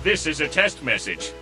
This is a test message.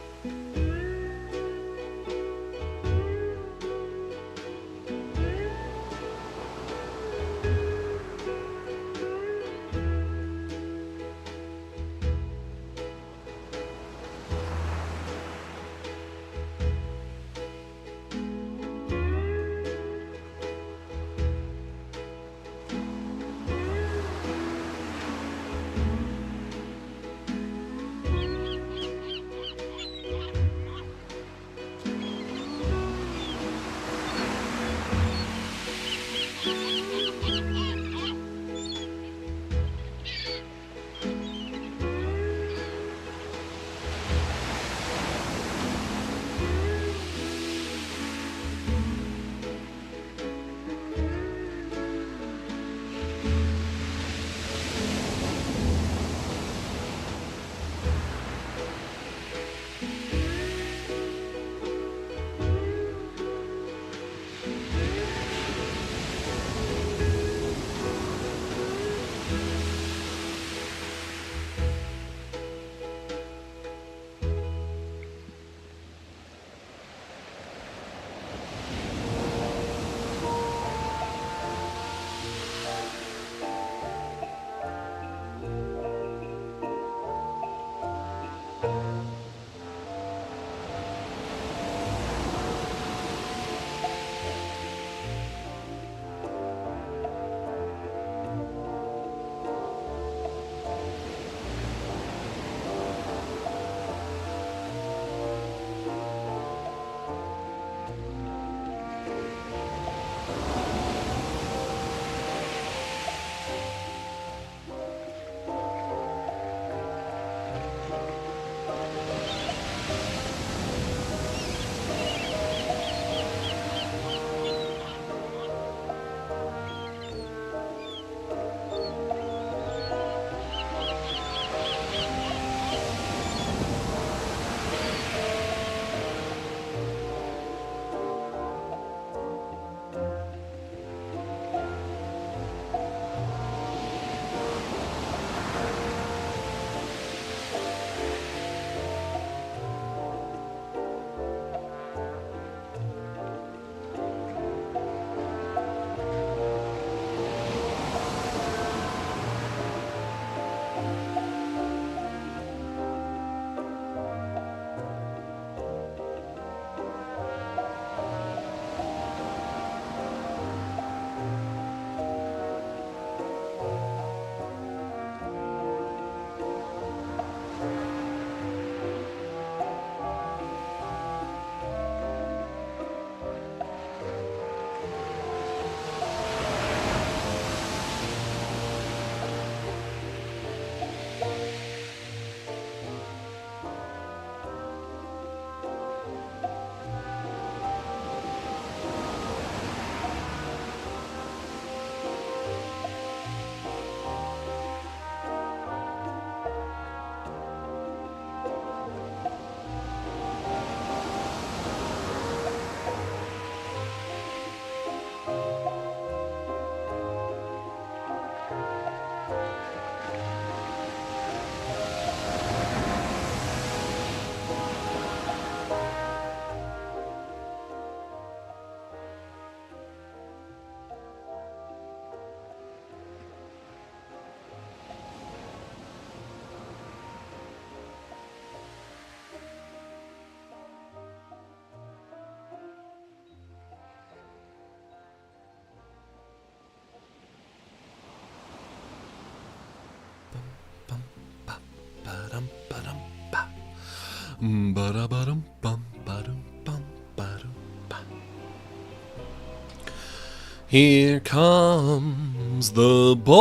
Here comes the boy.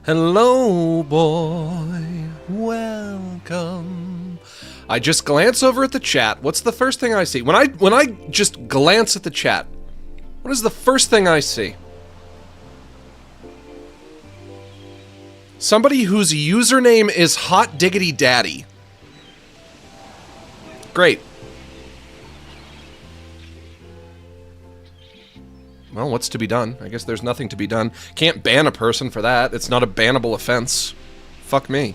Hello, boy. Welcome. I just glance over at the chat. What's the first thing I see? When I just glance at the chat, what is the first thing I see? Somebody whose username is Hot Diggity Daddy. Great. What's to be done? I guess there's nothing to be done. Can't ban a person for that. It's not a bannable offense. Fuck me.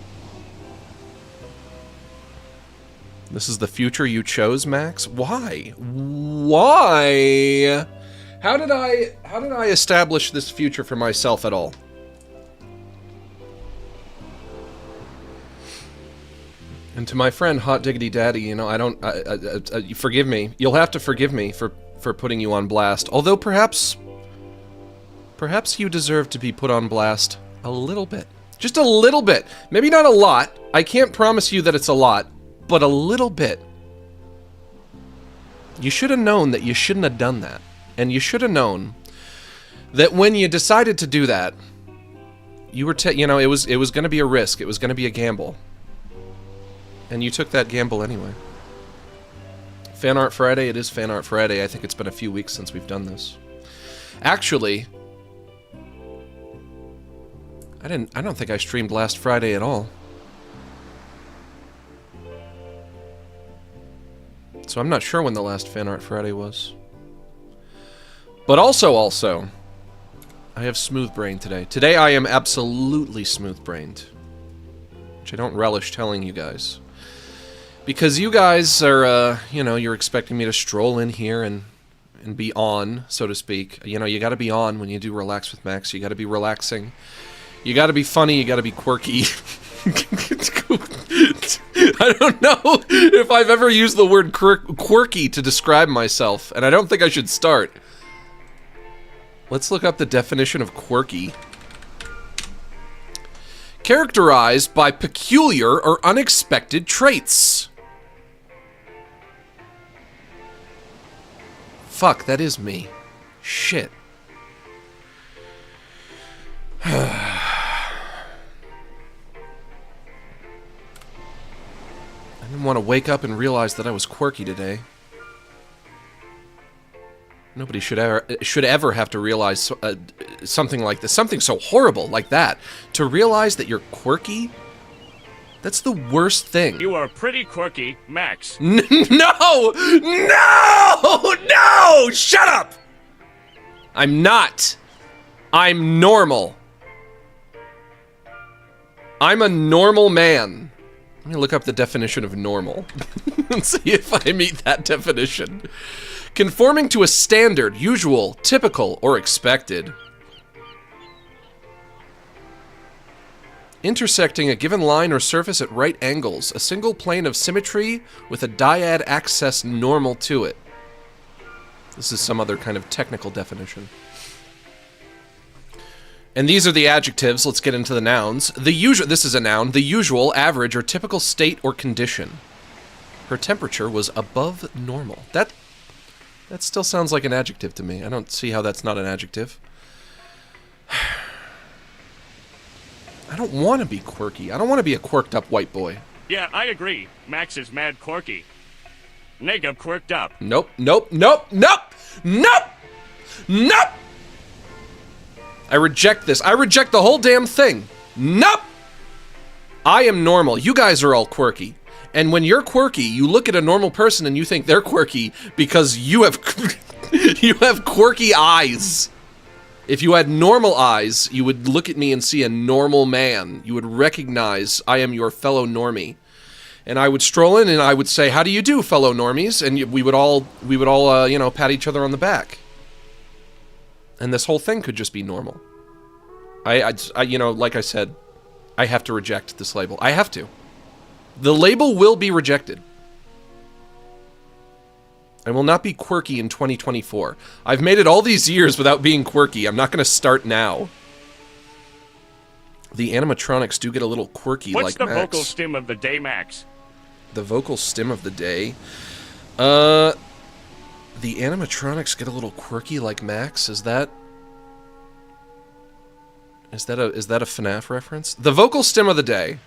This is the future you chose, Max? Why? Why? How did I establish this future for myself at all? And to my friend Hot Diggity Daddy, you know, I don't forgive me. You'll have to forgive me for putting you on blast. Although perhaps you deserve to be put on blast a little bit. Just a little bit. Maybe not a lot. I can't promise you that it's a lot. But a little bit. You should have known that you shouldn't have done that. And you should have known that when you decided to do that, you were, you know, it was going to be a risk. It was going to be a gamble. And you took that gamble anyway. Fan Art Friday, it is Fan Art Friday. I think it's been a few weeks since we've done this. Actually, I don't think I streamed last Friday at all. So I'm not sure when the last Fan Art Friday was. But also, I have smooth brain today. Today I am absolutely smooth brained. Which I don't relish telling you guys. Because you guys are, you know, you're expecting me to stroll in here and be on, so to speak. You know, you gotta be on when you do Relax with Max. You gotta be relaxing. You gotta be funny, you gotta be quirky. I don't know if I've ever used the word quirky to describe myself, and I don't think I should start. Let's look up the definition of quirky. Characterized by peculiar or unexpected traits. Fuck, that is me. Shit. I didn't want to wake up and realize that I was quirky today. Nobody should ever have to realize something like this, something so horrible like that. To realize that you're quirky, that's the worst thing. You are pretty quirky, Max. No! Shut up! I'm not. I'm normal. I'm a normal man. Let me look up the definition of normal and see if I meet that definition. Conforming to a standard, usual, typical, or expected. Intersecting a given line or surface at right angles, a single plane of symmetry with a dyad axis normal to it. This is some other kind of technical definition. And these are the adjectives. Let's get into the nouns. The usual, this is a noun, the usual, average, or typical state or condition. Her temperature was above normal. That still sounds like an adjective to me. I don't see how that's not an adjective. I don't want to be quirky. I don't want to be a quirked up white boy. Yeah, I agree. Max is mad quirky. Nigga quirked up. Nope. I reject this. I reject the whole damn thing. Nope. I am normal. You guys are all quirky. And when you're quirky, you look at a normal person and you think they're quirky because you have you have quirky eyes. If you had normal eyes, you would look at me and see a normal man. You would recognize I am your fellow normie. And I would stroll in and I would say, "How do you do, fellow normies?" And we would all you know, pat each other on the back. And this whole thing could just be normal. I you know, like I said, I have to reject this label. I have to. The label will be rejected. I will not be quirky in 2024. I've made it all these years without being quirky. I'm not going to start now. The animatronics do get a little quirky like Max. What's the vocal stim of the day, Max? The vocal stim of the day? The animatronics get a little quirky like Max? Is that a FNAF reference? The vocal stim of the day.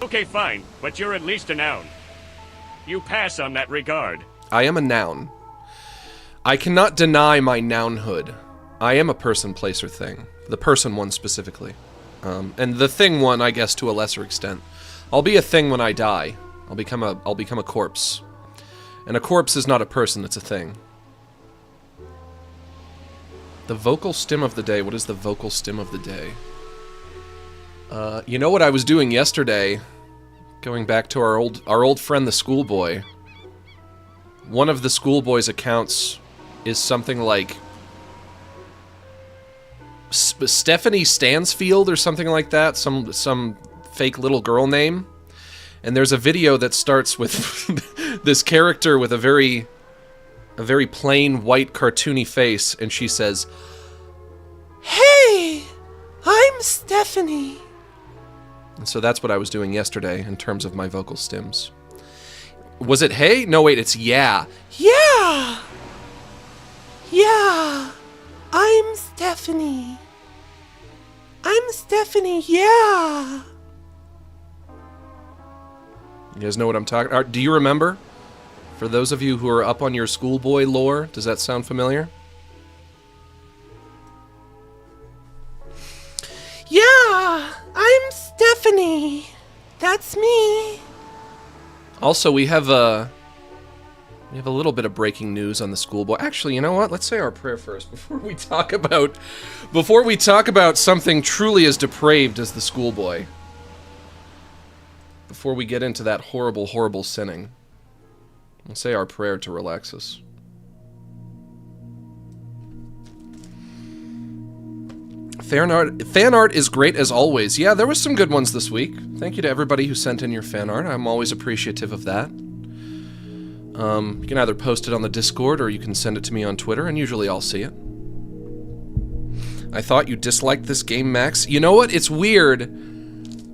Okay, fine, but you're at least a noun. You pass on that regard. I am a noun. I cannot deny my nounhood. I am a person, place, or thing. The person one specifically. And the thing one, I guess, to a lesser extent. I'll be a thing when I die. I'll become a corpse. And a corpse is not a person, it's a thing. The vocal stim of the day. What is the vocal stim of the day? You know what I was doing yesterday? Going back to our old friend, the schoolboy. One of the schoolboy's accounts is something like Stephanie Stansfield or something like that, some fake little girl name. And there's a video that starts with this character with a very plain white cartoony face, and she says, "Hey, I'm Stephanie." And so that's what I was doing yesterday in terms of my vocal stims. Was it hey? No, wait, it's yeah. Yeah. Yeah. I'm Stephanie. I'm Stephanie, yeah. You guys know what I'm talking about? Do you remember? For those of you who are up on your schoolboy lore, does that sound familiar? Yeah, I'm Stephanie. That's me. Also, we have a little bit of breaking news on the schoolboy. Actually, you know what? Let's say our prayer first before we talk about something truly as depraved as the schoolboy. Before we get into that horrible, horrible sinning, we'll say our prayer to relax us. Fan art is great as always. Yeah, there was some good ones this week. Thank you to everybody who sent in your fan art. I'm always appreciative of that. You can either post it on the Discord or you can send it to me on Twitter, and usually I'll see it. I thought you disliked this game, Max. You know what? It's weird.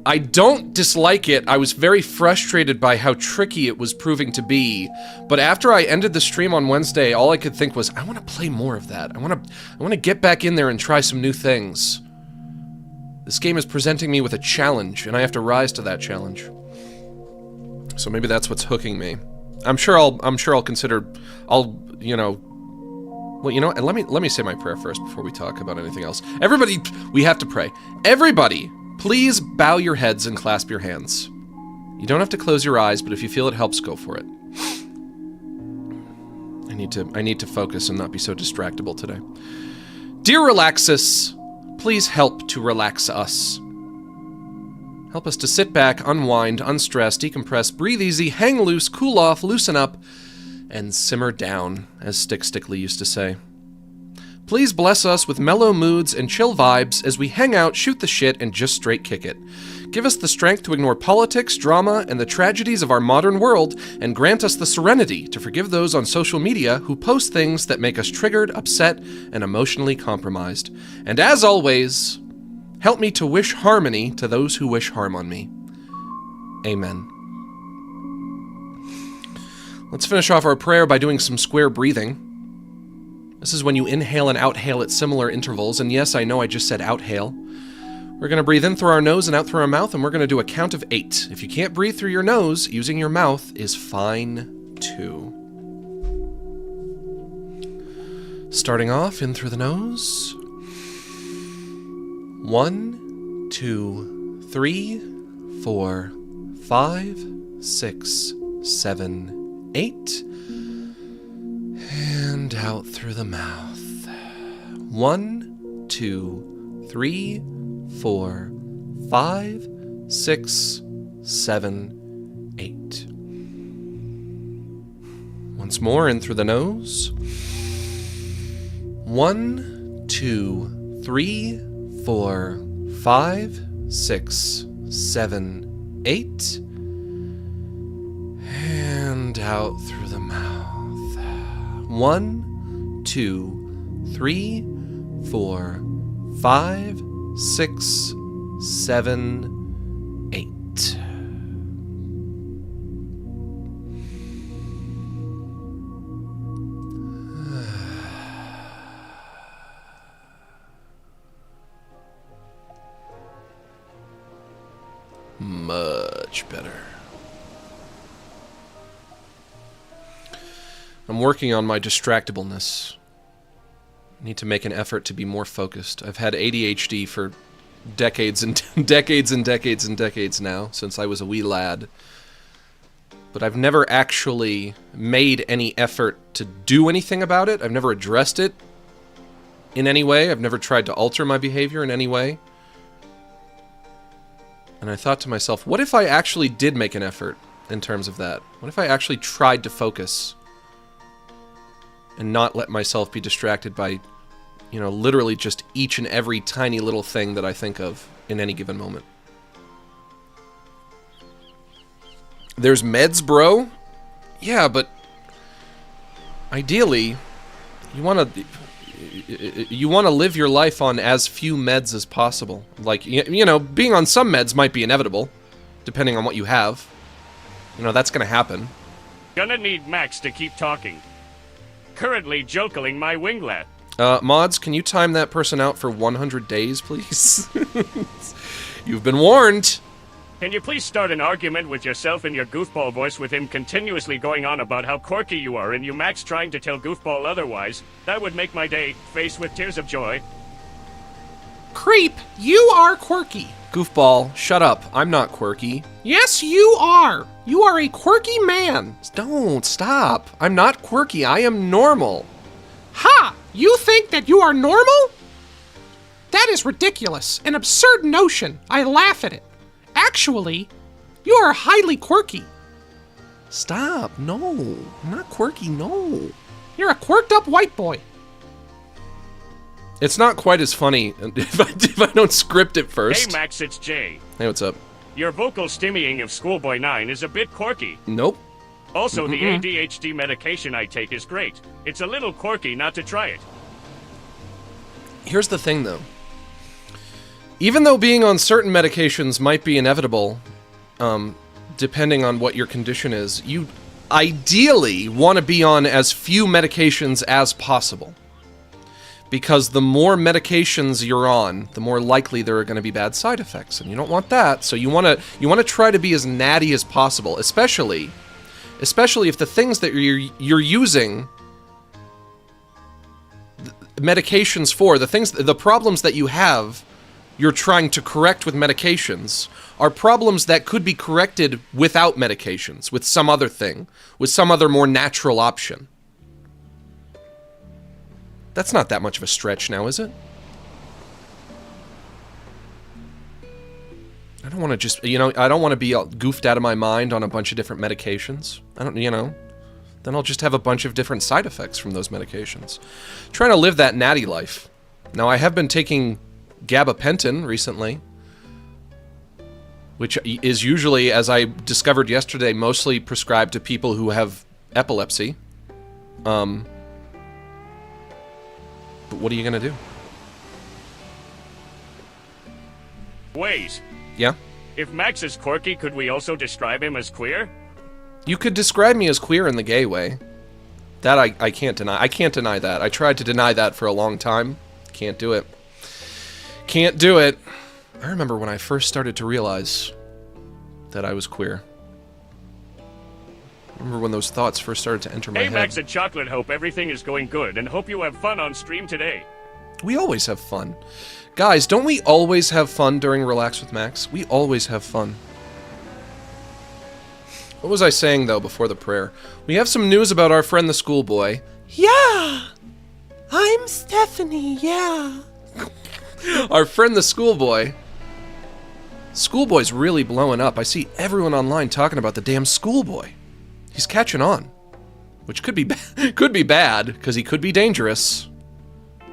I don't dislike it. I was very frustrated by how tricky it was proving to be. But after I ended the stream on Wednesday, all I could think was, I want to play more of that. I want to get back in there and try some new things. This game is presenting me with a challenge, and I have to rise to that challenge. So maybe that's what's hooking me. I'm sure I'll consider, you know, well, you know, and let me say my prayer first before we talk about anything else. Everybody, we have to pray. Everybody, please bow your heads and clasp your hands. You don't have to close your eyes, but if you feel it helps, go for it. I need to focus and not be so distractible today. Dear Relaxus, please help to relax us. Help us to sit back, unwind, unstress, decompress, breathe easy, hang loose, cool off, loosen up, and simmer down, as Stick Stickly used to say. Please bless us with mellow moods and chill vibes as we hang out, shoot the shit, and just straight kick it. Give us the strength to ignore politics, drama, and the tragedies of our modern world, and grant us the serenity to forgive those on social media who post things that make us triggered, upset, and emotionally compromised. And as always, help me to wish harmony to those who wish harm on me. Amen. Let's finish off our prayer by doing some square breathing. This is when you inhale and outhale at similar intervals, and yes, I know I just said outhale. We're going to breathe in through our nose and out through our mouth, and we're going to do a count of 8. If you can't breathe through your nose, using your mouth is fine too. Starting off, in through the nose. 1, 2, 3, 4, 5, 6, 7, 8. And out through the mouth. 1, 2, 3, 4, 5, 6, 7, 8. Once more, in through the nose. 1, 2, 3, 4, 5, 6, 7, 8. And out through the mouth. 1, 2, 3, 4, 5, 6, 7, 8. Much better. I'm working on my distractibleness. I need to make an effort to be more focused. I've had ADHD for decades and decades and decades and decades now, since I was a wee lad. But I've never actually made any effort to do anything about it. I've never addressed it in any way. I've never tried to alter my behavior in any way. And I thought to myself, what if I actually did make an effort in terms of that? What if I actually tried to focus and not let myself be distracted by, you know, literally just each and every tiny little thing that I think of in any given moment? There's meds, bro? Yeah, but ideally, you want to live your life on as few meds as possible. Like, you know, being on some meds might be inevitable, depending on what you have. You know, that's gonna happen. Gonna need Max to keep talking. Currently jokeling my winglet. Mods, can you time that person out for 100 days, please? You've been warned. Can you please start an argument with yourself in your goofball voice with him continuously going on about how quirky you are and you Max trying to tell goofball otherwise? That would make my day, face with tears of joy. Creep, you are quirky. Goofball, shut up. I'm not quirky. Yes, you are. You are a quirky man. Don't, stop. I'm not quirky. I am normal. Ha! You think that you are normal? That is ridiculous. An absurd notion. I laugh at it. Actually, you are highly quirky. Stop. No. I'm not quirky, no. You're a quirked up white boy. It's not quite as funny if I don't script it first. Hey Max, it's Jay. Hey, what's up? Your vocal stimmying of Schoolboy 9 is a bit quirky. Nope. Also, the ADHD medication I take is great. It's a little quirky not to try it. Here's the thing, though. Even though being on certain medications might be inevitable, depending on what your condition is, you ideally want to be on as few medications as possible. Because the more medications you're on, the more likely there are going to be bad side effects, and you don't want that. So you want to try to be as natty as possible, especially if the things that you're using medications for, the problems that you have, you're trying to correct with medications, are problems that could be corrected without medications, with some other thing, with some other more natural option. That's not that much of a stretch now, is it? I don't want to just, you know, I don't want to be goofed out of my mind on a bunch of different medications. I don't, you know, then I'll just have a bunch of different side effects from those medications. Trying to live that natty life. Now, I have been taking gabapentin recently, which is usually, as I discovered yesterday, mostly prescribed to people who have epilepsy. But what are you gonna do? Wait. Yeah? If Max is quirky, could we also describe him as queer? You could describe me as queer in the gay way. That I can't deny. I can't deny that. I tried to deny that for a long time. Can't do it. Can't do it. I remember when I first started to realize that I was queer. I remember when those thoughts first started to enter my head. Hey Max and Chocolate, hope everything is going good, and hope you have fun on stream today. We always have fun. Guys, don't we always have fun during Relax with Max? We always have fun. What was I saying, though, before the prayer? We have some news about our friend the schoolboy. Yeah! I'm Stephanie, yeah. Our friend the schoolboy. Schoolboy's really blowing up. I see everyone online talking about the damn schoolboy. He's catching on. Which could be bad, because he could be dangerous.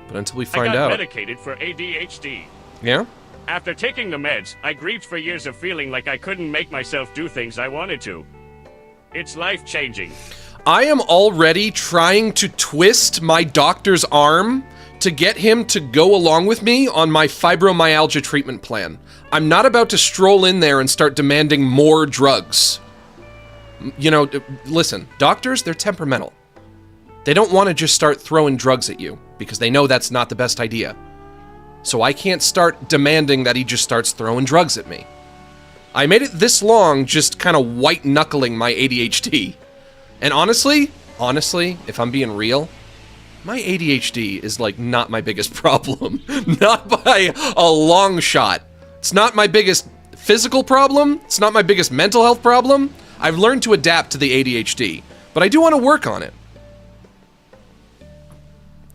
But until we find out... I got medicated for ADHD. Yeah? After taking the meds, I grieved for years of feeling like I couldn't make myself do things I wanted to. It's life-changing. I am already trying to twist my doctor's arm to get him to go along with me on my fibromyalgia treatment plan. I'm not about to stroll in there and start demanding more drugs. You know, listen, doctors, they're temperamental. They don't want to just start throwing drugs at you, because they know that's not the best idea. So I can't start demanding that he just starts throwing drugs at me. I made it this long just kind of white-knuckling my ADHD. And honestly, if I'm being real, my ADHD is, like, not my biggest problem. Not by a long shot. It's not my biggest physical problem. It's not my biggest mental health problem. I've learned to adapt to the ADHD, but I do want to work on it.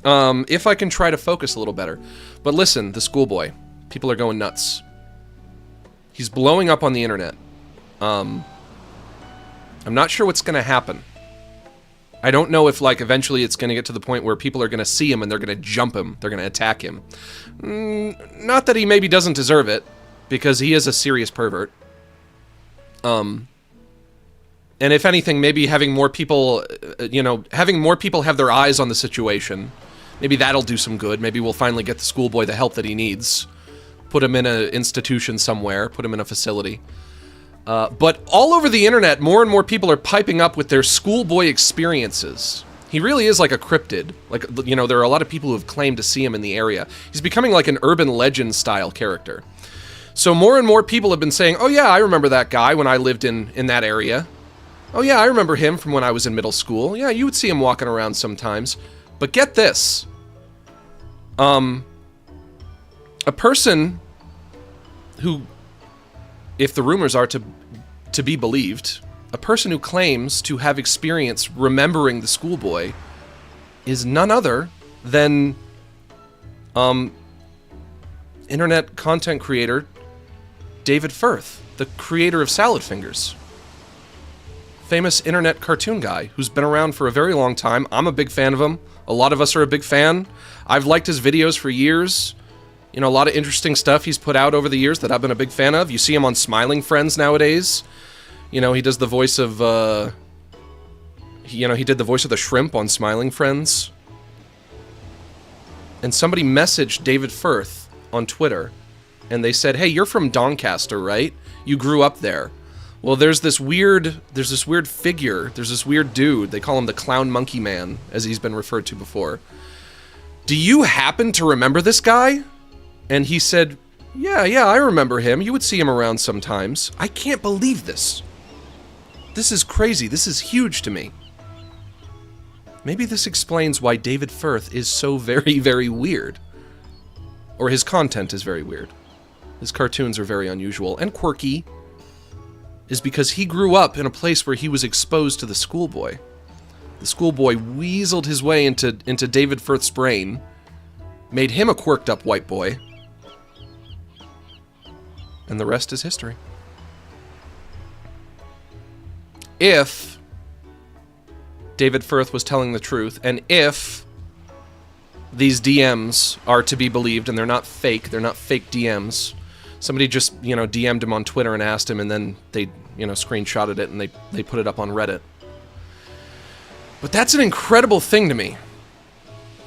If I can try to focus a little better. But listen, the schoolboy. People are going nuts. He's blowing up on the internet. I'm not sure what's going to happen. I don't know if, like, eventually it's going to get to the point where people are going to see him and they're going to jump him. They're going to attack him. Not that he maybe doesn't deserve it, because he is a serious pervert. And if anything, maybe having more people, having more people have their eyes on the situation, maybe that'll do some good. Maybe we'll finally get the schoolboy the help that he needs. Put him in an institution somewhere. Put him in a facility. But all over the internet, more and more people are piping up with their schoolboy experiences. He really is like a cryptid. Like, there are a lot of people who have claimed to see him in the area. He's becoming like an urban legend style character. So more and more people have been saying, oh yeah, I remember that guy when I lived in that area. Oh yeah, I remember him from when I was in middle school. Yeah, you would see him walking around sometimes. But get this. A person who, if the rumors are to be believed, a person who claims to have experience remembering the schoolboy is none other than internet content creator David Firth, the creator of Salad Fingers. Famous internet cartoon guy who's been around for a very long time. I'm a big fan of him. A lot of us are a big fan. I've liked his videos for years. A lot of interesting stuff he's put out over the years that I've been a big fan of. You see him on Smiling Friends nowadays. He does the voice of, he did the voice of the shrimp on Smiling Friends. And somebody messaged David Firth on Twitter, and they said, hey, you're from Doncaster, right? You grew up there. Well, there's this weird figure, there's this weird dude, they call him the Clown Monkey Man, as he's been referred to before. Do you happen to remember this guy? And he said, yeah, I remember him. You would see him around sometimes. I can't believe this. This is crazy. This is huge to me. Maybe this explains why David Firth is so very, very weird. Or his content is very weird. His cartoons are very unusual and quirky. Is because he grew up in a place where he was exposed to the schoolboy. The schoolboy weaseled his way into David Firth's brain, made him a quirked up white boy, and the rest is history. If David Firth was telling the truth, and if these DMs are to be believed, and they're not fake DMs, somebody just, DM'd him on Twitter and asked him, and then they, screenshotted it and they put it up on Reddit. But that's an incredible thing to me.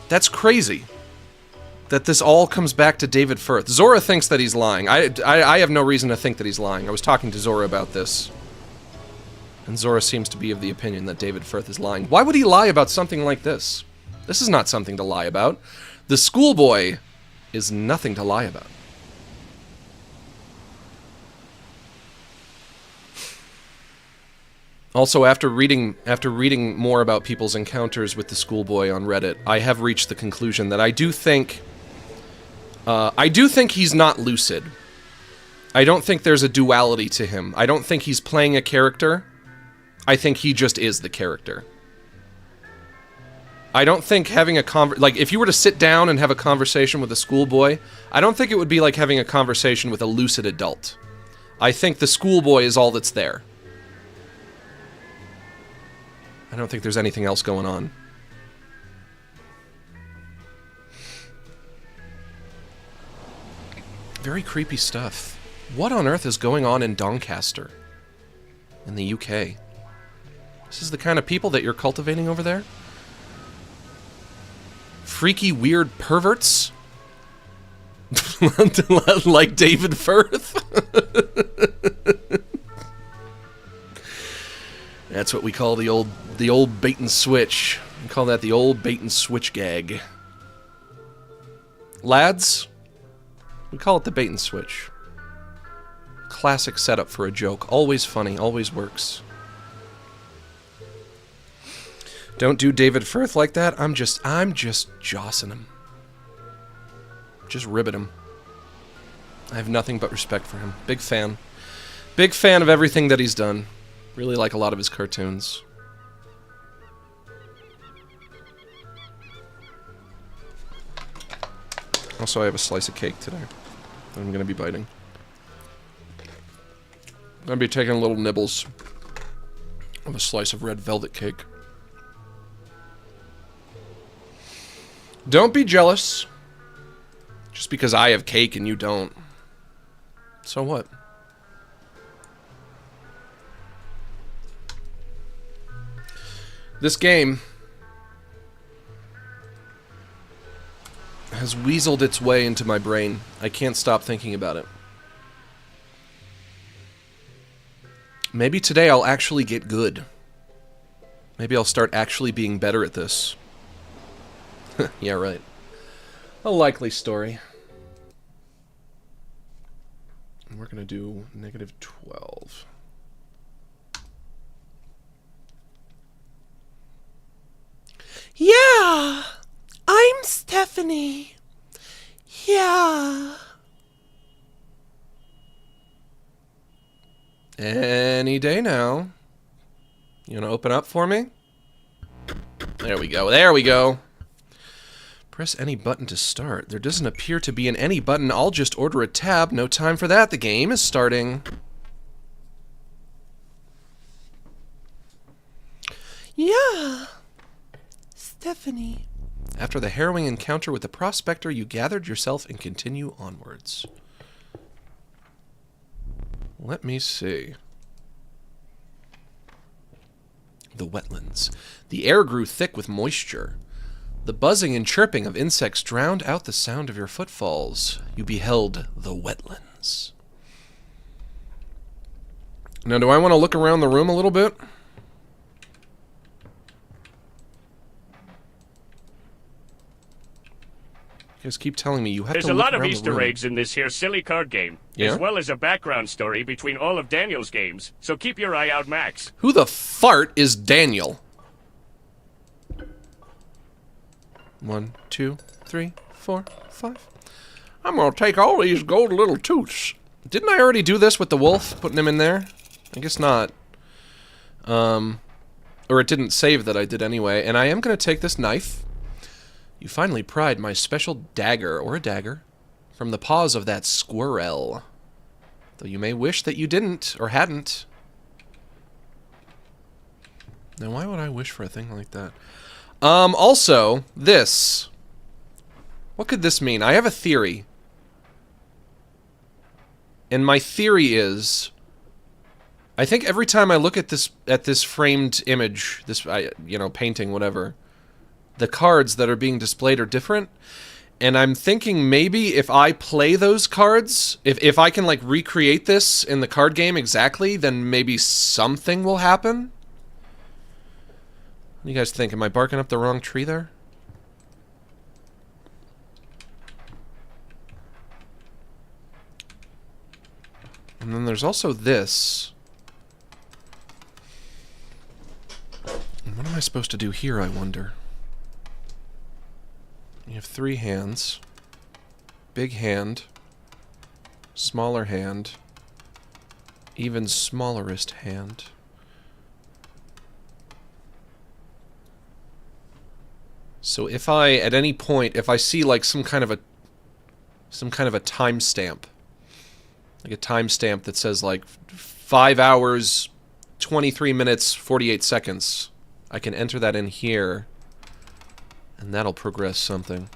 That's crazy. That this all comes back to David Firth. Zora thinks that he's lying. I have no reason to think that he's lying. I was talking to Zora about this. And Zora seems to be of the opinion that David Firth is lying. Why would he lie about something like this? This is not something to lie about. The schoolboy is nothing to lie about. Also, after reading more about people's encounters with the schoolboy on Reddit, I have reached the conclusion that I do think he's not lucid. I don't think there's a duality to him. I don't think he's playing a character. I think he just is the character. I don't think having if you were to sit down and have a conversation with a schoolboy, I don't think it would be like having a conversation with a lucid adult. I think the schoolboy is all that's there. I don't think there's anything else going on. Very creepy stuff. What on earth is going on in Doncaster? In the UK? This is the kind of people that you're cultivating over there? Freaky, weird perverts? Like David Firth? That's what we call the old bait and switch. We call that the old bait and switch gag. Lads, we call it the bait and switch. Classic setup for a joke. Always funny, always works. Don't do David Firth like that. I'm just jossing him. Just ribbit him. I have nothing but respect for him. Big fan. Big fan of everything that he's done. Really like a lot of his cartoons. Also, I have a slice of cake today that I'm going to be biting. I'll be taking little nibbles of a slice of red velvet cake. Don't be jealous. Just because I have cake and you don't. So what? This game has weaseled its way into my brain. I can't stop thinking about it. Maybe today I'll actually get good. Maybe I'll start actually being better at this. Yeah, right. A likely story. And we're gonna do -12. Yeah, I'm Stephanie. Yeah. Any day now. You wanna open up for me? There we go. There we go. Press any button to start. There doesn't appear to be an any button. I'll just order a tab. No time for that. The game is starting. Yeah. Stephanie. After the harrowing encounter with the prospector, you gathered yourself and continue onwards. Let me see. The wetlands. The air grew thick with moisture. The buzzing and chirping of insects drowned out the sound of your footfalls. You beheld the wetlands. Now, do I want to look around the room a little bit? You guys keep telling me you have There's to look a lot around of the Easter room. eggs in this here silly card game, Yeah? as well as a background story between all of Daniel's games, so keep your eye out, Max. Who the fart is Daniel? 1, 2, 3, 4, 5. I'm gonna take all these gold little toots. Didn't I already do this with the wolf, putting him in there? I guess not. Or it didn't save that I did anyway. And I am gonna take this knife. You finally pried my special dagger, or a dagger, from the paws of that squirrel. Though you may wish that you didn't, or hadn't. Now, why would I wish for a thing like that? Also, this. What could this mean? I have a theory. And my theory is, I think every time I look at this framed image, this, you know, painting, whatever, the cards that are being displayed are different. And I'm thinking maybe if I play those cards, if I can, like, recreate this in the card game exactly, then maybe something will happen. What do you guys think? Am I barking up the wrong tree there? And then there's also this. And what am I supposed to do here, I wonder? You have 3 hands. Big hand. Smaller hand. Even smallerest hand. So if I, at any point, if I see like some kind of a timestamp, like a timestamp that says like 5 hours, 23 minutes, 48 seconds, I can enter that in here, and that'll progress something.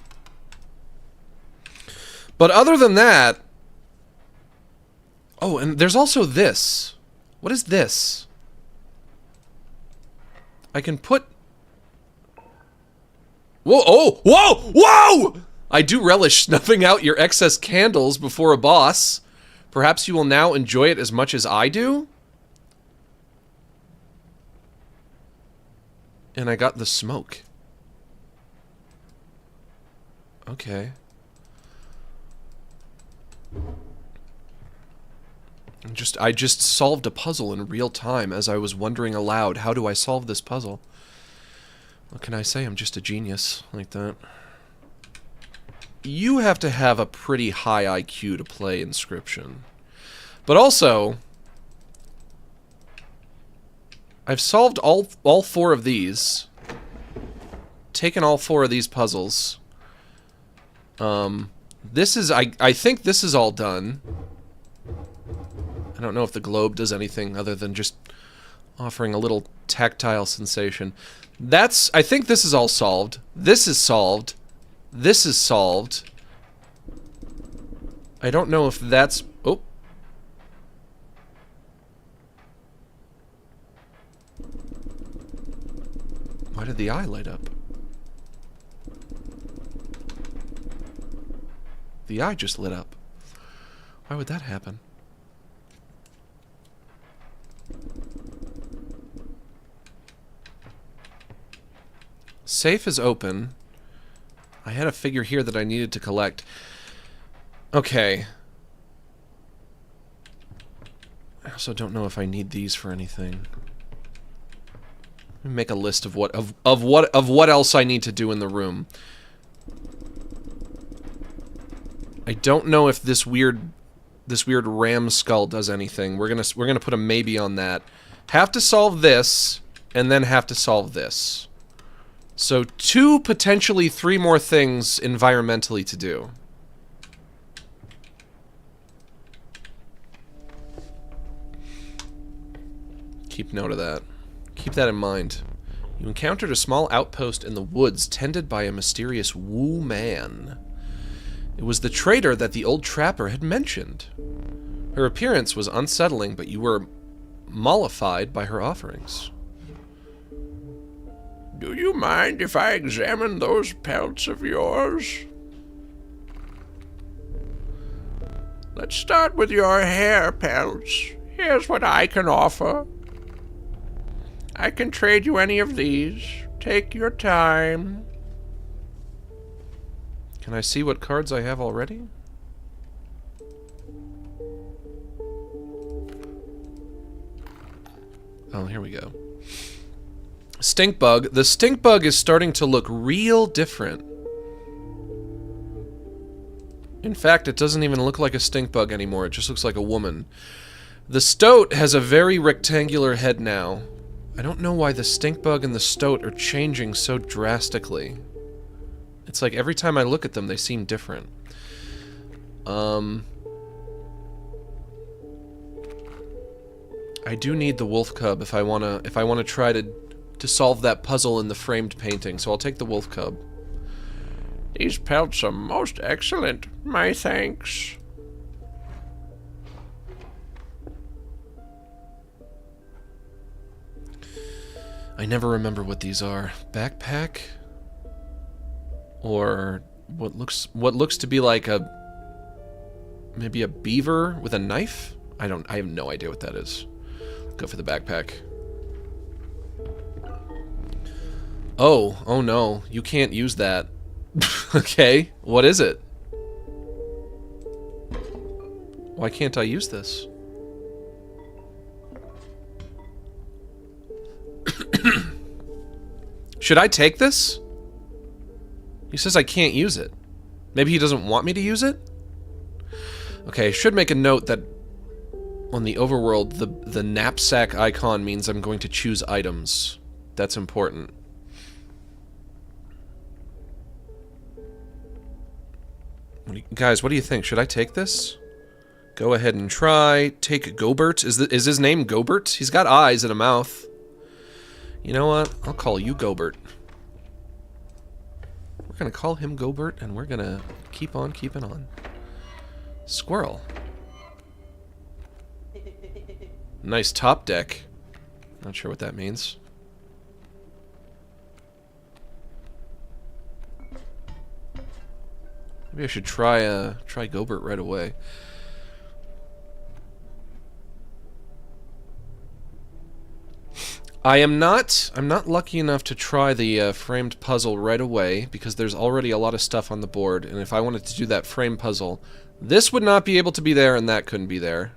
But other than that, oh, and there's also this. What is this? I can put... Whoa, oh, whoa, whoa! I do relish snuffing out your excess candles before a boss. Perhaps you will now enjoy it as much as I do? And I got the smoke. Okay. I just solved a puzzle in real time as I was wondering aloud, how do I solve this puzzle? What can I say? I'm just a genius like that. You have to have a pretty high IQ to play Inscryption. But also, I've solved all 4 of these. Taken all 4 of these puzzles. This is, I think this is all done. I don't know if the globe does anything other than just offering a little tactile sensation. I think this is all solved. This is solved. This is solved. I don't know if that's... Oh. Why did the eye light up? The eye just lit up. Why would that happen? Safe is open. I had a figure here that I needed to collect. Okay. I also don't know if I need these for anything. Let me make a list of what else I need to do in the room. I don't know if this weird ram skull does anything. We're gonna put a maybe on that. Have to solve this, and then have to solve this. So 2, potentially 3 more things environmentally to do. Keep note of that. Keep that in mind. You encountered a small outpost in the woods tended by a mysterious Wu man. It was the trader that the old trapper had mentioned. Her appearance was unsettling, but you were mollified by her offerings. Do you mind if I examine those pelts of yours? Let's start with your hair pelts. Here's what I can offer. I can trade you any of these. Take your time. Can I see what cards I have already? Oh, here we go. Stink bug. The stink bug is starting to look real different. In fact, it doesn't even look like a stink bug anymore. It just looks like a woman. The stoat has a very rectangular head now. I don't know why the stink bug and the stoat are changing so drastically. It's like every time I look at them, they seem different. I do need the wolf cub if I wanna try to solve that puzzle in the framed painting, so I'll take the wolf cub. These pelts are most excellent. My thanks. I never remember what these are. Backpack? Or what looks to be like maybe a beaver with a knife? I have no idea what that is. Go for the backpack. Oh no, you can't use that. Okay, what is it? Why can't I use this? Should I take this? He says I can't use it. Maybe he doesn't want me to use it? Okay, I should make a note that on the overworld, the knapsack icon means I'm going to choose items. That's important. Guys, what do you think? Should I take this? Go ahead and try. Take Gobert. Is his name Gobert? He's got eyes and a mouth. You know what? I'll call you Gobert. We're gonna call him Gobert, and we're gonna keep on keeping on. Squirrel. Nice top deck. Not sure what that means. Maybe I should try Gobert right away. I'm not lucky enough to try the framed puzzle right away because there's already a lot of stuff on the board, and if I wanted to do that frame puzzle, this would not be able to be there and that couldn't be there.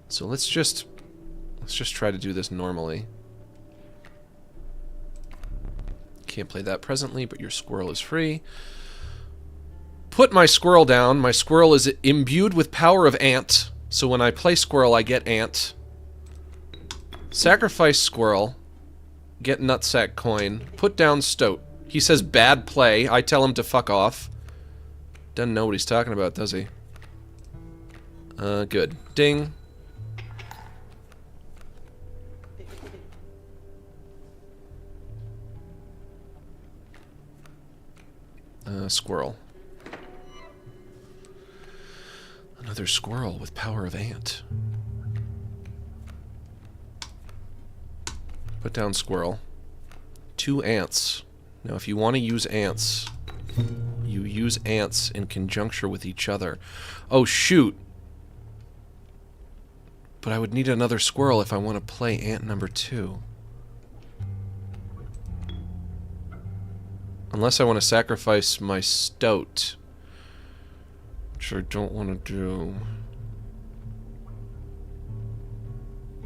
So let's just try to do this normally. Can't play that presently, but your squirrel is free. Put my squirrel down. My squirrel is imbued with power of ant, so when I play squirrel, I get ant. Sacrifice squirrel. Get nutsack coin. Put down stoat. He says bad play. I tell him to fuck off. Doesn't know what he's talking about, does he? Good. Ding. Squirrel. Another squirrel with power of ant. Put down squirrel. 2 ants. Now, if you want to use ants, you use ants in conjuncture with each other. Oh, shoot! But I would need another squirrel if I want to play ant number 2. Unless I want to sacrifice my stoat. Which I don't want to do.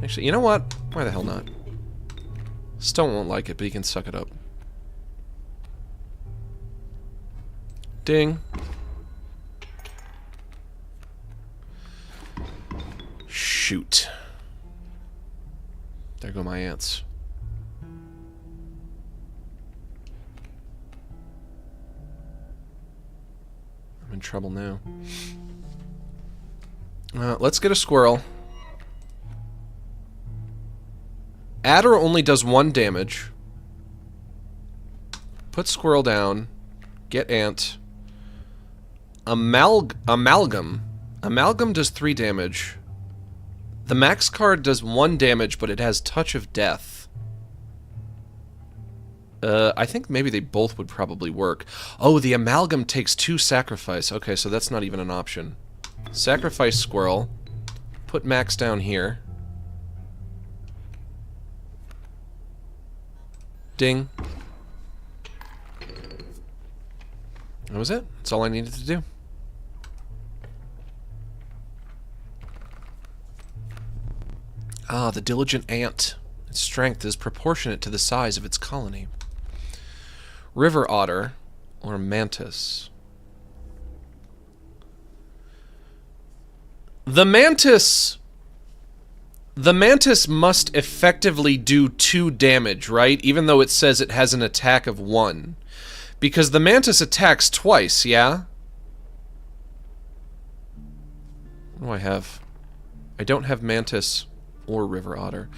Actually, you know what? Why the hell not? Stoat won't like it, but he can suck it up. Ding. Shoot. There go my ants. I'm in trouble now. Let's get a squirrel. Adder only does 1 damage. Put squirrel down. Get ant. Amalgam. Amalgam does 3 damage. The max card does 1 damage, but it has Touch of Death. I think maybe they both would probably work. Oh, the amalgam takes 2 sacrifice. Okay, so that's not even an option. Sacrifice squirrel. Put max down here. Ding. That was it. That's all I needed to do. Ah, the diligent ant. Its strength is proportionate to the size of its colony. River otter or mantis. The mantis must effectively do 2 damage, right? Even though it says it has an attack of 1. Because the mantis attacks twice, yeah? What do I have? I don't have mantis or river otter.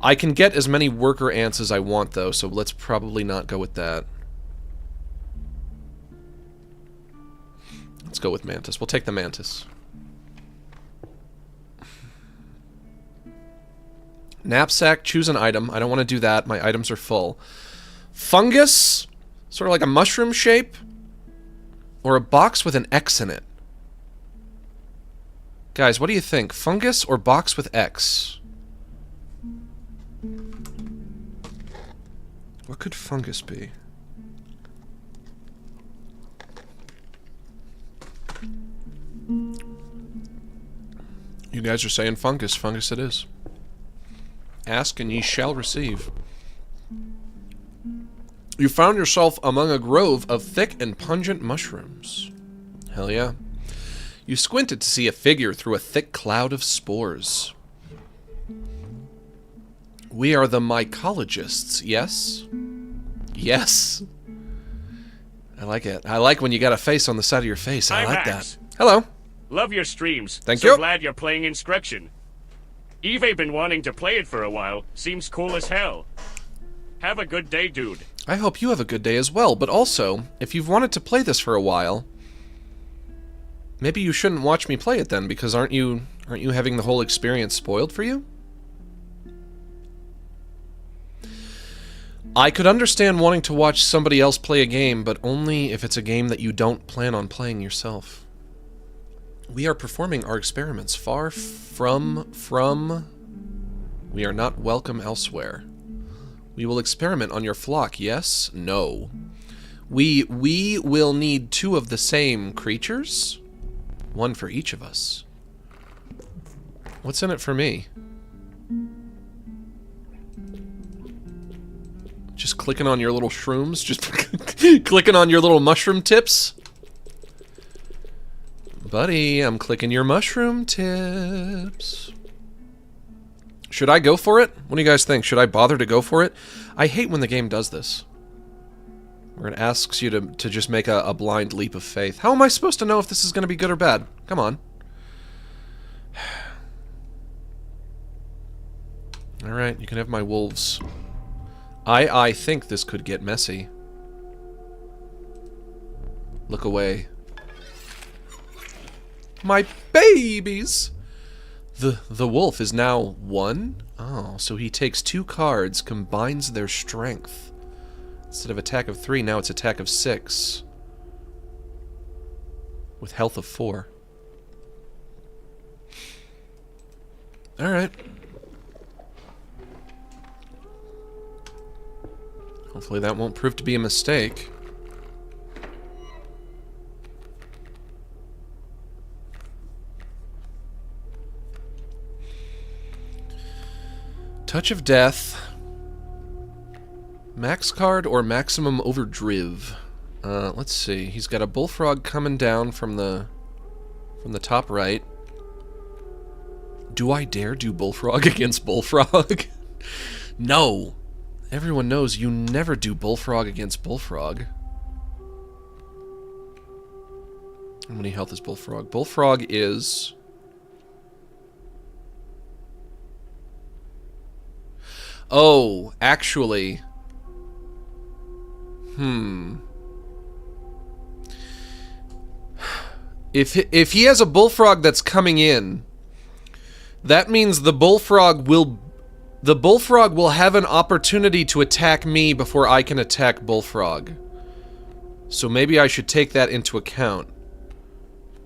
I can get as many worker ants as I want, though, so let's probably not go with that. Let's go with mantis. We'll take the mantis. Knapsack, choose an item. I don't want to do that. My items are full. Fungus, sort of like a mushroom shape, or a box with an X in it. Guys, what do you think? Fungus or box with X? What could fungus be? You guys are saying fungus. Fungus it is. Ask and ye shall receive. You found yourself among a grove of thick and pungent mushrooms. Hell yeah. You squinted to see a figure through a thick cloud of spores. We are the Mycologists, yes? Yes. I like it. I like when you got a face on the side of your face. I like that. Hello. Love your streams. Thank you. So glad you're playing Inscryption. Eve been wanting to play it for a while. Seems cool as hell. Have a good day, dude. I hope you have a good day as well, but also, if you've wanted to play this for a while, maybe you shouldn't watch me play it then, because aren't you having the whole experience spoiled for you? I could understand wanting to watch somebody else play a game, but only if it's a game that you don't plan on playing yourself. We are performing our experiments far from... We are not welcome elsewhere. We will experiment on your flock, yes? No. We will need 2 of the same creatures? 1 for each of us. What's in it for me? Just clicking on your little shrooms? Just clicking on your little mushroom tips? Buddy, I'm clicking your mushroom tips. Should I go for it? What do you guys think? Should I bother to go for it? I hate when the game does this. Where it asks you to just make a blind leap of faith. How am I supposed to know if this is going to be good or bad? Come on. Alright, you can have my wolves. I think this could get messy. Look away. My babies! The wolf is now 1? Oh, so he takes 2 cards, combines their strength. Instead of attack of 3, now it's attack of 6. With health of 4. Alright. Hopefully that won't prove to be a mistake. Touch of Death. Max card or Maximum Overdrive? Let's see. He's got a Bullfrog coming down from the top right. Do I dare do Bullfrog against Bullfrog? No. Everyone knows you never do Bullfrog against Bullfrog. How many health is Bullfrog? Bullfrog is... Oh, actually... If he has a Bullfrog that's coming in, that means the Bullfrog will have an opportunity to attack me before I can attack Bullfrog. So maybe I should take that into account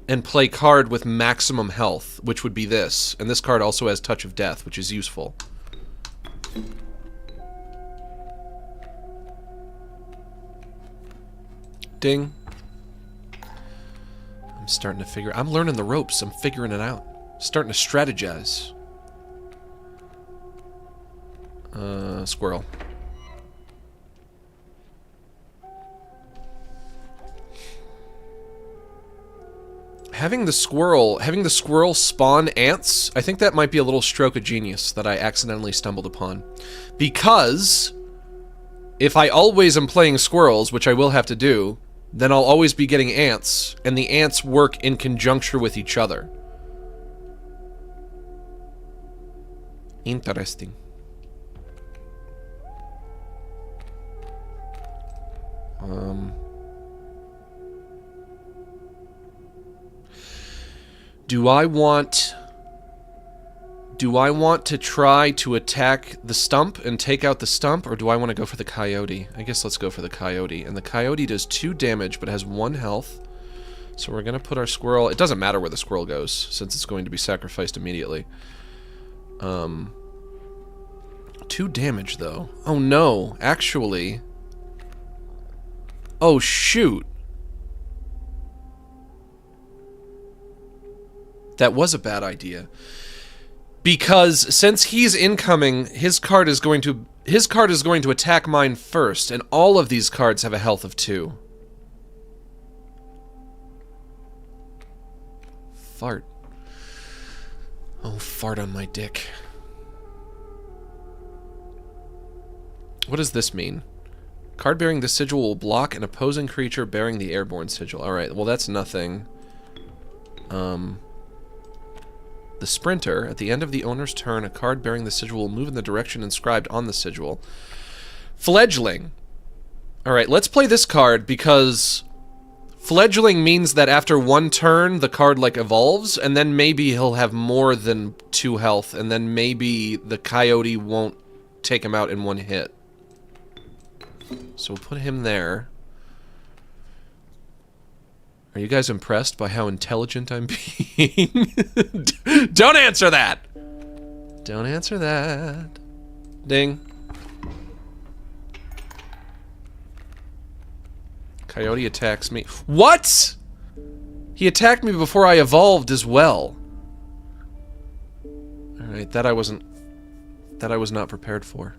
and play card with maximum health, which would be this. And this card also has Touch of Death, which is useful. Ding. I'm starting to figure... I'm learning the ropes. I'm figuring it out. Starting to strategize. Squirrel. Having the squirrel spawn ants, I think that might be a little stroke of genius that I accidentally stumbled upon. Because if I always am playing squirrels, which I will have to do, then I'll always be getting ants, and the ants work in conjuncture with each other. Interesting. Do I want to try to attack the stump and take out the stump, or do I want to go for the coyote? I guess let's go for the coyote. And the coyote does 2 damage, but has 1 health. So we're going to put our squirrel... It doesn't matter where the squirrel goes, since it's going to be sacrificed immediately. 2 damage, though. Oh, no. Actually... Oh, shoot. That was a bad idea. Because since he's incoming, his card is going to attack mine first, and all of these cards have a health of 2. Fart. Oh, fart on my dick. What does this mean? Card bearing the sigil will block an opposing creature bearing the airborne sigil. Alright, well that's nothing. The Sprinter, at the end of the owner's turn, a card bearing the sigil will move in the direction inscribed on the sigil. Fledgling. Alright, let's play this card because Fledgling means that after 1 turn, the card, like, evolves, and then maybe he'll have more than 2 health, and then maybe the coyote won't take him out in 1 hit. So we'll put him there. Are you guys impressed by how intelligent I'm being? Don't answer that! Don't answer that. Ding. Coyote attacks me. What?! He attacked me before I evolved as well. Alright, that I was not prepared for.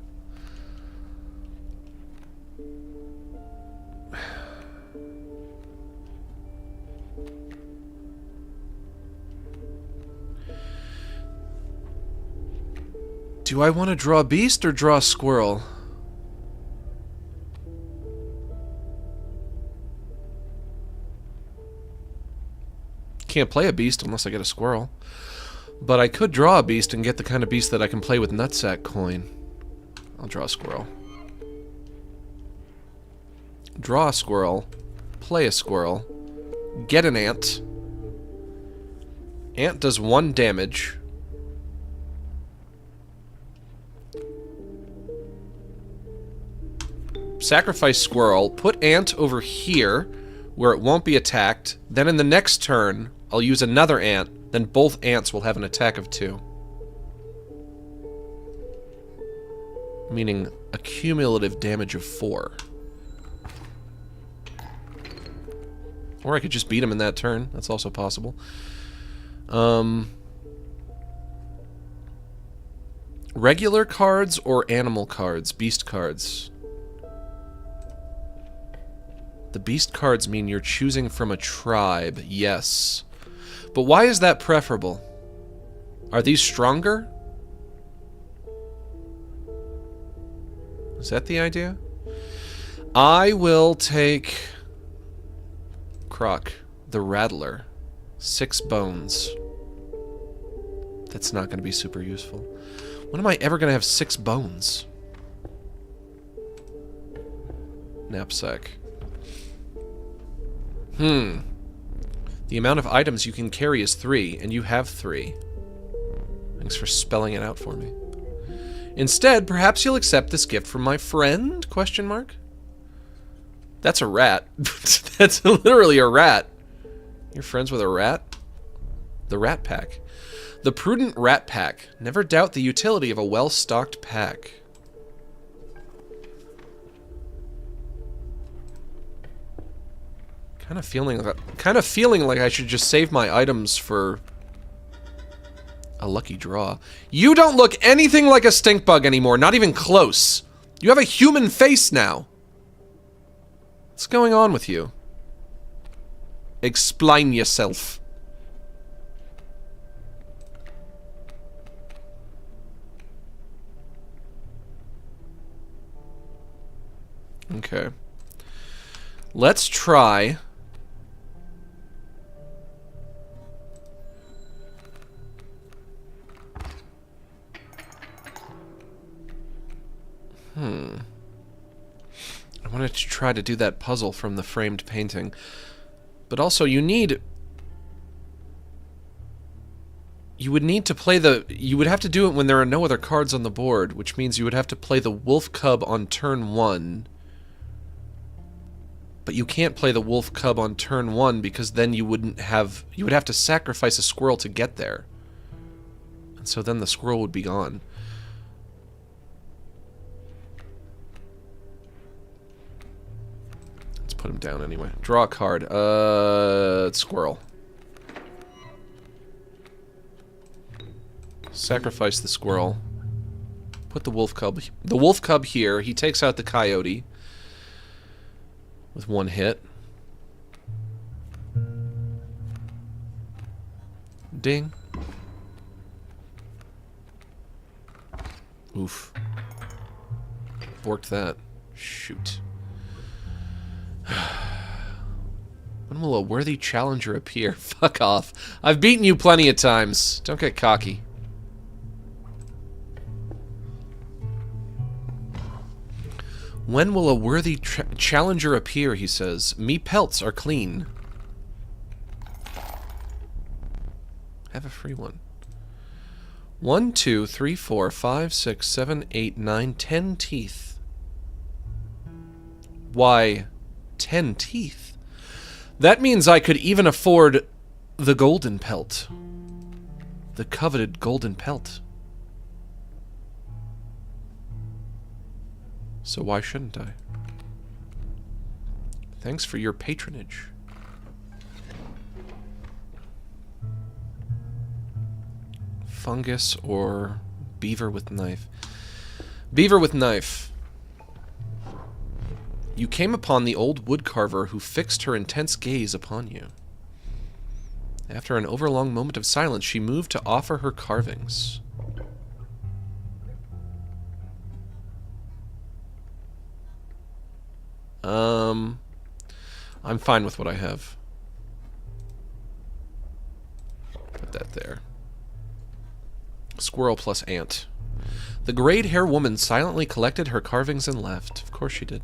Do I want to draw a beast or draw a squirrel? Can't play a beast unless I get a squirrel. But I could draw a beast and get the kind of beast that I can play with nutsack coin. I'll draw a squirrel. Draw a squirrel. Play a squirrel. Get an ant. Ant does 1 damage. Sacrifice squirrel. Put ant over here, where it won't be attacked. Then in the next turn, I'll use another ant. Then both ants will have an attack of 2. Meaning a cumulative damage of 4. Or I could just beat him in that turn. That's also possible. Regular cards or animal cards? Beast cards. The beast cards mean you're choosing from a tribe. Yes. But why is that preferable? Are these stronger? Is that the idea? I will take Croc, the Rattler. 6 bones. That's not going to be super useful. When am I ever going to have 6 bones? Knapsack. The amount of items you can carry is 3, and you have 3. Thanks for spelling it out for me. Instead, perhaps you'll accept this gift from my friend? Question mark? That's a rat. That's literally a rat. You're friends with a rat? The Rat Pack. The Prudent Rat Pack. Never doubt the utility of a well-stocked pack. Kind of feeling like I should just save my items for a lucky draw. You don't look anything like a stink bug anymore, not even close. You have a human face now. What's going on with you? Explain yourself. Okay. Let's try... I wanted to try to do that puzzle from the framed painting. But also, you would need to play the... You would have to do it when there are no other cards on the board, which means you would have to play the wolf cub on turn 1. But you can't play the wolf cub on turn 1 because then you wouldn't have... You would have to sacrifice a squirrel to get there. And so then the squirrel would be gone. Put him down anyway. Draw a card. Squirrel. Sacrifice the squirrel. Put the wolf cub here. He takes out the coyote with 1 hit. Ding. Oof. Borked that. Shoot. When will a worthy challenger appear? Fuck off. I've beaten you plenty of times. Don't get cocky. When will a worthy challenger appear, he says. Me pelts are clean. Have a free one. 1, 2, 3, 4, 5, 6, 7, 8, 9, 10 teeth. Why... 10 teeth. That means I could even afford the golden pelt. The coveted golden pelt. So why shouldn't I? Thanks for your patronage. Fungus or beaver with knife? Beaver with knife. You came upon the old woodcarver who fixed her intense gaze upon you. After an overlong moment of silence, she moved to offer her carvings. I'm fine with what I have. Put that there. Squirrel plus ant. The grayed hair woman silently collected her carvings and left. Of course she did.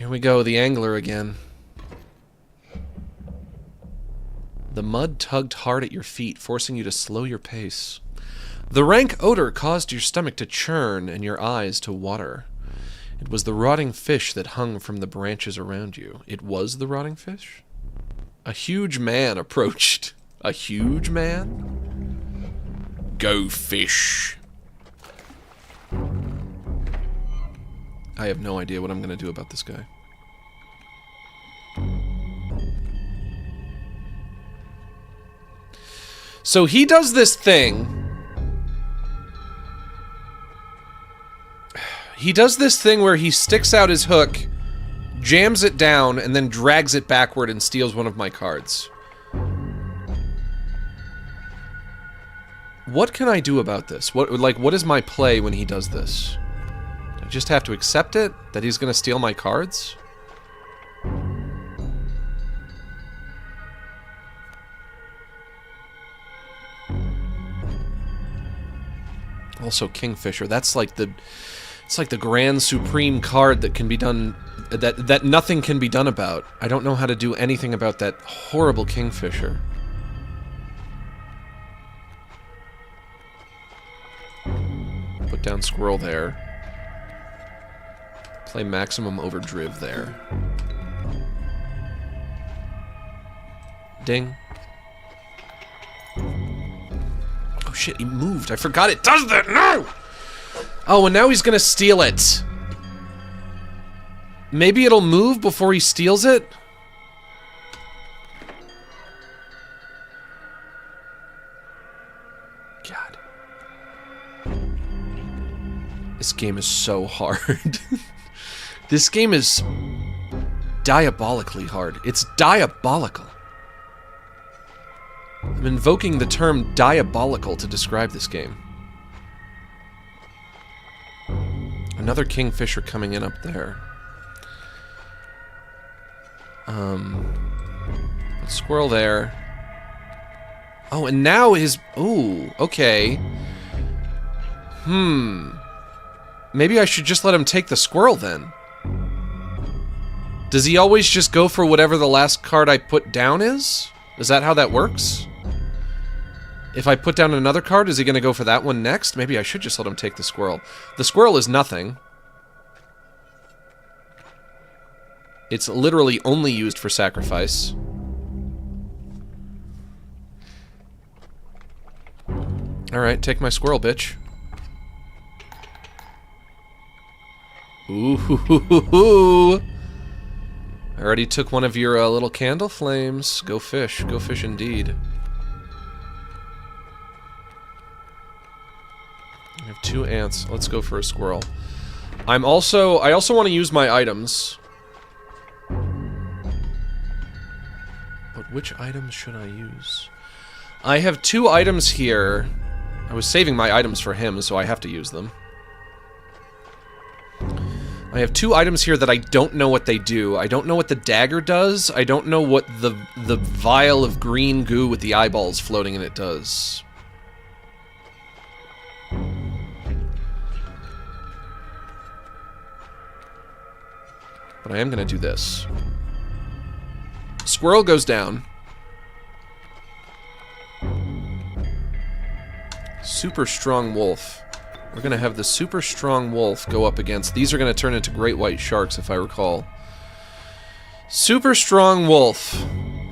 Here we go, the angler again. The mud tugged hard at your feet, forcing you to slow your pace. The rank odor caused your stomach to churn and your eyes to water. It was the rotting fish that hung from the branches around you. It was the rotting fish? A huge man approached. A huge man? Go fish. I have no idea what I'm going to do about this guy. So he does this thing. He does this thing where he sticks out his hook, jams it down, and then drags it backward and steals one of my cards. What can I do about this? What is my play when he does this? I just have to accept it? That he's gonna steal my cards? Also, Kingfisher. That's like the... It's like the grand supreme card that can be done... That nothing can be done about. I don't know how to do anything about that horrible Kingfisher. Put down Squirrel there. Play Maximum Overdrive there. Ding. Oh shit, he moved. I forgot it does that! No! Oh, and now he's gonna steal it. Maybe it'll move before he steals it? God. This game is so hard. This game is diabolically hard. It's diabolical. I'm invoking the term diabolical to describe this game. Another Kingfisher coming in up there. Squirrel there. Oh, and now his... Ooh, okay. Maybe I should just let him take the squirrel then. Does he always just go for whatever the last card I put down is? Is that how that works? If I put down another card, is he going to go for that one next? Maybe I should just let him take the squirrel. The squirrel is nothing. It's literally only used for sacrifice. Alright, take my squirrel, bitch. Ooh. I already took one of your little candle flames. Go fish. Go fish indeed. I have 2 ants. Let's go for a squirrel. I also want to use my items. But which items should I use? I have 2 items here. I was saving my items for him, so I have to use them. I have 2 items here that I don't know what they do. I don't know what the dagger does. I don't know what the vial of green goo with the eyeballs floating in it does. But I am going to do this. Squirrel goes down. Super strong wolf. We're going to have the super strong wolf go up against... These are going to turn into great white sharks, if I recall. Super strong wolf.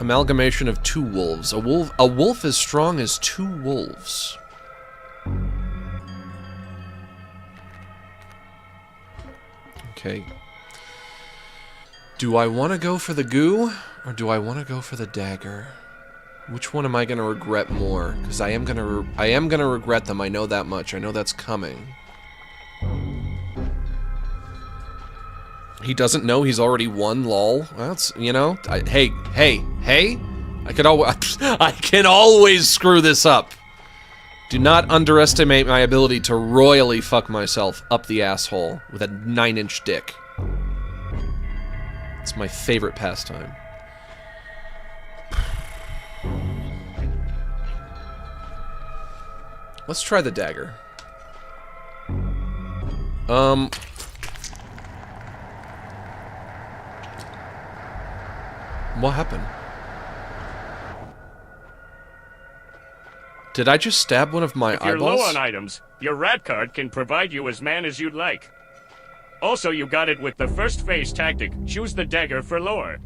Amalgamation of 2 wolves. A wolf as strong as 2 wolves. Okay. Do I want to go for the goo, or do I want to go for the dagger? Which one am I going to regret more? Because I am going to regret them, I know that much. I know that's coming. He doesn't know he's already won, lol. Well, that's, you know, hey! I can always screw this up. Do not underestimate my ability to royally fuck myself up the asshole with a 9-inch dick. It's my favorite pastime. Let's try the dagger. What happened? Did I just stab one of my If you're eyeballs? low on items, your rat card can provide you as man as you'd like. Also, you got it with the first phase tactic. Choose the dagger for lore.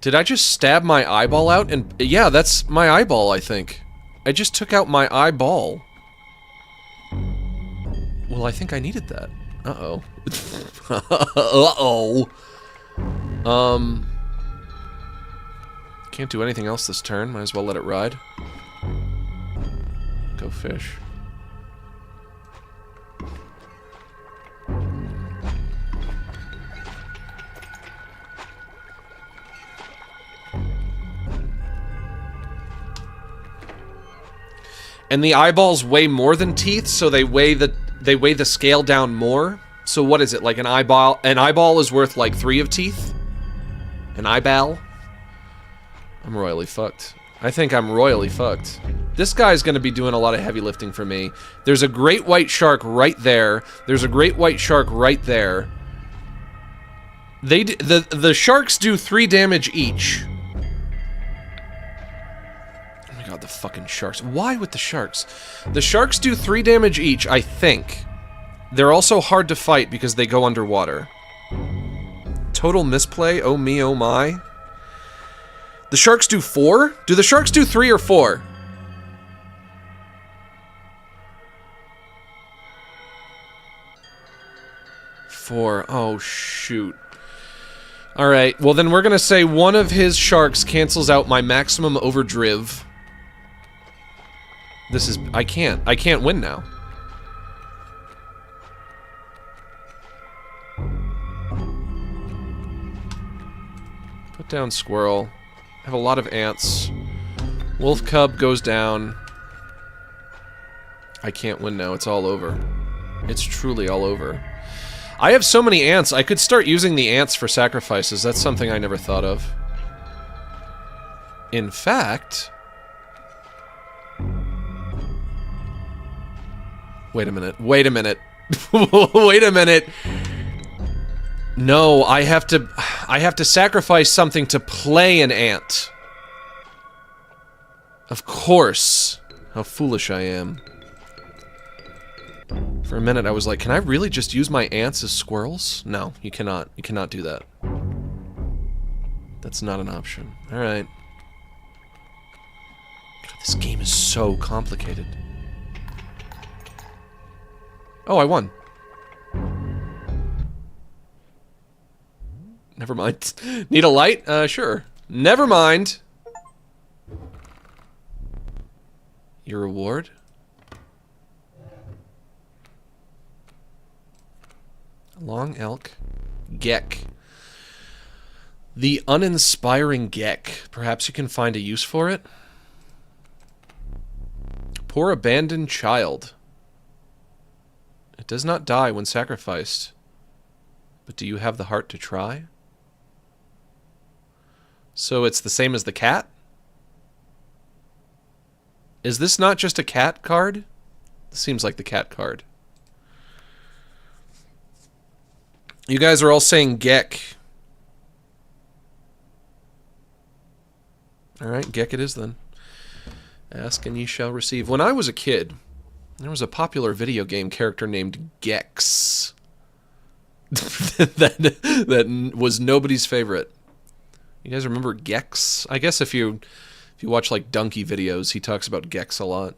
Did I just stab my eyeball out? And yeah, that's my eyeball, I think. I just took out my eyeball. Well, I think I needed that. Uh-oh. Uh-oh. Can't do anything else this turn. Might as well let it ride. Go fish. And the eyeballs weigh more than teeth, so they weigh the scale down more. So what is it, like an eyeball? An eyeball is worth like 3 of teeth? An eyeball? I'm royally fucked. I think I'm royally fucked. This guy's gonna be doing a lot of heavy lifting for me. There's a great white shark right there. There's a great white shark right there. The sharks do 3 damage each. Oh my god, the fucking sharks. Why with the sharks? The sharks do 3 damage each, I think. They're also hard to fight because they go underwater. Total misplay, oh me, oh my. The sharks do 4? Do the sharks do 3 or 4? Oh, shoot. Alright, well then we're gonna say one of his sharks cancels out my maximum overdrive. This is... I can't win now. Put down squirrel. I have a lot of ants. Wolf cub goes down. I can't win now, it's all over. It's truly all over. I have so many ants, I could start using the ants for sacrifices. That's something I never thought of. In fact... Wait a minute. Wait a minute. Wait a minute. No, I have to sacrifice something to play an ant. Of course. How foolish I am. For a minute, I was like, can I really just use my ants as squirrels? No, you cannot. You cannot do that. That's not an option. Alright. God, this game is so complicated. Oh, I won. Never mind. Need a light? Sure. Never mind. Your reward? Long elk. Geck. The uninspiring geck. Perhaps you can find a use for it? Poor abandoned child. It does not die when sacrificed. But do you have the heart to try? So it's the same as the cat? Is this not just a cat card? This seems like the cat card. You guys are all saying Geck. Alright, Geck it is then. Ask and ye shall receive. When I was a kid, there was a popular video game character named Gex. that was nobody's favorite. You guys remember Gex? I guess if you watch like Donkey videos, he talks about Gex a lot.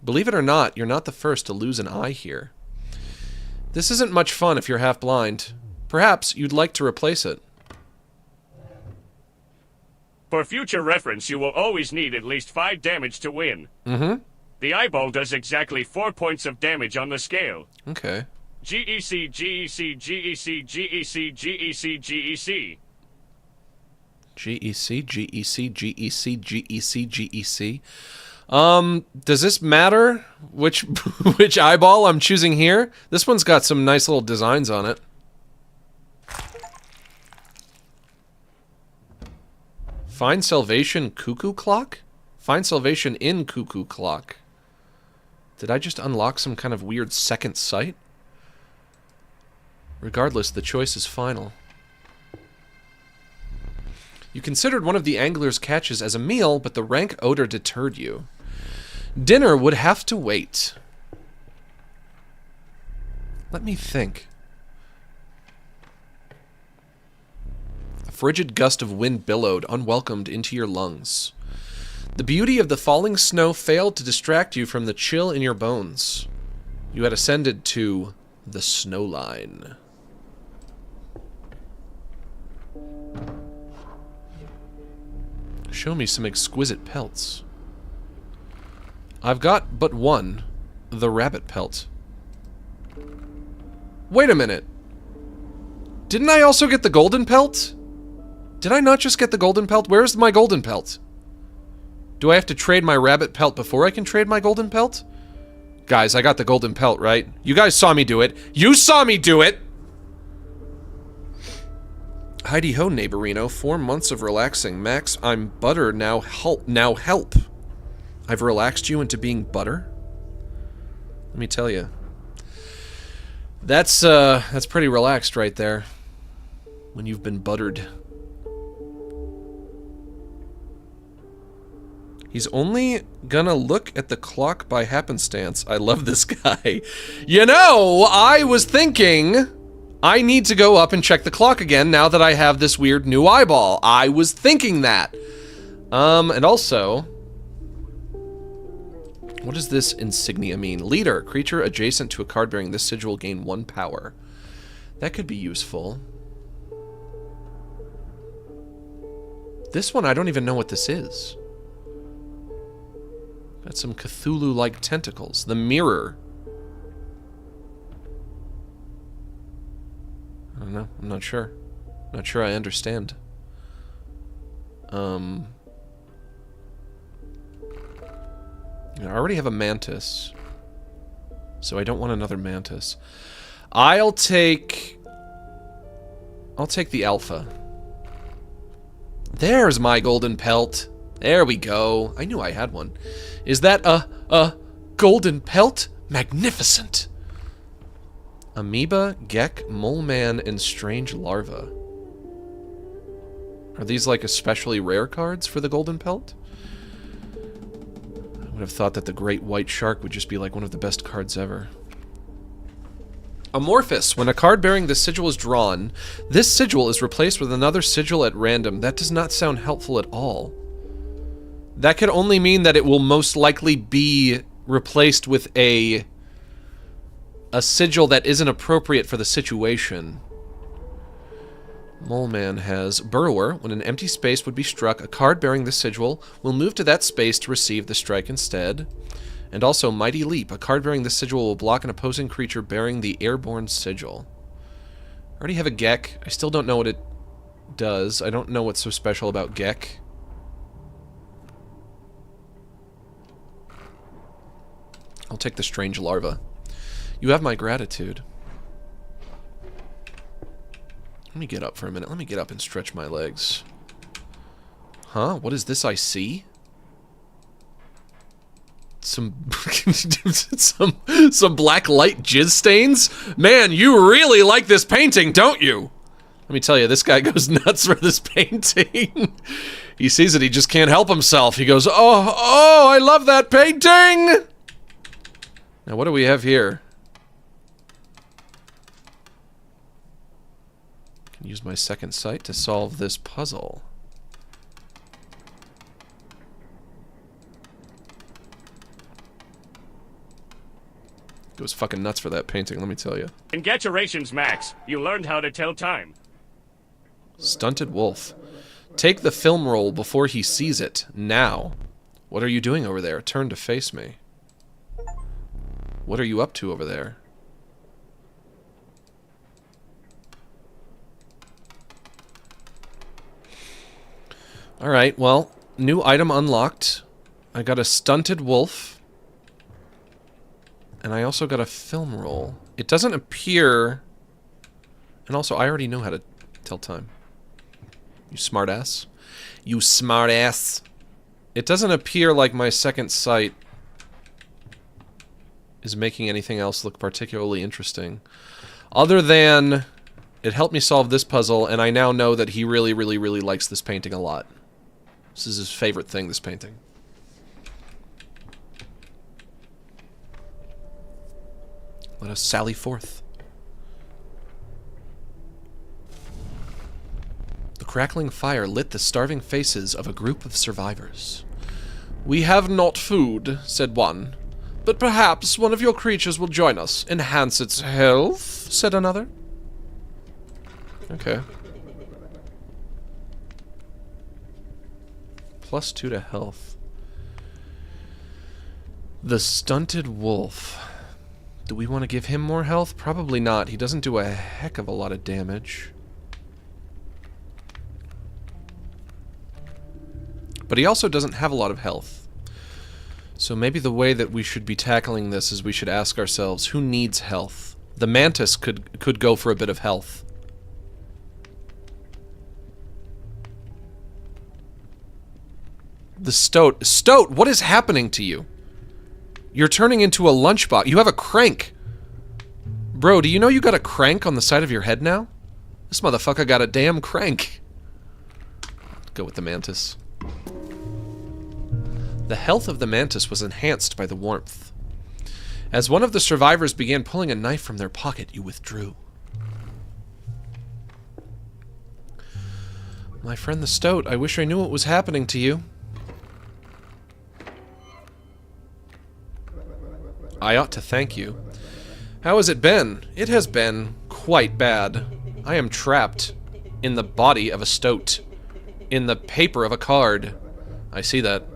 Believe it or not, you're not the first to lose an eye here. This isn't much fun if you're half blind. Perhaps you'd like to replace it. For future reference, you will always need at least 5 damage to win. Mm-hmm. The eyeball does exactly 4 points of damage on the scale. Okay. GEC, GEC, GEC, GEC, GEC, GEC. GEC, GEC, GEC, GEC, GEC. Does this matter? Which eyeball I'm choosing here? This one's got some nice little designs on it. Find salvation cuckoo clock? Find salvation in cuckoo clock. Did I just unlock some kind of weird second sight? Regardless, the choice is final. You considered one of the angler's catches as a meal, but the rank odor deterred you. Dinner would have to wait. Let me think. A frigid gust of wind billowed, unwelcomed, into your lungs. The beauty of the falling snow failed to distract you from the chill in your bones. You had ascended to the snow line. Show me some exquisite pelts. I've got but one, the rabbit pelt. Wait a minute. Didn't I also get the golden pelt? Did I not just get the golden pelt? Where's my golden pelt? Do I have to trade my rabbit pelt before I can trade my golden pelt? Guys, I got the golden pelt, right? You guys saw me do it. You saw me do it! Heidi-ho, neighborino. 4 months of relaxing. Max, I'm butter. Now help. I've relaxed you into being butter? Let me tell you. That's pretty relaxed right there. When you've been buttered. He's only gonna look at the clock by happenstance. I love this guy. You know, I was thinking I need to go up and check the clock again now that I have this weird new eyeball. I was thinking that. And also, what does this insignia mean? Leader, creature adjacent to a card bearing this sigil will gain 1 power. That could be useful. This one, I don't even know what this is. Got some Cthulhu-like tentacles. The mirror. I don't know. I'm not sure. Not sure I understand. I already have a mantis. So I don't want another mantis. I'll take the alpha. There's my golden pelt. There we go. I knew I had one. Is that a golden pelt? Magnificent. Amoeba, Gek, Mole Man, and Strange Larva. Are these like especially rare cards for the golden pelt? I would have thought that the Great White Shark would just be like one of the best cards ever. Amorphous. When a card bearing this sigil is drawn, this sigil is replaced with another sigil at random. That does not sound helpful at all. That could only mean that it will most likely be replaced with a sigil that isn't appropriate for the situation. Mole Man has Burrower. When an empty space would be struck, a card bearing this sigil will move to that space to receive the strike instead. And also Mighty Leap. A card bearing this sigil will block an opposing creature bearing the airborne sigil. I already have a Gek. I still don't know what it does. I don't know what's so special about Gek. I'll take the Strange Larva. You have my gratitude. Let me get up for a minute. Let me get up and stretch my legs. Huh? What is this I see? Some black light jizz stains? Man, you really like this painting, don't you? Let me tell you, this guy goes nuts for this painting. He sees it, he just can't help himself. He goes, oh, I love that painting! Now, what do we have here? I can use my second sight to solve this puzzle. Goes fucking nuts for that painting, let me tell you. Congratulations, Max. You learned how to tell time. Stunted wolf. Take the film roll before he sees it. Now. What are you doing over there? Turn to face me. What are you up to over there? Alright, well, new item unlocked. I got a stunted wolf. And I also got a film roll. It doesn't appear... And also, I already know how to tell time. You smartass. You smartass. It doesn't appear like my second sight is making anything else look particularly interesting. Other than It helped me solve this puzzle, and I now know that he really, really, really likes this painting a lot. This is his favorite thing, this painting. Let us sally forth. The crackling fire lit the starving faces of a group of survivors. "We have not food," said one. "But perhaps one of your creatures will join us. Enhance its health," said another. Okay. +2 to health. The stunted wolf. Do we want to give him more health? Probably not. He doesn't do a heck of a lot of damage. But he also doesn't have a lot of health. So maybe the way that we should be tackling this is we should ask ourselves, who needs health? The mantis could go for a bit of health. The stoat. Stoat, what is happening to you? You're turning into a lunchbox. You have a crank. Bro, do you know you got a crank on the side of your head now? This motherfucker got a damn crank. Go with the mantis. The health of the mantis was enhanced by the warmth. As one of the survivors began pulling a knife from their pocket, you withdrew. My friend the stoat, I wish I knew what was happening to you. I ought to thank you. How has it been? It has been quite bad. I am trapped in the body of a stoat, in the paper of a card. I see that.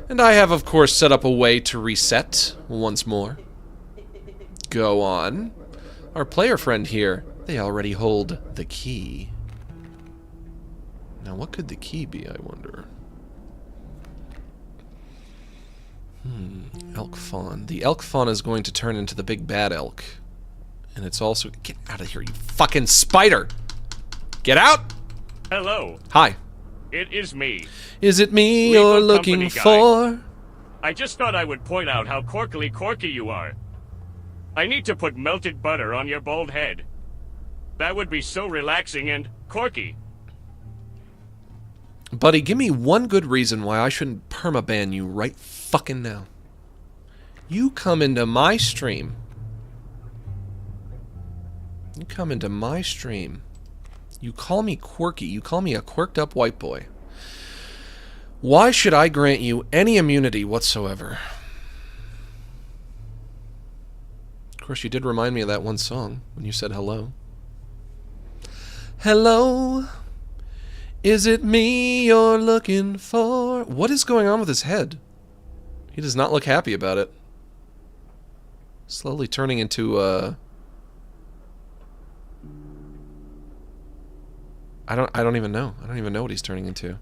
And I have, of course, set up a way to reset once more. Go on. Our player friend here, they already hold the key. Now, what could the key be, I wonder? Elk fawn. The elk fawn is going to turn into the big bad elk. And it's also... Get out of here, you fucking spider! Get out! Hello. Hi. It is me. Is it me Legal you're looking company guy. for? I just thought I would point out how corkily corky you are. I need to put melted butter on your bald head. That would be so relaxing and corky. Buddy, give me one good reason why I shouldn't permaban you right fucking now. You come into my stream. You come into my stream. You call me quirky. You call me a quirked up white boy. Why should I grant you any immunity whatsoever? Of course, you did remind me of that one song when you said hello. Hello? Is it me you're looking for? What is going on with his head? He does not look happy about it. Slowly turning into, I don't even know. I don't even know what he's turning into.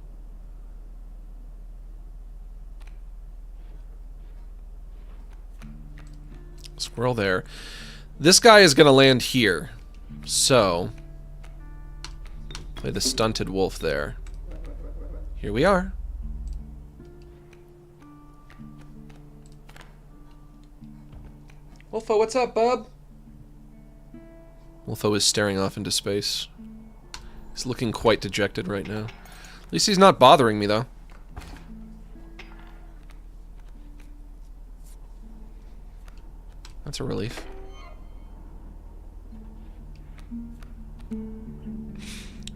Squirrel there. This guy is gonna land here. So, play the stunted wolf there. Here we are. Wolfo, what's up, bub? Wolfo is staring off into space. He's looking quite dejected right now. At least he's not bothering me, though. That's a relief.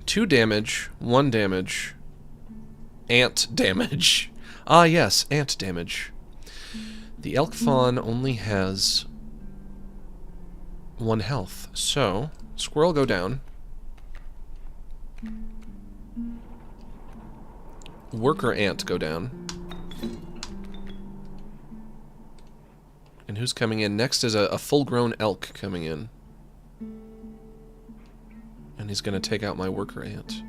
Two damage, 1 damage. Ant damage. Ah, yes, ant damage. The elk fawn only has 1 health. So, squirrel go down. Worker ant go down. And who's coming in? Next is a full-grown elk coming in. And he's gonna take out my worker ant.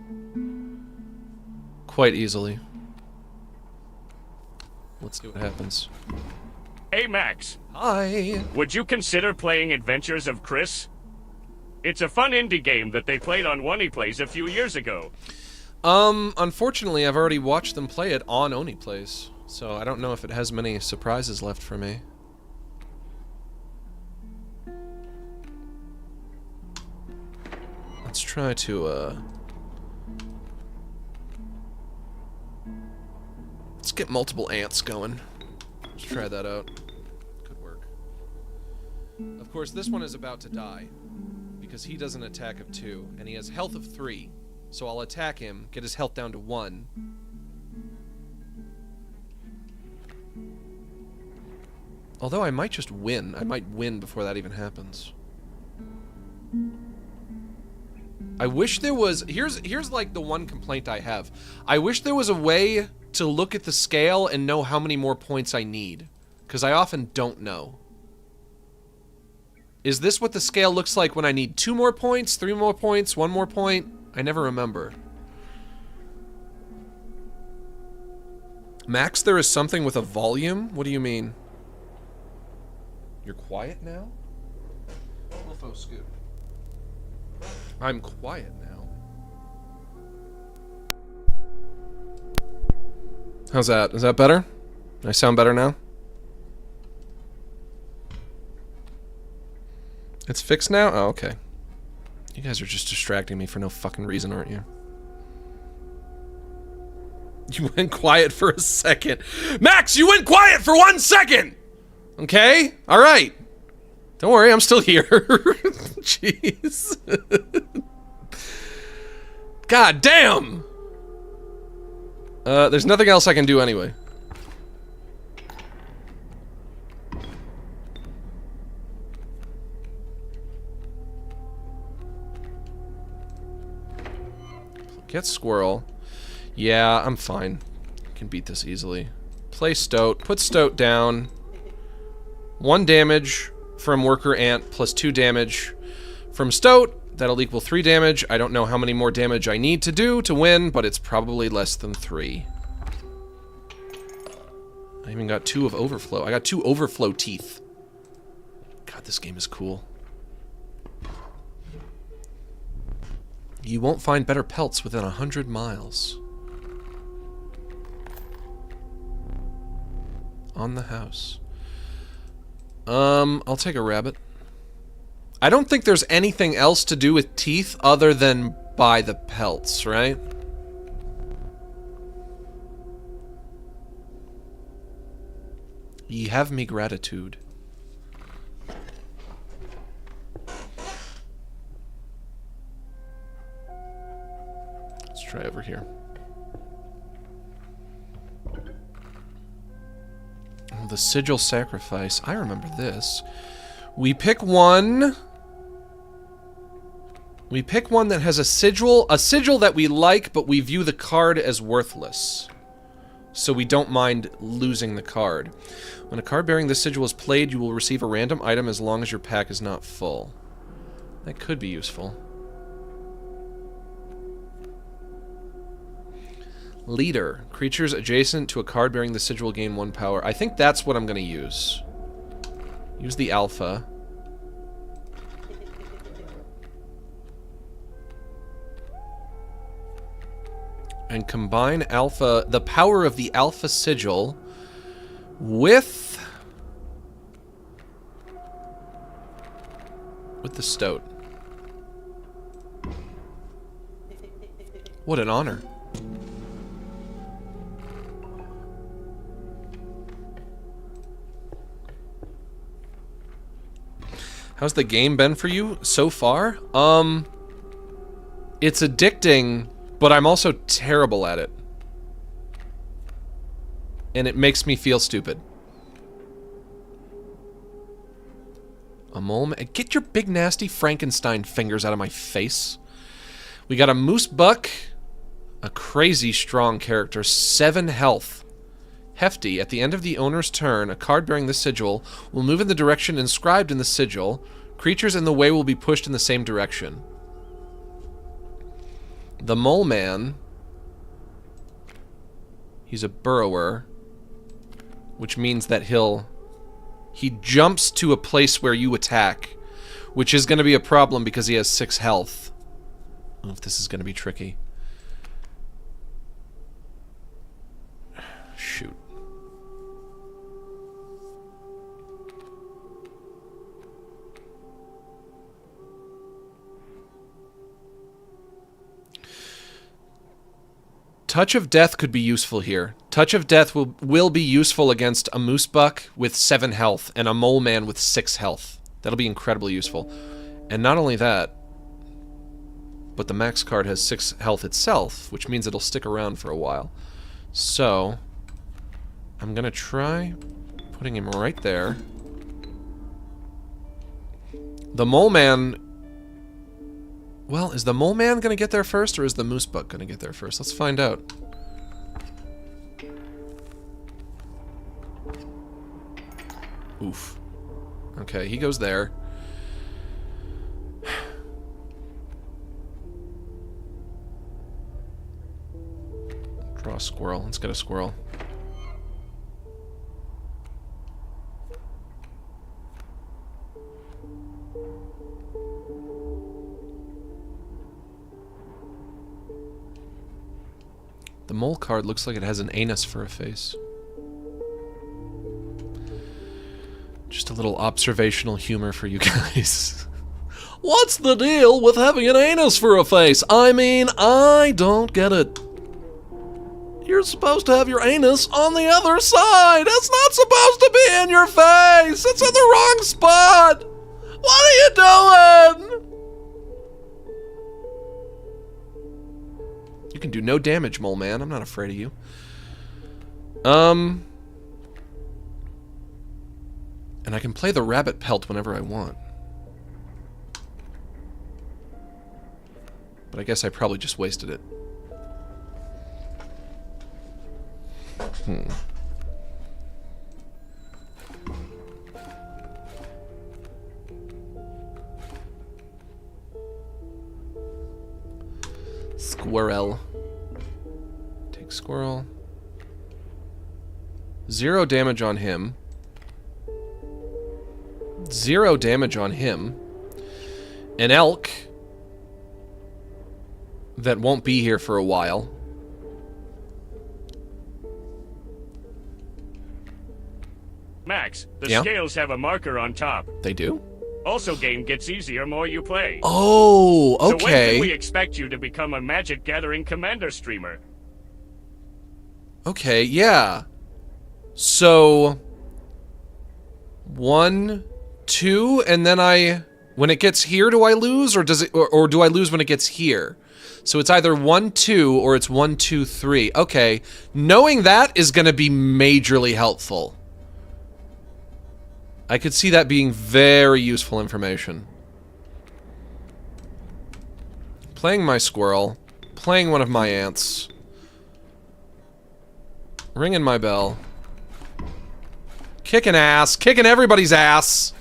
Quite easily. Let's see what happens. Hey, Max. Hi! Would you consider playing Adventures of Chris? It's a fun indie game that they played on Oney Plays a few years ago. Unfortunately, I've already watched them play it on Oney Plays, so I don't know if it has many surprises left for me. try to, let's get multiple ants going. Let's try that out. Could work. Of course, this one is about to die, because he does an attack of 2, and he has health of 3. So I'll attack him, get his health down to 1. Although I might just win. I might win before that even happens. I wish there was... Here's like the one complaint I have. I wish there was a way to look at the scale and know how many more points I need. Because I often don't know. Is this what the scale looks like when I need 2 more points, 3 more points, 1 more point? I never remember. Max, there is something with a volume? What do you mean? You're quiet now? Wolfo, scoot. I'm quiet now. How's that? Is that better? I sound better now? It's fixed now? Oh, okay. You guys are just distracting me for no fucking reason, aren't you? You went quiet for a second. Max, you went quiet for 1 second! Okay? Alright. Don't worry, I'm still here. Jeez. God damn! There's nothing else I can do anyway. Get squirrel. Yeah, I'm fine. I can beat this easily. Play stoat. Put stoat down. 1 damage from worker ant plus 2 damage from stoat. That'll equal 3 damage. I don't know how many more damage I need to do to win, but it's probably less than 3. I even got 2 of overflow. I got 2 overflow teeth. God, this game is cool. You won't find better pelts within 100 miles. On the house. I'll take a rabbit. I don't think there's anything else to do with teeth other than buy the pelts, right? Ye have me gratitude. Let's try over here. The sigil sacrifice. I remember this. We pick one. We pick one that has a sigil that we like, but we view the card as worthless. So we don't mind losing the card. When a card bearing this sigil is played, you will receive a random item as long as your pack is not full. That could be useful. Leader. Creatures adjacent to a card bearing the sigil gain 1 power. I think that's what I'm going to use. Use the alpha. And combine alpha, the power of the alpha sigil with the stoat. What an honor. How's the game been for you so far? It's addicting, but I'm also terrible at it. And it makes me feel stupid. A mole. Get your big nasty Frankenstein fingers out of my face. We got a moose buck. A crazy strong character. 7 health. Hefty. At the end of the owner's turn, a card bearing the sigil will move in the direction inscribed in the sigil. Creatures in the way will be pushed in the same direction. The mole man. He's a burrower. Which means that he jumps to a place where you attack. Which is going to be a problem because he has 6 health. I don't know if this is going to be tricky. Shoot. Touch of Death could be useful here. Touch of Death will be useful against a moose buck with 7 health and a mole man with 6 health. That'll be incredibly useful. And not only that, but the max card has 6 health itself, which means it'll stick around for a while. So, I'm gonna try putting him right there. The mole man... Well, is the mole man gonna get there first, or is the moose buck gonna get there first? Let's find out. Oof. Okay, he goes there. Draw a squirrel. Let's get a squirrel. The mole card looks like it has an anus for a face. Just a little observational humor for you guys. What's the deal with having an anus for a face? I mean, I don't get it. You're supposed to have your anus on the other side. It's not supposed to be in your face. It's in the wrong spot. What are you doing? You can do no damage, mole man. I'm not afraid of you. And I can play the rabbit pelt whenever I want. But I guess I probably just wasted it. Squirrel. Take squirrel. 0 damage on him. 0 damage on him. An elk that won't be here for a while. Max, the scales have a marker on top. They do? Also, game gets easier more you play. Oh, okay. So when can we expect you to become a Magic Gathering Commander streamer? Okay, yeah. So 1, 2, and then when it gets here, do I lose, or does it, or do I lose when it gets here? So it's either 1, 2, or it's 1, 2, 3. Okay, knowing that is going to be majorly helpful. I could see that being very useful information. Playing my squirrel, playing one of my ants, ringing my bell, kicking ass, kicking everybody's ass.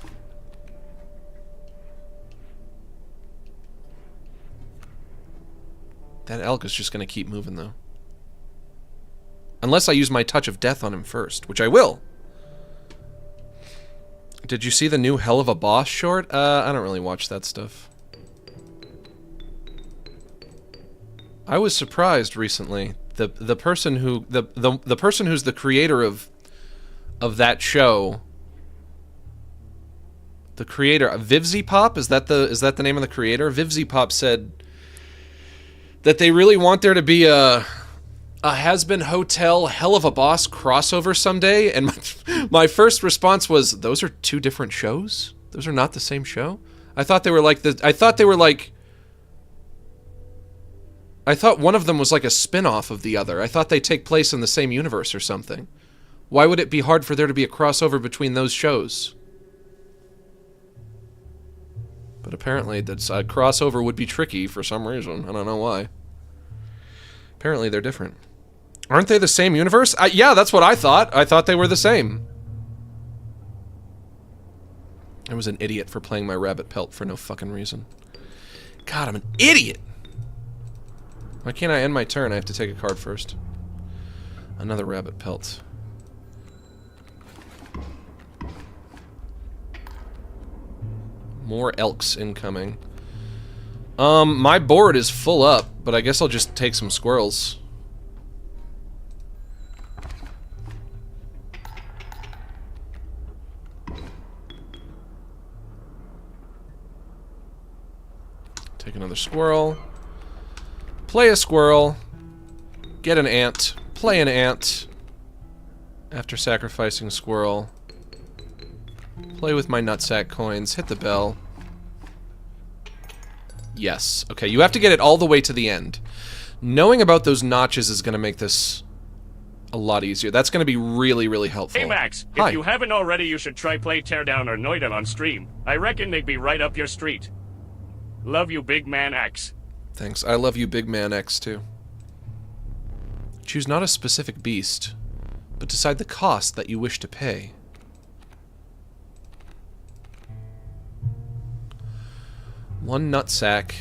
That elk is just going to keep moving, though. Unless I use my touch of death on him first, which I will. Did you see the new Hell of a Boss short? I don't really watch that stuff. I was surprised recently. The person who the person who's the creator of that show, the creator, Vivzipop, is that the name of the creator? Vivzipop said that they really want there to be a Has-Been Hotel Hell of a Boss crossover someday, and my first response was, those are 2 different shows? Those are not the same show? I thought one of them was like a spin-off of the other. I thought they take place in the same universe or something. Why would it be hard for there to be a crossover between those shows? But apparently that crossover would be tricky for some reason. I don't know why. Apparently they're different. Aren't they the same universe? Yeah, that's what I thought. I thought they were the same. I was an idiot for playing my rabbit pelt for no fucking reason. God, I'm an idiot! Why can't I end my turn? I have to take a card first. Another rabbit pelt. More elks incoming. My board is full up, but I guess I'll just take some squirrels. Take another squirrel. Play a squirrel. Get an ant. Play an ant. After sacrificing squirrel. Play with my nutsack coins. Hit the bell. Yes. Okay, you have to get it all the way to the end. Knowing about those notches is going to make this a lot easier. That's going to be really, really helpful. Hey, Max. Hi. If you haven't already, you should try play Teardown or Noida on stream. I reckon they'd be right up your street. Love you, Big Man X. Thanks. I love you, Big Man X, too. Choose not a specific beast, but decide the cost that you wish to pay. One nutsack,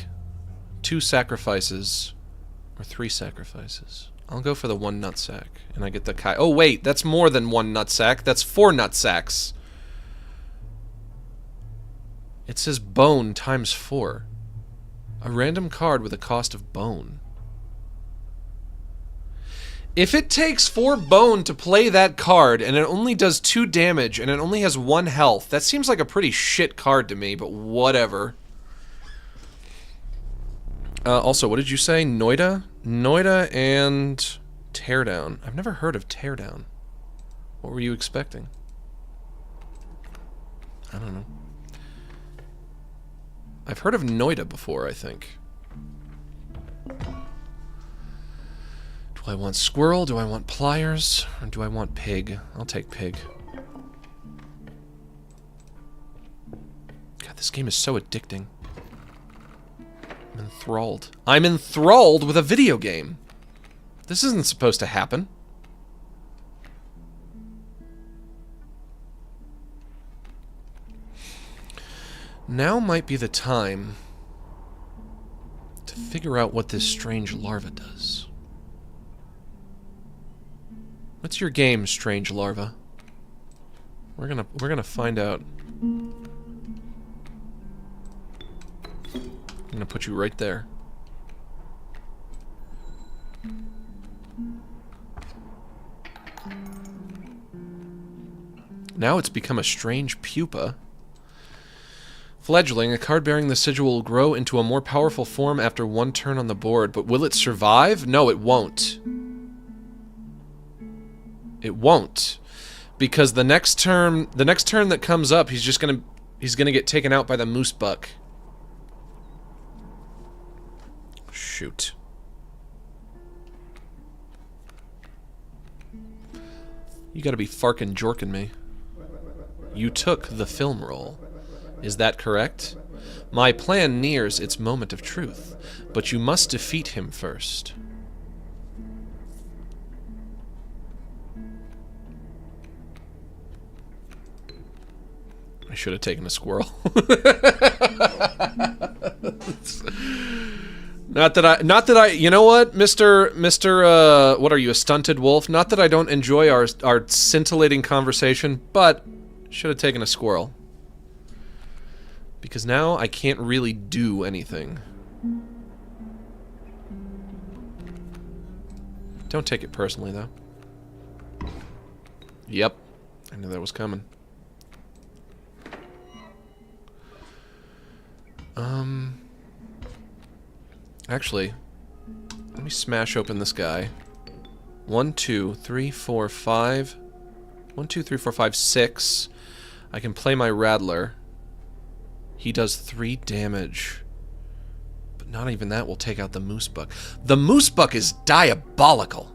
2 sacrifices, or 3 sacrifices. I'll go for the 1 nutsack, and I get the kai. Oh wait, that's more than 1 nutsack. That's 4 nutsacks. It says bone times 4. A random card with a cost of bone. If it takes 4 bone to play that card, and it only does 2 damage, and it only has 1 health, that seems like a pretty shit card to me, but whatever. Also, what did you say? Noida? Noida and Teardown. I've never heard of Teardown. What were you expecting? I don't know. I've heard of Noida before, I think. Do I want squirrel? Do I want pliers? Or do I want pig? I'll take pig. God, this game is so addicting. I'm enthralled. I'm enthralled with a video game. This isn't supposed to happen. Now might be the time to figure out what this strange larva does. What's your game, strange larva? We're gonna find out. I'm gonna put you right there. Now it's become a strange pupa. Fledgling, a card bearing the sigil will grow into a more powerful form after 1 turn on the board, but will it survive? No, it won't. It won't. Because the next turn that comes up, he's gonna get taken out by the moose buck. Shoot. You gotta be farkin' jorkin' me. You took the film roll. Is that correct? My plan nears its moment of truth, but you must defeat him first. I should have taken a squirrel. Not that I, you know what, Mr. What are you, a stunted wolf? Not that I don't enjoy our scintillating conversation, but should have taken a squirrel. Because now I can't really do anything. Don't take it personally, though. Yep. I knew that was coming. Actually, let me smash open this guy. 1, 2, 3, 4, 5. 1, 2, 3, 4, 5, 6. I can play my Rattler. He does 3 damage. But not even that will take out the moose buck. The moose buck is diabolical.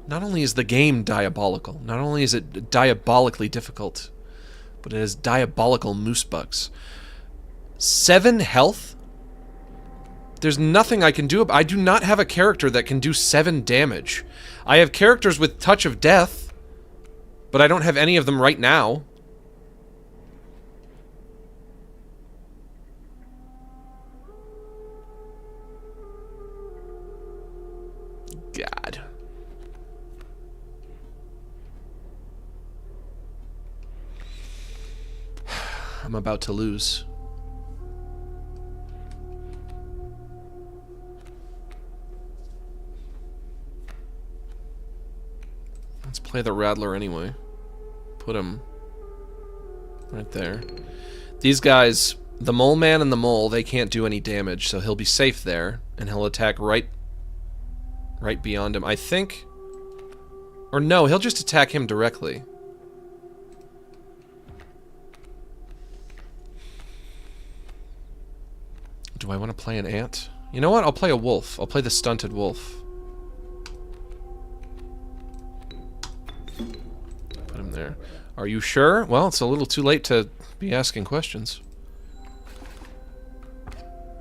Not only is the game diabolical, not only is it diabolically difficult, but it has diabolical moose bucks. 7 health? There's nothing I can do. I do not have a character that can do 7 damage. I have characters with Touch of Death, but I don't have any of them right now. God. I'm about to lose. Let's play the Rattler anyway. Put him right there. These guys The mole man and the mole, they can't do any damage, so he'll be safe there, and he'll attack right beyond him, I think. Or no, he'll just attack him directly. Do I want to play an ant? You know what? I'll play a wolf. I'll play the stunted wolf. Put him there. Are you sure? Well, it's a little too late to be asking questions.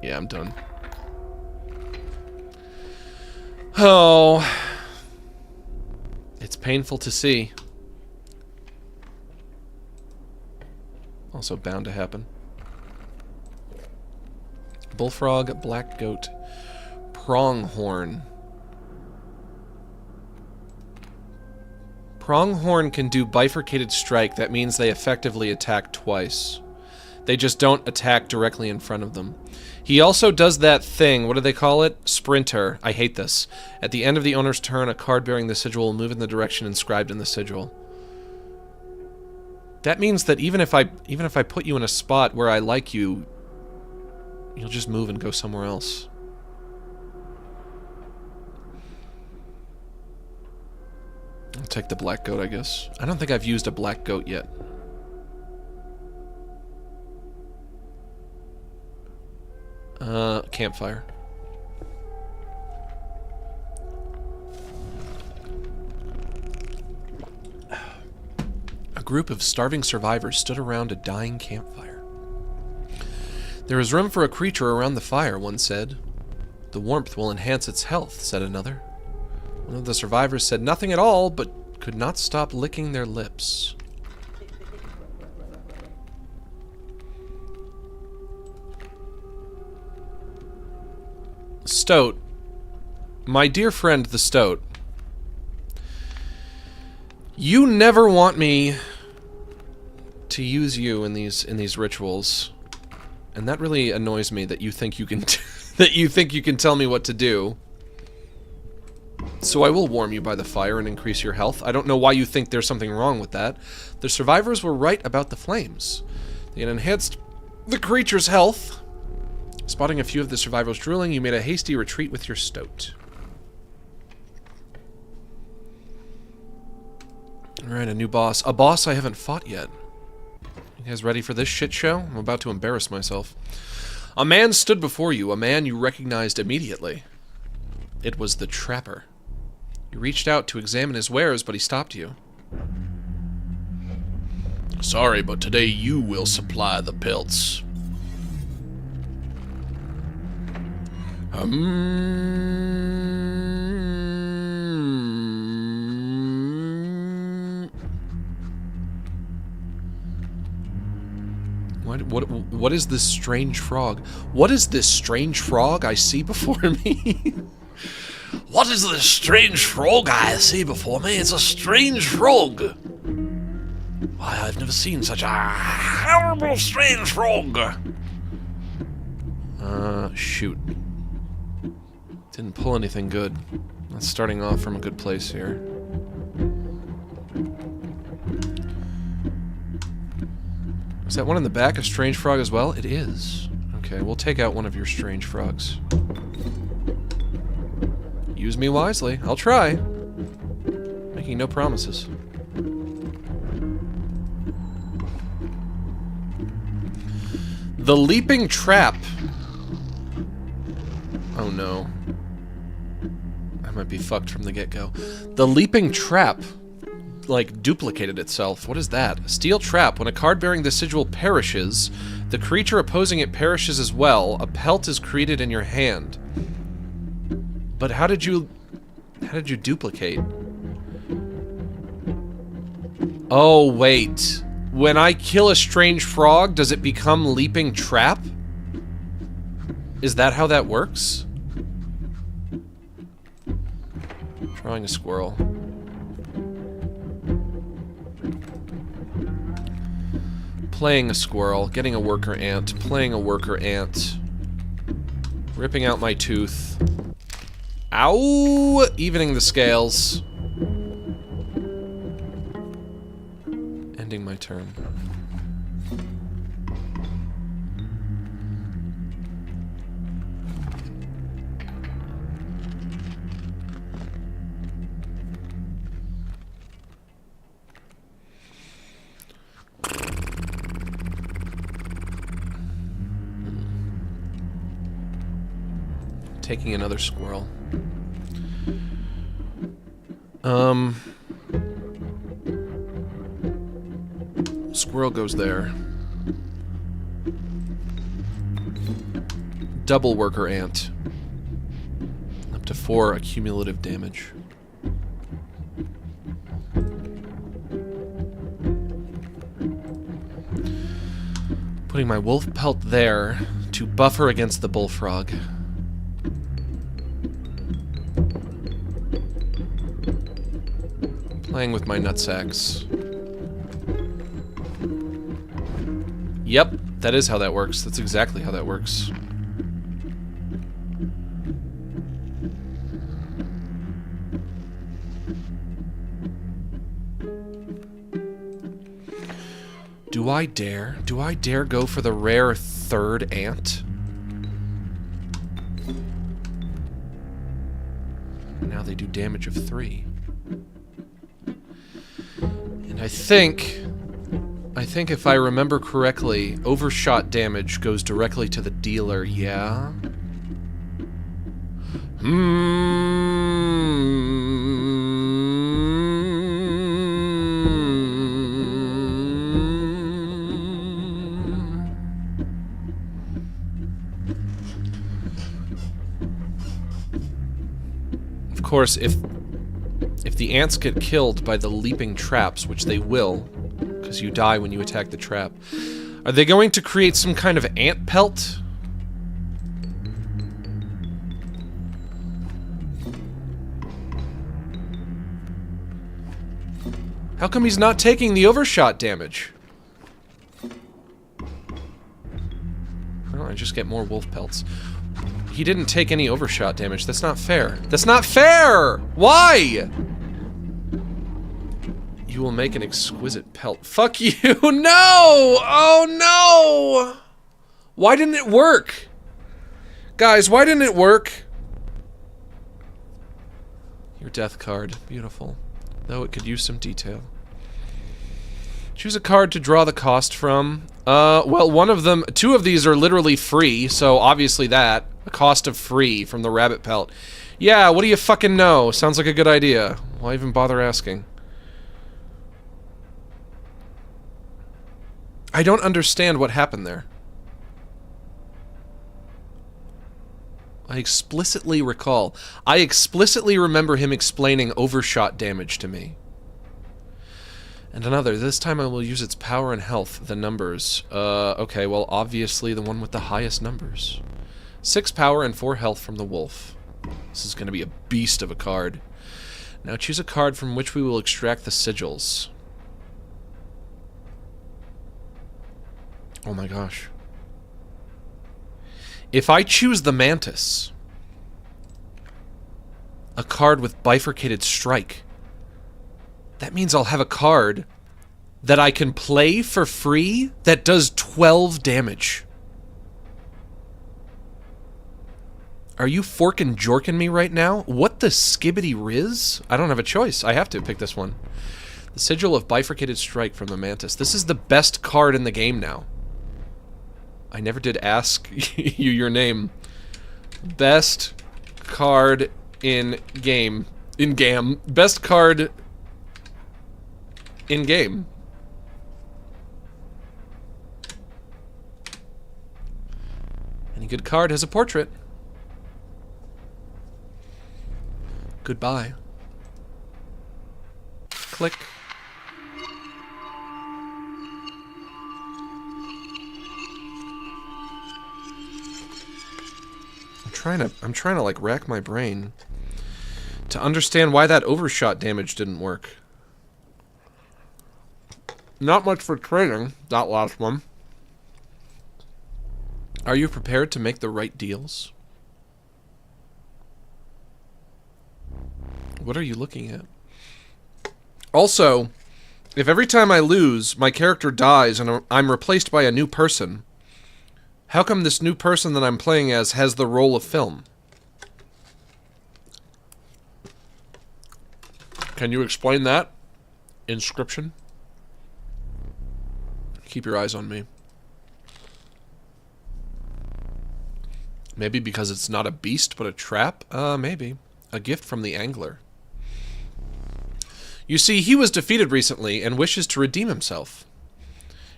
Yeah, I'm done. Oh. It's painful to see. Also bound to happen. Bullfrog, black goat, pronghorn. Pronghorn can do bifurcated strike. That means they effectively attack twice. They just don't attack directly in front of them. He also does that thing, what do they call it? Sprinter. I hate this. At the end of the owner's turn, a card bearing the sigil will move in the direction inscribed in the sigil. That means that even if I put you in a spot where I like you, you'll just move and go somewhere else. I'll take the black goat, I guess. I don't think I've used a black goat yet. Campfire. A group of starving survivors stood around a dying campfire. There is room for a creature around the fire, one said. The warmth will enhance its health, said another. One of the survivors said nothing at all, but could not stop licking their lips. Stoat. My dear friend, the Stoat. You never want me to use you in these rituals. And that really annoys me that you think you can that you think you can tell me what to do. So I will warm you by the fire and increase your health. I don't know why you think there's something wrong with that. The survivors were right about the flames. They had enhanced the creature's health. Spotting a few of the survivors drooling, you made a hasty retreat with your Stoat. Alright, a new boss. A boss I haven't fought yet. You guys ready for this shit show? I'm about to embarrass myself. A man stood before you, a man you recognized immediately. It was the Trapper. You reached out to examine his wares, but he stopped you. Sorry, but today you will supply the pelts. What is this strange frog? What is this strange frog I see before me? What is this strange frog I see before me? It's a strange frog. Why, I've never seen such a horrible strange frog. Shoot. Didn't pull anything good. Not starting off from a good place here. Is that one in the back a strange frog as well? It is. Okay, we'll take out one of your strange frogs. Use me wisely. I'll try. Making no promises. The leaping trap. Oh no. I might be fucked from the get-go. The leaping trap, like, duplicated itself. What is that? A steel trap. When a card bearing the sigil perishes, the creature opposing it perishes as well. A pelt is created in your hand. But how did you duplicate? Oh, wait. When I kill a strange frog, does it become leaping trap? Is that how that works? Drawing a squirrel. Playing a squirrel, getting a worker ant, playing a worker ant. Ripping out my tooth. Ow! Evening the scales. Ending my turn. taking another squirrel. Squirrel goes there. Double worker ant. Up to 4 accumulative damage. Putting my wolf pelt there to buffer against the bullfrog. Playing with my nutsacks. Yep, that is how that works. That's exactly how that works. Do I dare? Do I dare go for the rare third ant? Now they do damage of 3. And I think if I remember correctly, overshot damage goes directly to the dealer, yeah? Of course, if the ants get killed by the leaping traps, which they will, because you die when you attack the trap, are they going to create some kind of ant pelt? How come he's not taking the overshot damage? Oh, I just get more wolf pelts. He didn't take any overshot damage. That's not fair. That's not fair! Why? You will make an exquisite pelt. Fuck you! No! Oh no! Why didn't it work? Guys, why didn't it work? Your death card. Beautiful. Though it could use some detail. Choose a card to draw the cost from. Well, one of them... 2 of these are literally free, so obviously that. A cost of free from the rabbit pelt. Yeah, what do you fucking know? Sounds like a good idea. Why even bother asking? I don't understand what happened there. I explicitly remember him explaining overshot damage to me. And another, this time I will use its power and health, the numbers. Okay, well, obviously the one with the highest numbers. 6 power and 4 health from the wolf. This is going to be a beast of a card. Now choose a card from which we will extract the sigils. Oh my gosh. If I choose the mantis, a card with bifurcated strike, that means I'll have a card that I can play for free that does 12 damage. Are you forkin' jorkin' me right now? What the skibbity riz? I don't have a choice. I have to pick this one. The Sigil of Bifurcated Strike from the Mantis. This is the best card in the game now. I never did ask you your name. Best card in game. In-game. Best card in-game. Any good card has a portrait. Goodbye. Click. I'm trying to like rack my brain to understand why that overshot damage didn't work. Not much for trading, that last one. Are you prepared to make the right deals? What are you looking at? Also, if every time I lose, my character dies and I'm replaced by a new person, how come this new person that I'm playing as has the role of film? Can you explain that? Inscryption? Keep your eyes on me. Maybe because it's not a beast, but a trap? Maybe. A gift from the angler. You see, he was defeated recently and wishes to redeem himself.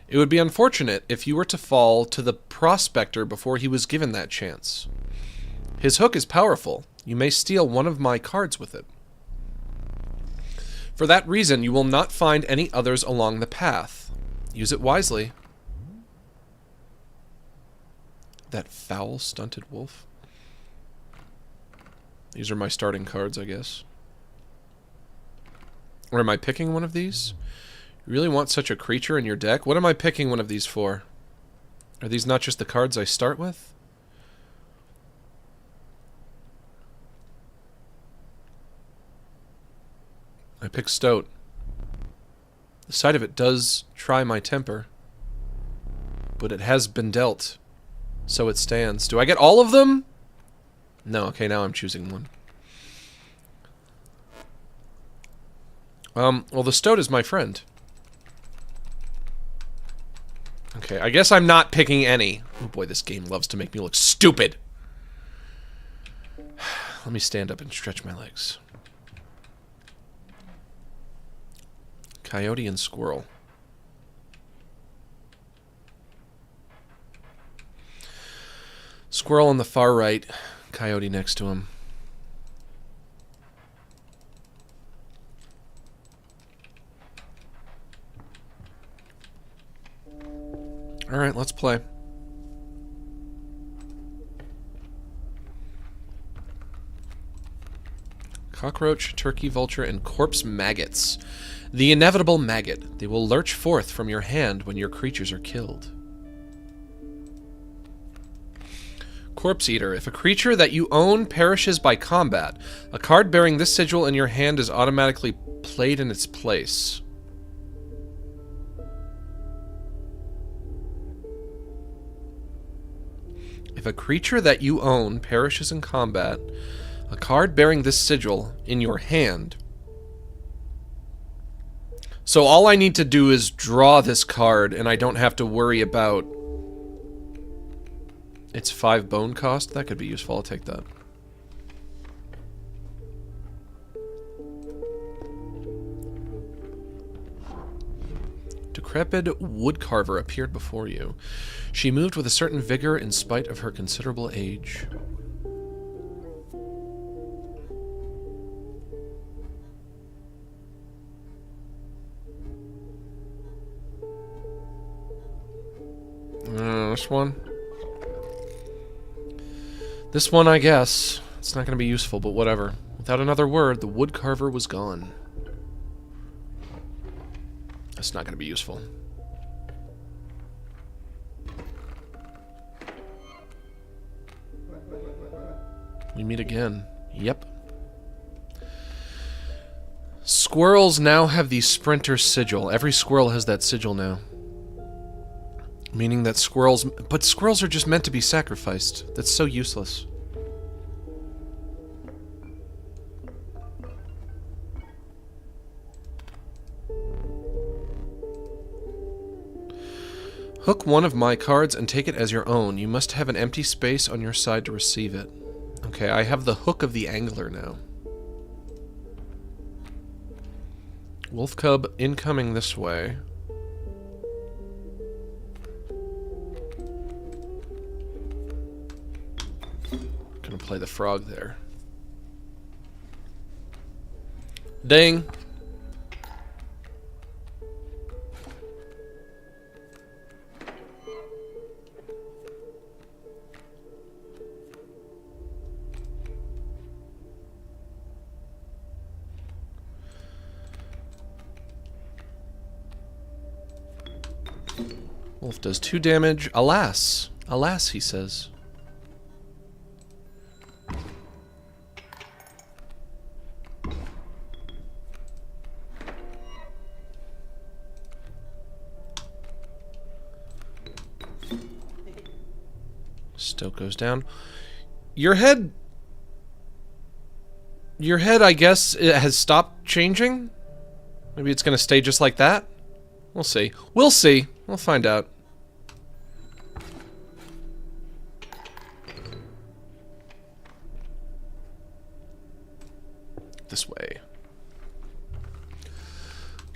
It would be unfortunate if you were to fall to the prospector before he was given that chance. His hook is powerful. You may steal one of my cards with it. For that reason, you will not find any others along the path. Use it wisely. That foul, stunted wolf. These are my starting cards, I guess. Or am I picking one of these? You really want such a creature in your deck? What am I picking one of these for? Are these not just the cards I start with? I pick Stoat. The sight of it does try my temper. But it has been dealt. So it stands. Do I get all of them? No, okay, now I'm choosing one. Well, the Stoat is my friend. Okay, I guess I'm not picking any. Oh boy, this game loves to make me look stupid. Let me stand up and stretch my legs. Coyote and squirrel. Squirrel on the far right, coyote next to him. Alright, let's play. Cockroach, turkey, vulture, and corpse maggots. The inevitable maggot. They will lurch forth from your hand when your creatures are killed. Corpse Eater. If a creature that you own perishes by combat, a card bearing this sigil in your hand is automatically played in its place. If a creature that you own perishes in combat, a card bearing this sigil in your hand. So all I need to do is draw this card, and I don't have to worry about its 5 bone cost. That could be useful. I'll take that. Decrepit woodcarver appeared before you. She moved with a certain vigor in spite of her considerable age. This one? This one, I guess. It's not going to be useful, but whatever. Without another word, the woodcarver was gone. That's not going to be useful. We meet again. Yep. Squirrels now have the sprinter sigil. Every squirrel has that sigil now. Meaning that squirrels... But squirrels are just meant to be sacrificed. That's so useless. Hook one of my cards and take it as your own. You must have an empty space on your side to receive it. Okay, I have the Hook of the Angler now. Wolf Cub incoming this way. Gonna play the frog there. Ding! Wolf does 2 damage. Alas! Alas, he says. Stoat goes down. Your head, I guess, it has stopped changing? Maybe it's going to stay just like that? We'll see. We'll see. We'll find out. this way.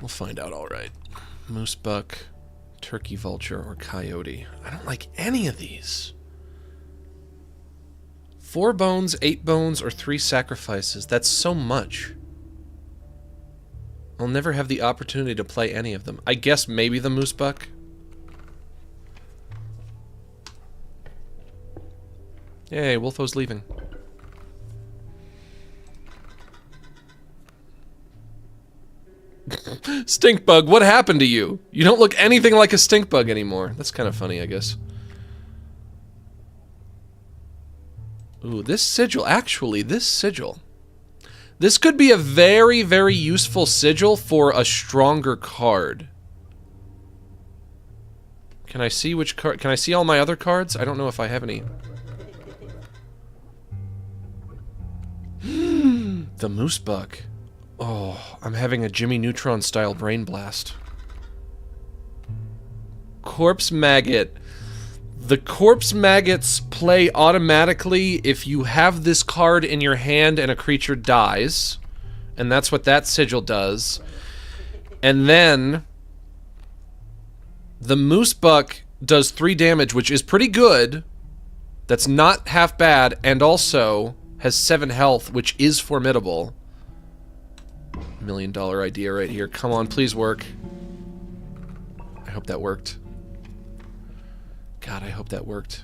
We'll find out, all right. Moose buck, turkey vulture, or coyote. I don't like any of these. 4 bones, 8 bones, or 3 sacrifices. That's so much. I'll never have the opportunity to play any of them. I guess maybe the moose buck. Yay, Wolfo's leaving. Stink bug, what happened to you? You don't look anything like a stink bug anymore. That's kind of funny, I guess. Ooh, this sigil, actually, this sigil. This could be a very, very useful sigil for a stronger card. Can I see which card? Can I see all my other cards? I don't know if I have any. The moose buck. Oh, I'm having a Jimmy Neutron style brain blast. Corpse maggot. The corpse maggots play automatically if you have this card in your hand and a creature dies. And that's what that sigil does. And then the moose buck does 3 damage, which is pretty good. That's not half bad, and also has 7 health, which is formidable. $1 million idea right here. Come on, please work. I hope that worked. God, I hope that worked.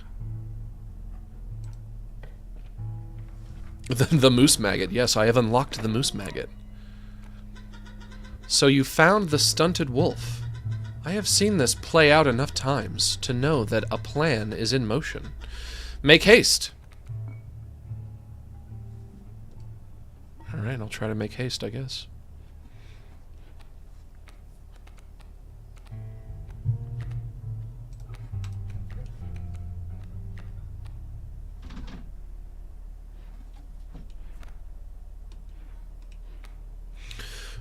The moose maggot. Yes, I have unlocked the moose maggot. So you found the stunted wolf. I have seen this play out enough times to know that a plan is in motion. Make haste. Alright, I'll try to make haste, I guess.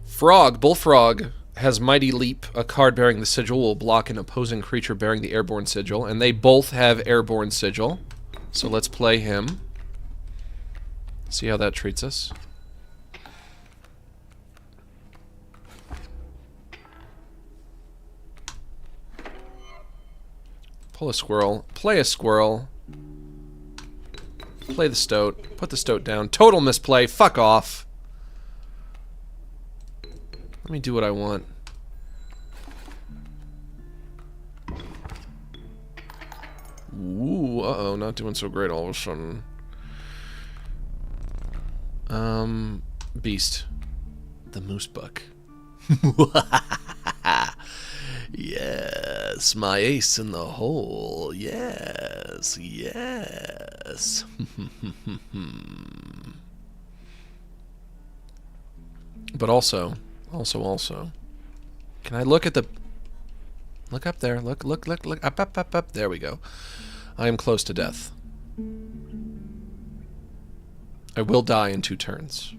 Frog, Bullfrog, has Mighty Leap. A card bearing the sigil will block an opposing creature bearing the airborne sigil, and they both have airborne sigil. So let's play him. See how that treats us. Pull a squirrel. Play a squirrel. Play the stoat. Put the stoat down. Total misplay. Fuck off. Let me do what I want. Ooh, uh-oh, not doing so great all of a sudden. Beast. The moose buck. Yes, my ace in the hole. Yes, yes. But also, can I look at the... Look up there. Look. Up. There we go. I am close to death. I will die in 2 turns.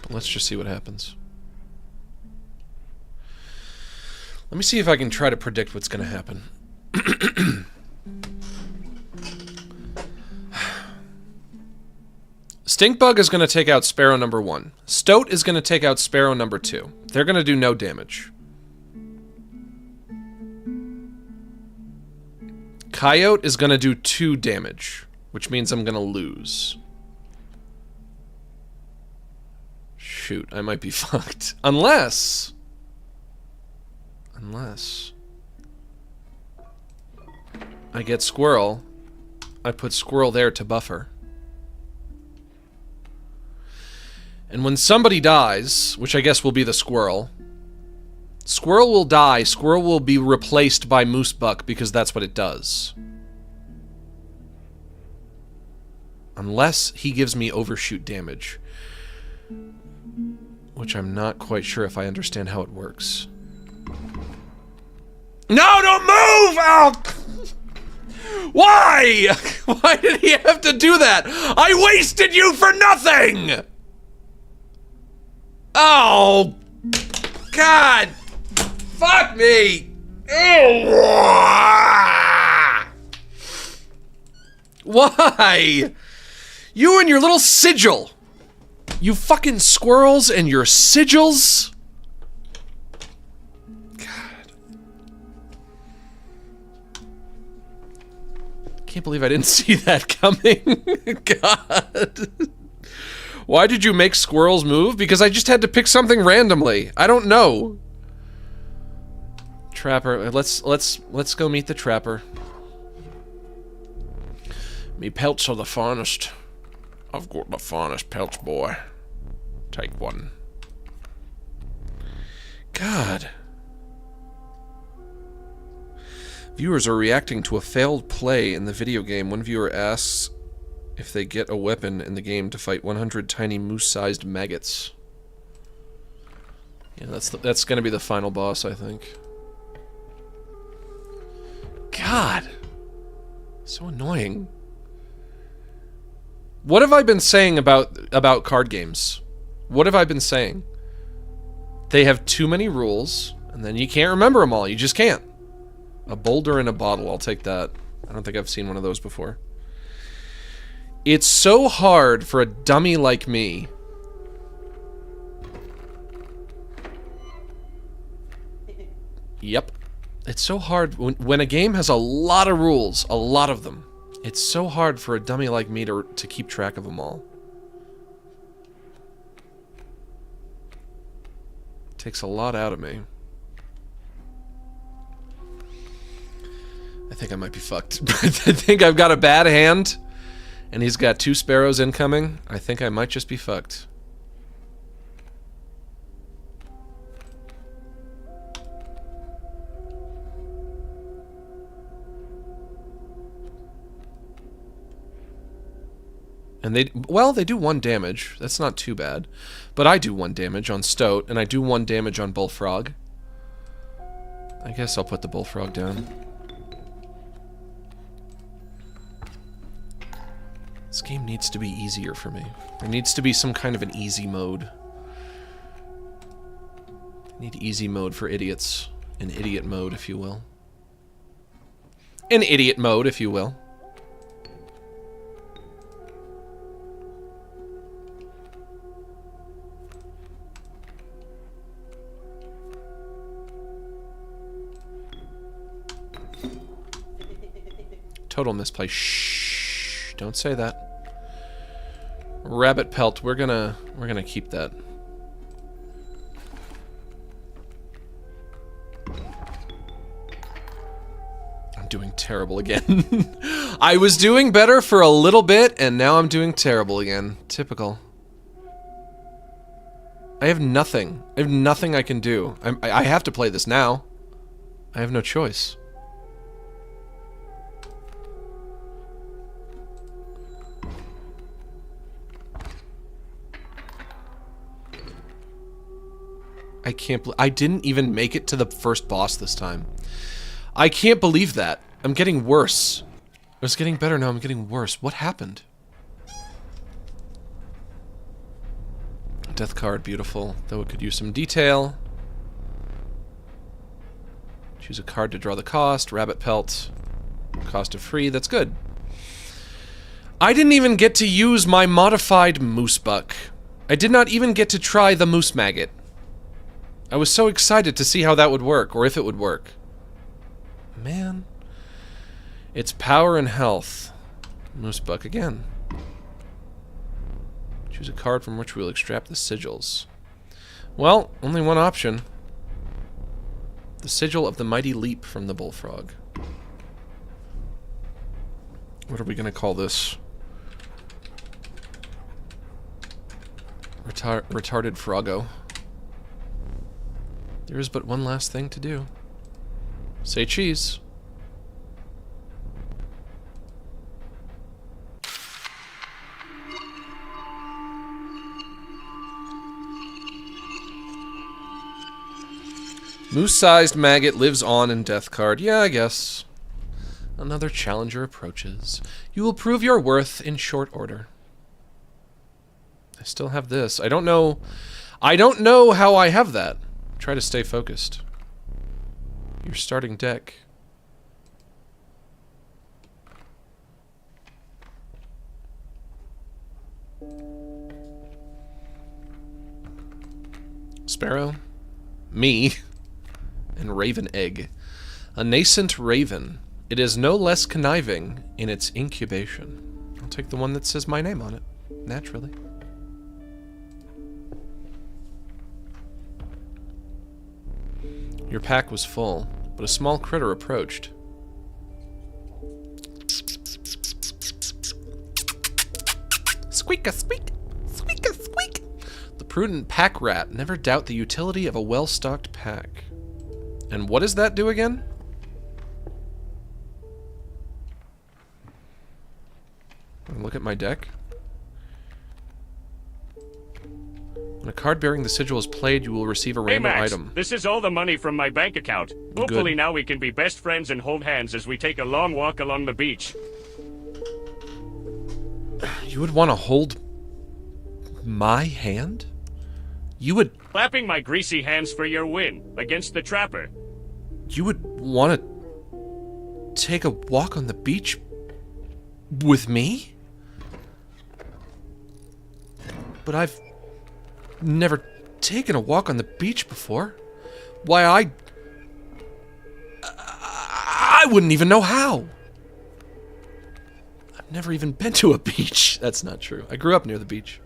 But let's just see what happens. Let me see if I can try to predict what's going to happen. Stinkbug is going to take out Sparrow number 1. Stoat is going to take out Sparrow number 2. They're going to do no damage. Coyote is going to do 2 damage, which means I'm going to lose. Shoot, I might be fucked. Unless I get Squirrel, I put Squirrel there to buffer. And when somebody dies, which I guess will be the squirrel, Squirrel will die, Squirrel will be replaced by Moose Buck because that's what it does. Unless he gives me overshoot damage. Which I'm not quite sure if I understand how it works. No, don't move! Oh! Why? Why did he have to do that? I wasted you for nothing! Oh, God, fuck me. Why? You and your little sigil. You fucking squirrels and your sigils. God. Can't believe I didn't see that coming. God. Why did you make squirrels move? Because I just had to pick something randomly. I don't know. Trapper, let's go meet the trapper. Me pelts are the finest. I've got the finest pelts, boy. Take one. God. Viewers are reacting to a failed play in the video game. One viewer asks if they get a weapon in the game to fight 100 tiny moose-sized maggots. Yeah, that's gonna be the final boss, I think. God. So annoying. What have I been saying about card games? What have I been saying? They have too many rules, and then you can't remember them all. You just can't. A boulder in a bottle, I'll take that. I don't think I've seen one of those before. It's so hard for a dummy like me. Yep. It's so hard when a game has a lot of rules, a lot of them. It's so hard for a dummy like me to keep track of them all. It takes a lot out of me. I think I might be fucked. I think I've got a bad hand, and he's got 2 sparrows incoming. I think I might just be fucked. And they do 1 damage. That's not too bad. But I do 1 damage on Stoat, and I do 1 damage on Bullfrog. I guess I'll put the Bullfrog down. This game needs to be easier for me. There needs to be some kind of an easy mode. I need easy mode for idiots. An idiot mode, if you will. An idiot mode, if you will. Total misplay. Shh. Don't say that. Rabbit pelt. We're gonna keep that. I'm doing terrible again. I was doing better for a little bit, and now I'm doing terrible again. Typical. I have nothing. I have nothing I can do. I have to play this now. I have no choice. I didn't even make it to the first boss this time. I can't believe that. I'm getting worse. I was getting better, now I'm getting worse. What happened? Death card, beautiful. Though it could use some detail. Choose a card to draw the cost. Rabbit pelt. Cost of free, that's good. I didn't even get to use my modified moose buck. I did not even get to try the moose maggot. I was so excited to see how that would work, or if it would work. Man. It's power and health. Moose buck again. Choose a card from which we'll extract the sigils. Well, only one option. The sigil of the mighty leap from the bullfrog. What are we gonna call this? Retarded Froggo. There is but one last thing to do. Say cheese. Moose-sized maggot lives on in death card. Yeah, I guess. Another challenger approaches. You will prove your worth in short order. I still have this. I don't know how I have that. Try to stay focused. Your starting deck. Sparrow, me, and Raven Egg. A nascent raven. It is no less conniving in its incubation. I'll take the one that says my name on it, naturally. Your pack was full, but a small critter approached. Squeak-a-squeak! Squeak-a-squeak! The prudent pack rat never doubt the utility of a well-stocked pack. And what does that do again? Look at my deck. When a card bearing the sigil is played, you will receive a random Max, item. This is all the money from my bank account. Hopefully now we can be best friends and hold hands as we take a long walk along the beach. You would want to hold my hand? You would... Clapping my greasy hands for your win against the trapper. You would want to take a walk on the beach with me? But I've never taken a walk on the beach before. Why, I wouldn't even know how. I've never even been to a beach. That's not true. I grew up near the beach.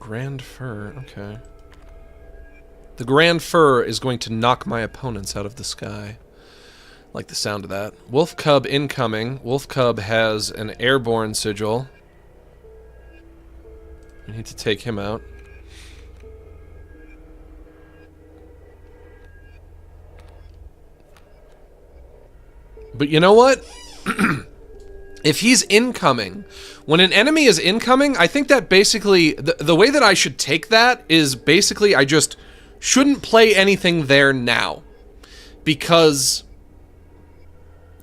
Grand Fur, okay. The Grand Fur is going to knock my opponents out of the sky. Like the sound of that. Wolf Cub incoming. Wolf Cub has an airborne sigil. We need to take him out. But you know what? If he's incoming, when an enemy is incoming, I think that basically, the way that I should take that is basically I just shouldn't play anything there now. Because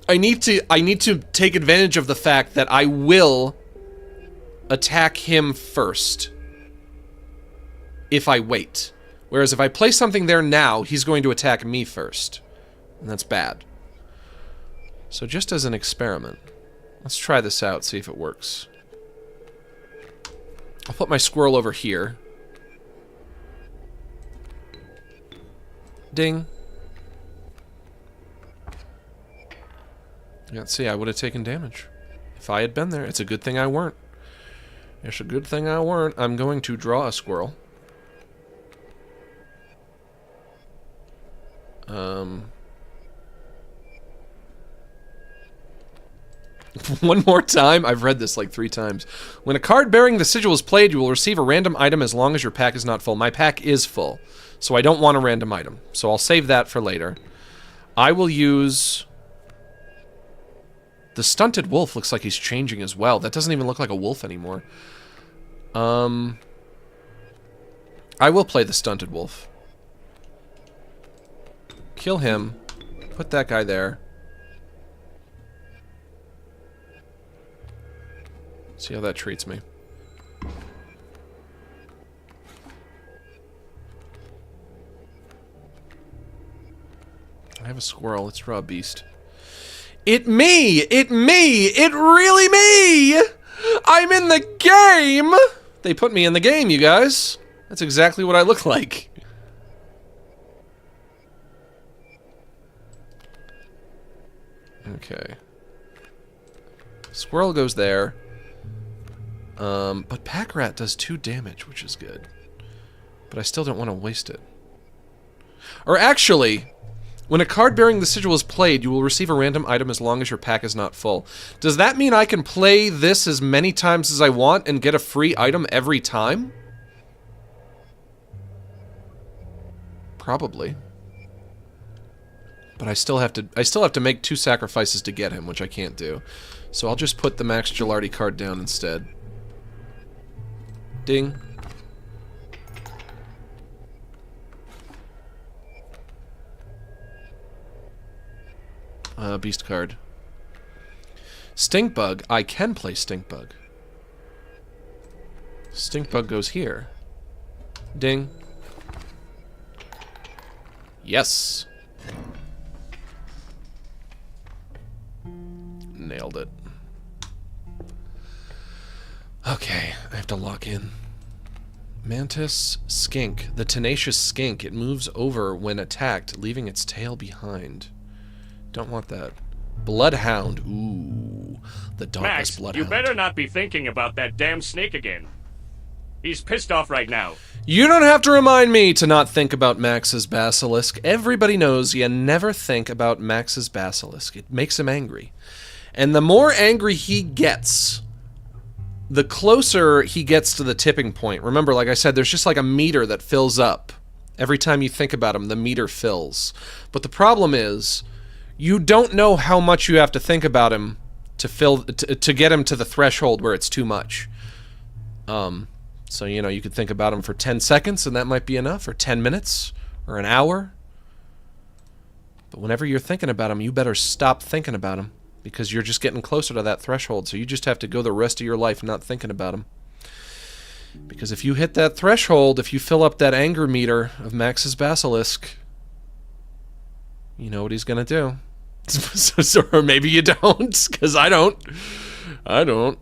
I need to take advantage of the fact that I will attack him first if I wait. Whereas if I play something there now, he's going to attack me first. And that's bad. So just as an experiment, let's try this out, see if it works. I'll put my squirrel over here. Ding. Yeah, see, I would have taken damage if I had been there. It's a good thing I weren't. It's a good thing I weren't. I'm going to draw a squirrel. One more time. I've read this like 3 times. When a card bearing the sigil is played, you will receive a random item as long as your pack is not full. My pack is full, so I don't want a random item. So I'll save that for later. I will use... The stunted wolf looks like he's changing as well. That doesn't even look like a wolf anymore. I will play the stunted wolf. Kill him. Put that guy there. See how that treats me. I have a squirrel. Let's draw a beast. It me! It me! It really me! I'm in the game! They put me in the game, you guys. That's exactly what I look like. Okay. Squirrel goes there. But Pack Rat does 2 damage, which is good. But I still don't want to waste it. Or actually... When a card bearing the sigil is played, you will receive a random item as long as your pack is not full. Does that mean I can play this as many times as I want and get a free item every time? Probably. But I still have to make 2 sacrifices to get him, which I can't do. So I'll just put the Max Gilardi card down instead. Ding. Beast card. Stinkbug. I can play Stinkbug. Stinkbug goes here. Ding. Yes. nailed it. Okay, I have to lock in. Mantis skink. The tenacious skink. It moves over when attacked, leaving its tail behind. Don't want that. Bloodhound. Ooh. The dauntless Max, bloodhound. you better not be thinking about that damn snake again. He's pissed off right now. You don't have to remind me to not think about Max's basilisk. Everybody knows you never think about Max's basilisk. It makes him angry. And the more angry he gets, the closer he gets to the tipping point. Remember, like I said, there's just like a meter that fills up. Every time you think about him, the meter fills. But the problem is, you don't know how much you have to think about him to get him to the threshold where it's too much. So, you know, you could think about him for 10 seconds, and that might be enough, or 10 minutes, or an hour. But whenever you're thinking about him, you better stop thinking about him, because you're just getting closer to that threshold, so you just have to go the rest of your life not thinking about him. Because if you hit that threshold, if you fill up that anger meter of Max's basilisk, you know what he's going to do. Or maybe you don't, because I don't. I don't.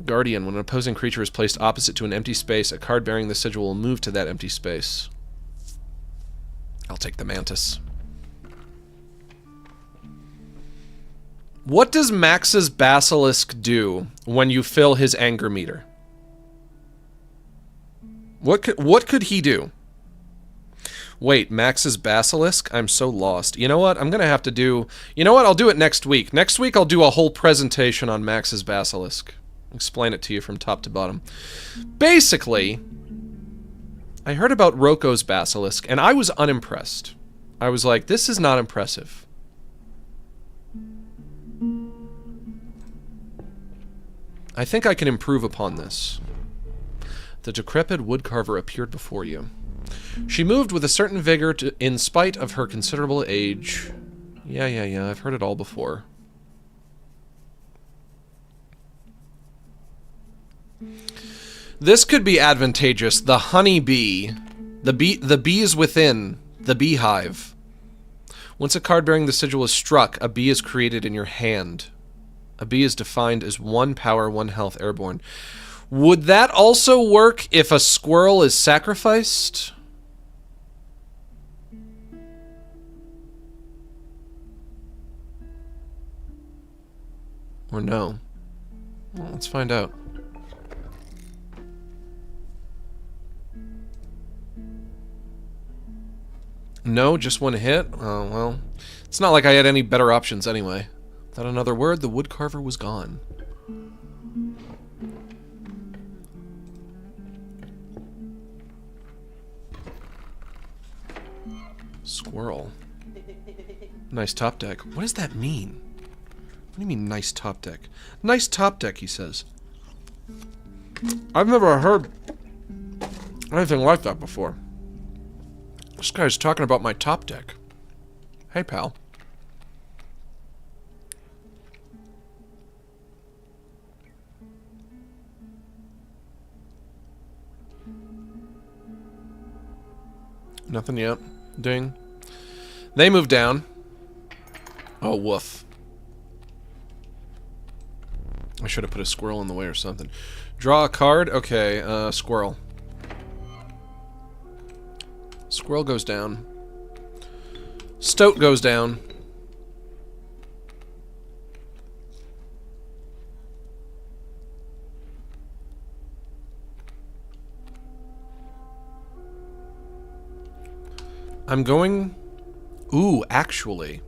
Guardian. When an opposing creature is placed opposite to an empty space, a card bearing the sigil will move to that empty space. I'll take the Mantis. What does Max's basilisk do when you fill his anger meter? What could he do? Wait, Max's basilisk? I'm so lost. You know what? I'm going to have to do... You know what? I'll do it next week. Next week I'll do a whole presentation on Max's basilisk. Explain it to you from top to bottom. Basically, I heard about Roko's basilisk, and I was unimpressed. I was like, this is not impressive. I think I can improve upon this. The decrepit woodcarver appeared before you. She moved with a certain vigor in spite of her considerable age. Yeah, I've heard it all before. This could be advantageous. The honeybee, the bees within the beehive. Once a card bearing the sigil is struck, a bee is created in your hand. A bee is defined as 1 power, 1 health, airborne. Would that also work if a squirrel is sacrificed? Or no? Well, let's find out. No, just 1 hit? Oh, well. It's not like I had any better options anyway. Without another word, the woodcarver was gone. Squirrel. Nice top deck. What does that mean? What do you mean, nice top deck? Nice top deck, he says. I've never heard anything like that before. This guy's talking about my top deck. Hey, pal. Nothing yet. Ding. They move down. Oh, woof. I should have put a squirrel in the way or something. Draw a card? Okay, squirrel. Squirrel goes down. Stoat goes down. I'm going... Ooh, actually.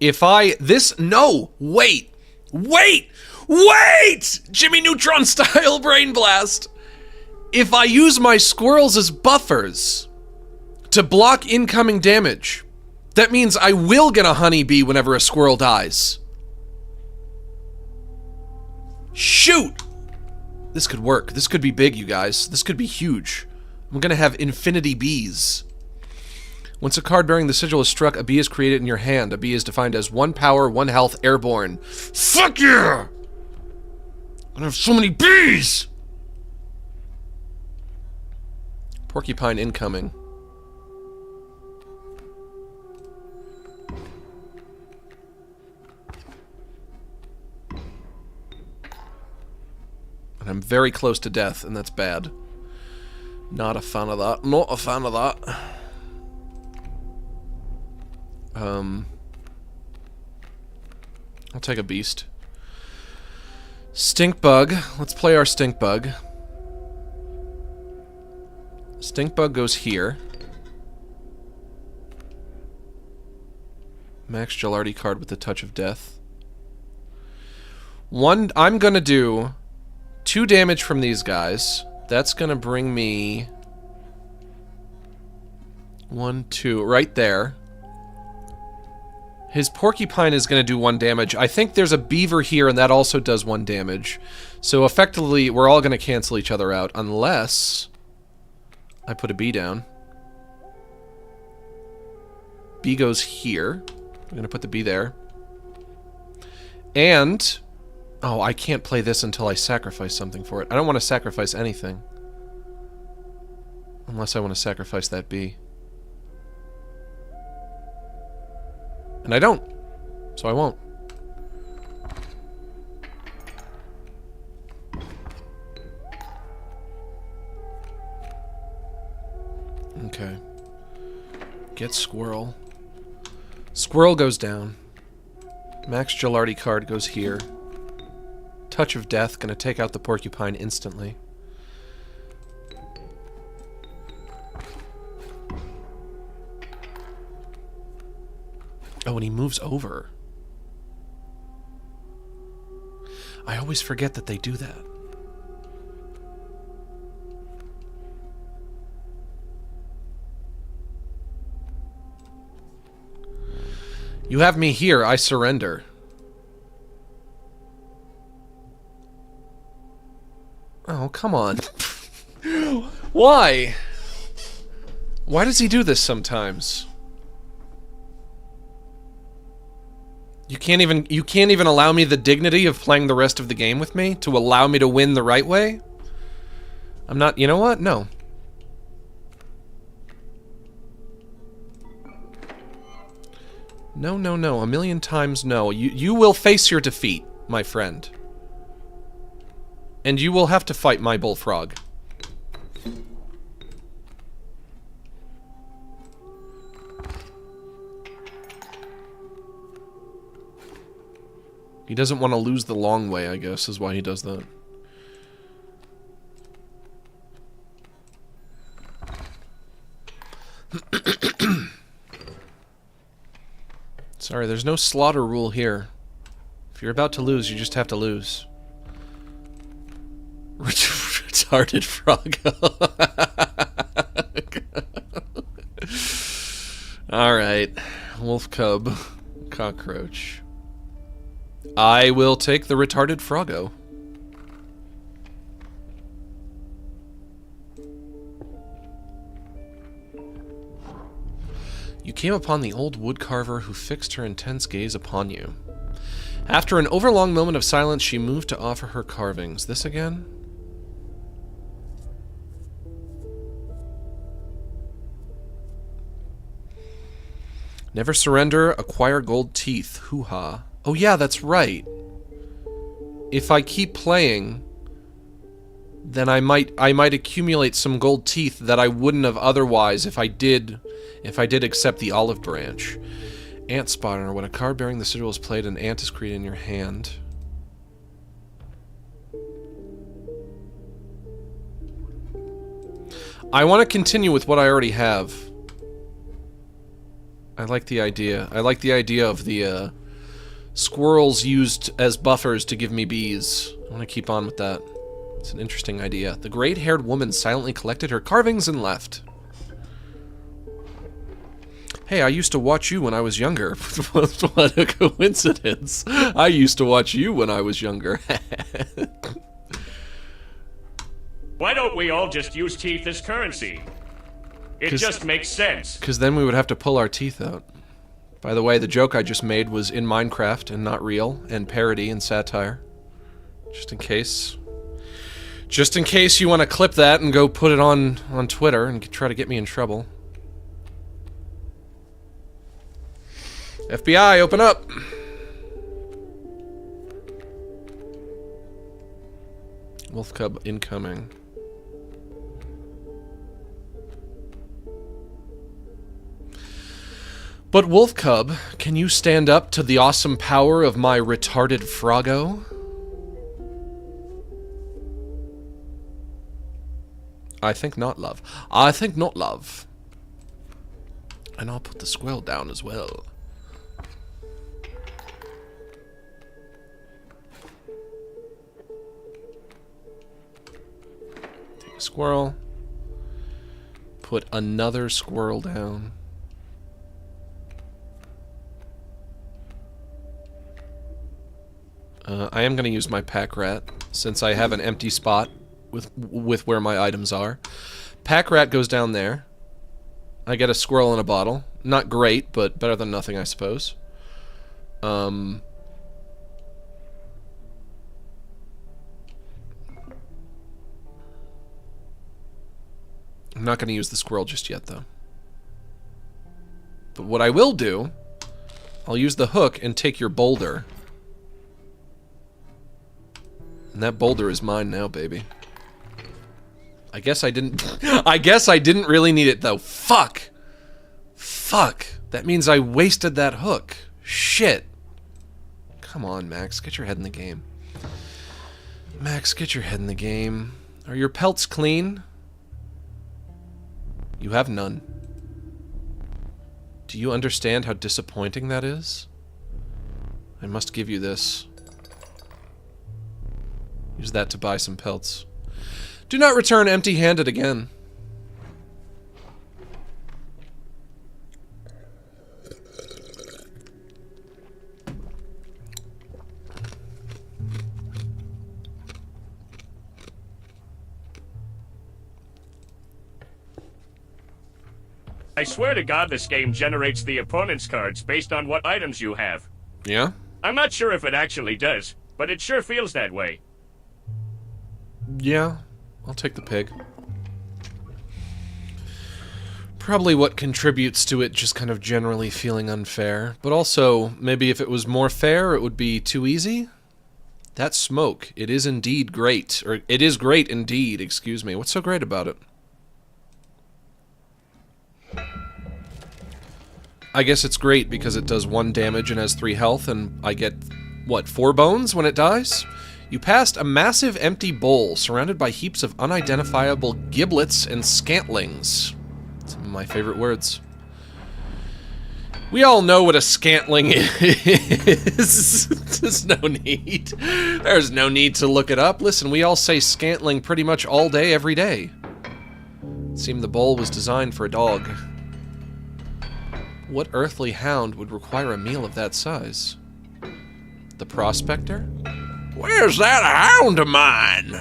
If I... This... No! Wait! Wait! Wait! Jimmy Neutron style brain blast! If I use my squirrels as buffers to block incoming damage, that means I will get a honeybee whenever a squirrel dies. Shoot! This could work. This could be big, you guys. This could be huge. I'm gonna have infinity bees. Once a card bearing the sigil is struck, a bee is created in your hand. A bee is defined as 1 power, 1 health, airborne. Fuck yeah! I'm gonna have so many bees! Porcupine incoming. I'm very close to death, and that's bad. Not a fan of that. Not a fan of that. I'll take a beast. Stink bug. Let's play our stink bug. Stink bug goes here. Max Gilardi card with the touch of death. I'm gonna do 2 damage from these guys. That's gonna bring me 1, 2, right there. His porcupine is gonna do 1 damage. I think there's a beaver here, and that also does 1 damage. So effectively, we're all gonna cancel each other out, unless I put a bee down. Bee goes here. I'm gonna put the bee there. And... oh, I can't play this until I sacrifice something for it. I don't want to sacrifice anything. Unless I want to sacrifice that bee. And I don't. So I won't. Okay. Get squirrel. Squirrel goes down. Max Gilardi card goes here. Touch of death, gonna take out the porcupine instantly. Oh, and he moves over. I always forget that they do that. You have me here, I surrender. Oh, come on. Why? Why does he do this sometimes? You can't even allow me the dignity of playing the rest of the game with me to allow me to win the right way? I'm not, you know what? No. No, no, no. A million times no. You will face your defeat, my friend. And you will have to fight my bullfrog. He doesn't want to lose the long way, I guess, is why he does that. Sorry, there's no slaughter rule here. If you're about to lose, you just have to lose. Retarded frog. Alright. Wolf cub. Cockroach. I will take the retarded froggo. You came upon the old woodcarver who fixed her intense gaze upon you. After an overlong moment of silence, she moved to offer her carvings. This again? Never surrender, acquire gold teeth. Hoo-ha. Oh yeah, that's right. If I keep playing, then I might accumulate some gold teeth that I wouldn't have otherwise if I did accept the olive branch. Ant spotter. When a card bearing the sigil is played, an ant is created in your hand. I want to continue with what I already have. I like the idea. I like the idea of the squirrels used as buffers to give me bees. I want to keep on with that. It's an interesting idea. The gray-haired woman silently collected her carvings and left. Hey, I used to watch you when I was younger. What a coincidence. I used to watch you when I was younger. Why don't we all just use teeth as currency? It just makes sense. Because then we would have to pull our teeth out. By the way, the joke I just made was in Minecraft and not real, and parody and satire. Just in case. Just in case you want to clip that and go put it on Twitter and try to get me in trouble. FBI, open up! Wolf Cub incoming. But Wolf Cub, can you stand up to the awesome power of my retarded Froggo? I think not, love. I think not, love. And I'll put the squirrel down as well. Take a squirrel. Put another squirrel down. I am going to use my pack rat, since I have an empty spot with where my items are. Pack rat goes down there. I get a squirrel in a bottle. Not great, but better than nothing, I suppose. I'm not going to use the squirrel just yet, though. But what I will do, I'll use the hook and take your boulder. And that boulder is mine now, baby. I guess I didn't really need it, though. Fuck! Fuck! That means I wasted that hook. Shit! Come on, Max. Get your head in the game. Max, get your head in the game. Are your pelts clean? You have none. Do you understand how disappointing that is? I must give you this. Use that to buy some pelts. Do not return empty-handed again. I swear to God this game generates the opponent's cards based on what items you have. Yeah? I'm not sure if it actually does, but it sure feels that way. Yeah, I'll take the pig. Probably what contributes to it just kind of generally feeling unfair. But also, maybe if it was more fair, it would be too easy? That smoke, it is indeed great. Or, it is great indeed, excuse me. What's so great about it? I guess it's great because it does 1 damage and has 3 health, and I get, what, 4 bones when it dies? You passed a massive empty bowl surrounded by heaps of unidentifiable giblets and scantlings. Some of my favorite words. We all know what a scantling is. There's no need. There's no need to look it up. Listen, we all say scantling pretty much all day, every day. It seemed the bowl was designed for a dog. What earthly hound would require a meal of that size? The prospector? Where's that hound of mine?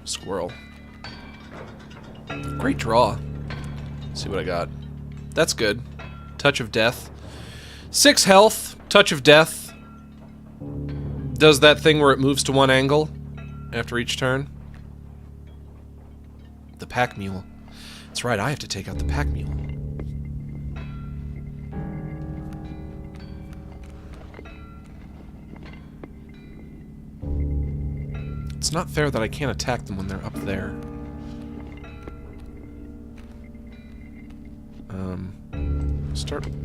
Squirrel. Great draw. Let's see what I got. That's good. Touch of Death. 6 health. Touch of Death. Does that thing where it moves to 1 angle after each turn. The pack mule. That's right, I have to take out the pack mule. It's not fair that I can't attack them when they're up there.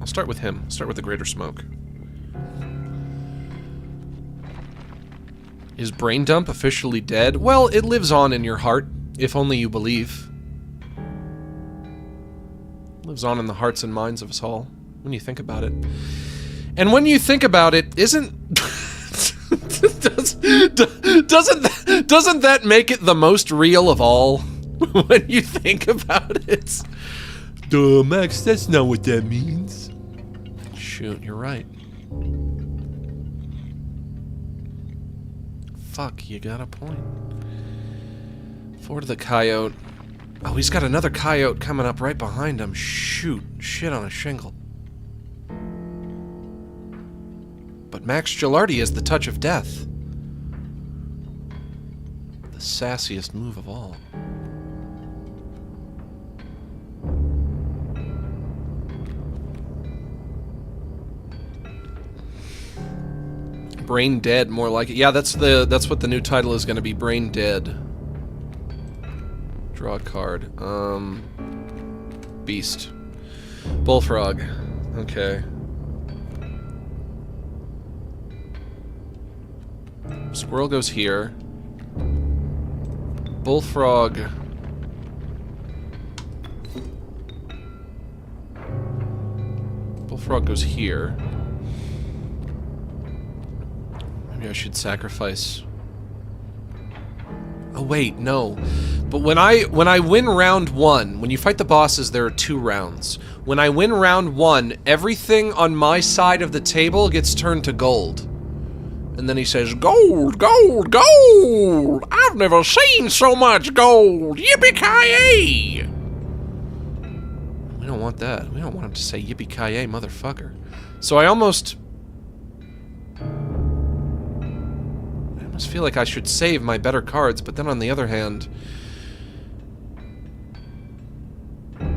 I'll start with him. Start with the Greater Smoke. Is Brain Dump officially dead? Well, it lives on in your heart, if only you believe. Lives on in the hearts and minds of us all, when you think about it. And when you think about it, isn't... doesn't that make it the most real of all? When you think about it. Duh, Max, that's not what that means. Shoot, you're right. Fuck, you got a point. Forward to the coyote. Oh, he's got another coyote coming up right behind him. Shoot, shit on a shingle. But Max Gilardi has the Touch of Death. The sassiest move of all. Brain dead, more like it. Yeah, that's what the new title is going to be, Brain Dead. Draw a card. Beast. Bullfrog. Okay. Squirrel goes here. Bullfrog. Bullfrog goes here. Maybe I should sacrifice. Oh wait, no. But when I win round 1, when you fight the bosses, there are 2 rounds. When I win round 1, everything on my side of the table gets turned to gold. And then he says, "Gold, gold, gold! I've never seen so much gold! Yippee-ki-yay!" We don't want that. We don't want him to say yippee-ki-yay, motherfucker. So I almost feel like I should save my better cards, but then on the other hand,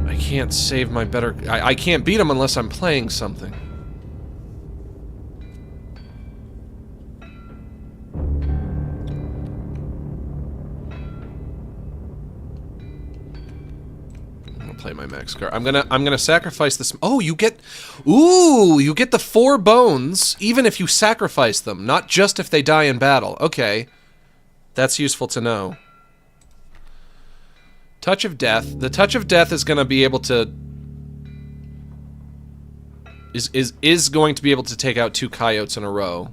I can't save my better... I can't beat him unless I'm playing something. Play my max card. I'm gonna sacrifice this. Oh, you get, ooh, you get the 4 bones even if you sacrifice them, not just if they die in battle. Okay, that's useful to know. Touch of Death. The Touch of Death is gonna be able to is going to be able to take out 2 coyotes in a row.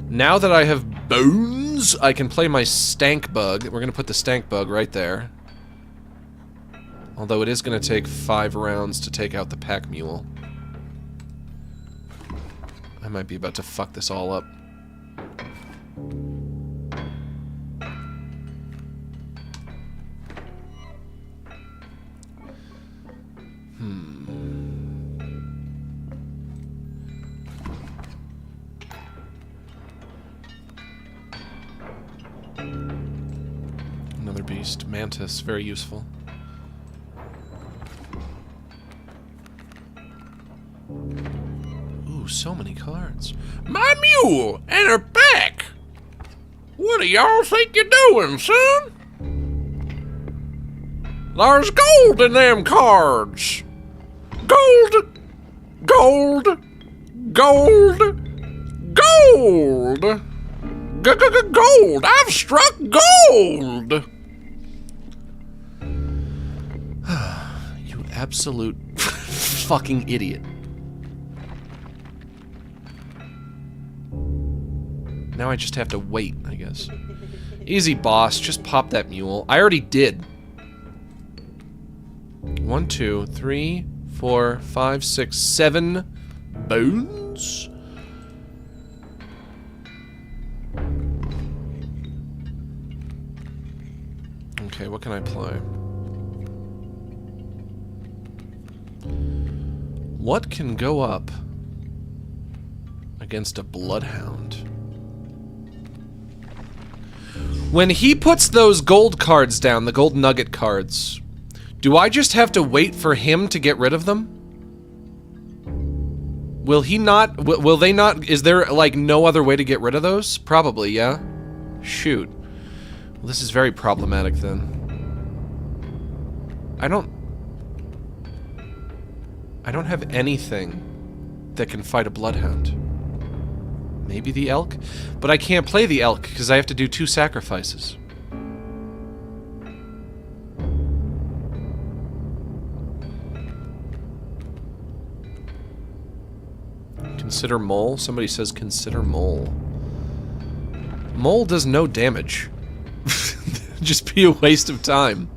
Now that I have bones, I can play my Stank Bug. We're gonna put the Stank Bug right there. Although it is going to take 5 rounds to take out the Pack Mule. I might be about to fuck this all up. Another beast. Mantis. Very useful. Ooh, so many cards. My mule and her pack! What do y'all think you're doing, son? There's gold in them cards! Gold! Gold! Gold! Gold! Gold! I've struck gold! You absolute fucking idiot. Now I just have to wait, I guess. Easy, boss. Just pop that mule. I already did. 1, 2, 3, 4, 5, 6, 7 bones? Okay, what can I play? What can go up against a bloodhound? When he puts those gold cards down, the gold nugget cards, do I just have to wait for him to get rid of them? Will he not, will they not, is there like no other way to get rid of those? Probably, yeah? Shoot. Well, this is very problematic then. I don't have anything that can fight a bloodhound. Maybe the elk? But I can't play the elk because I have to do 2 sacrifices. Consider mole? Somebody says consider mole. Mole does no damage. Just be a waste of time.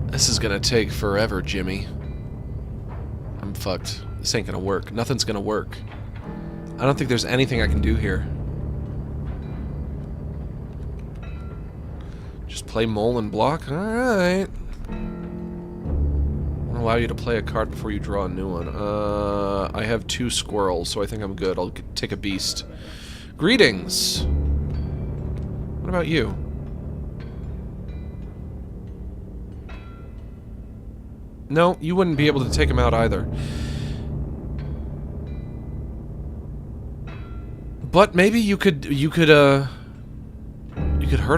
This is gonna take forever, Jimmy. I'm fucked. This ain't gonna work. Nothing's gonna work. I don't think there's anything I can do here. Just play mole and block? Alright. I'll allow you to play a card before you draw a new one. I have 2 squirrels, so I think I'm good. I'll take a beast. Greetings! What about you? No, you wouldn't be able to take him out either. But maybe you could hurt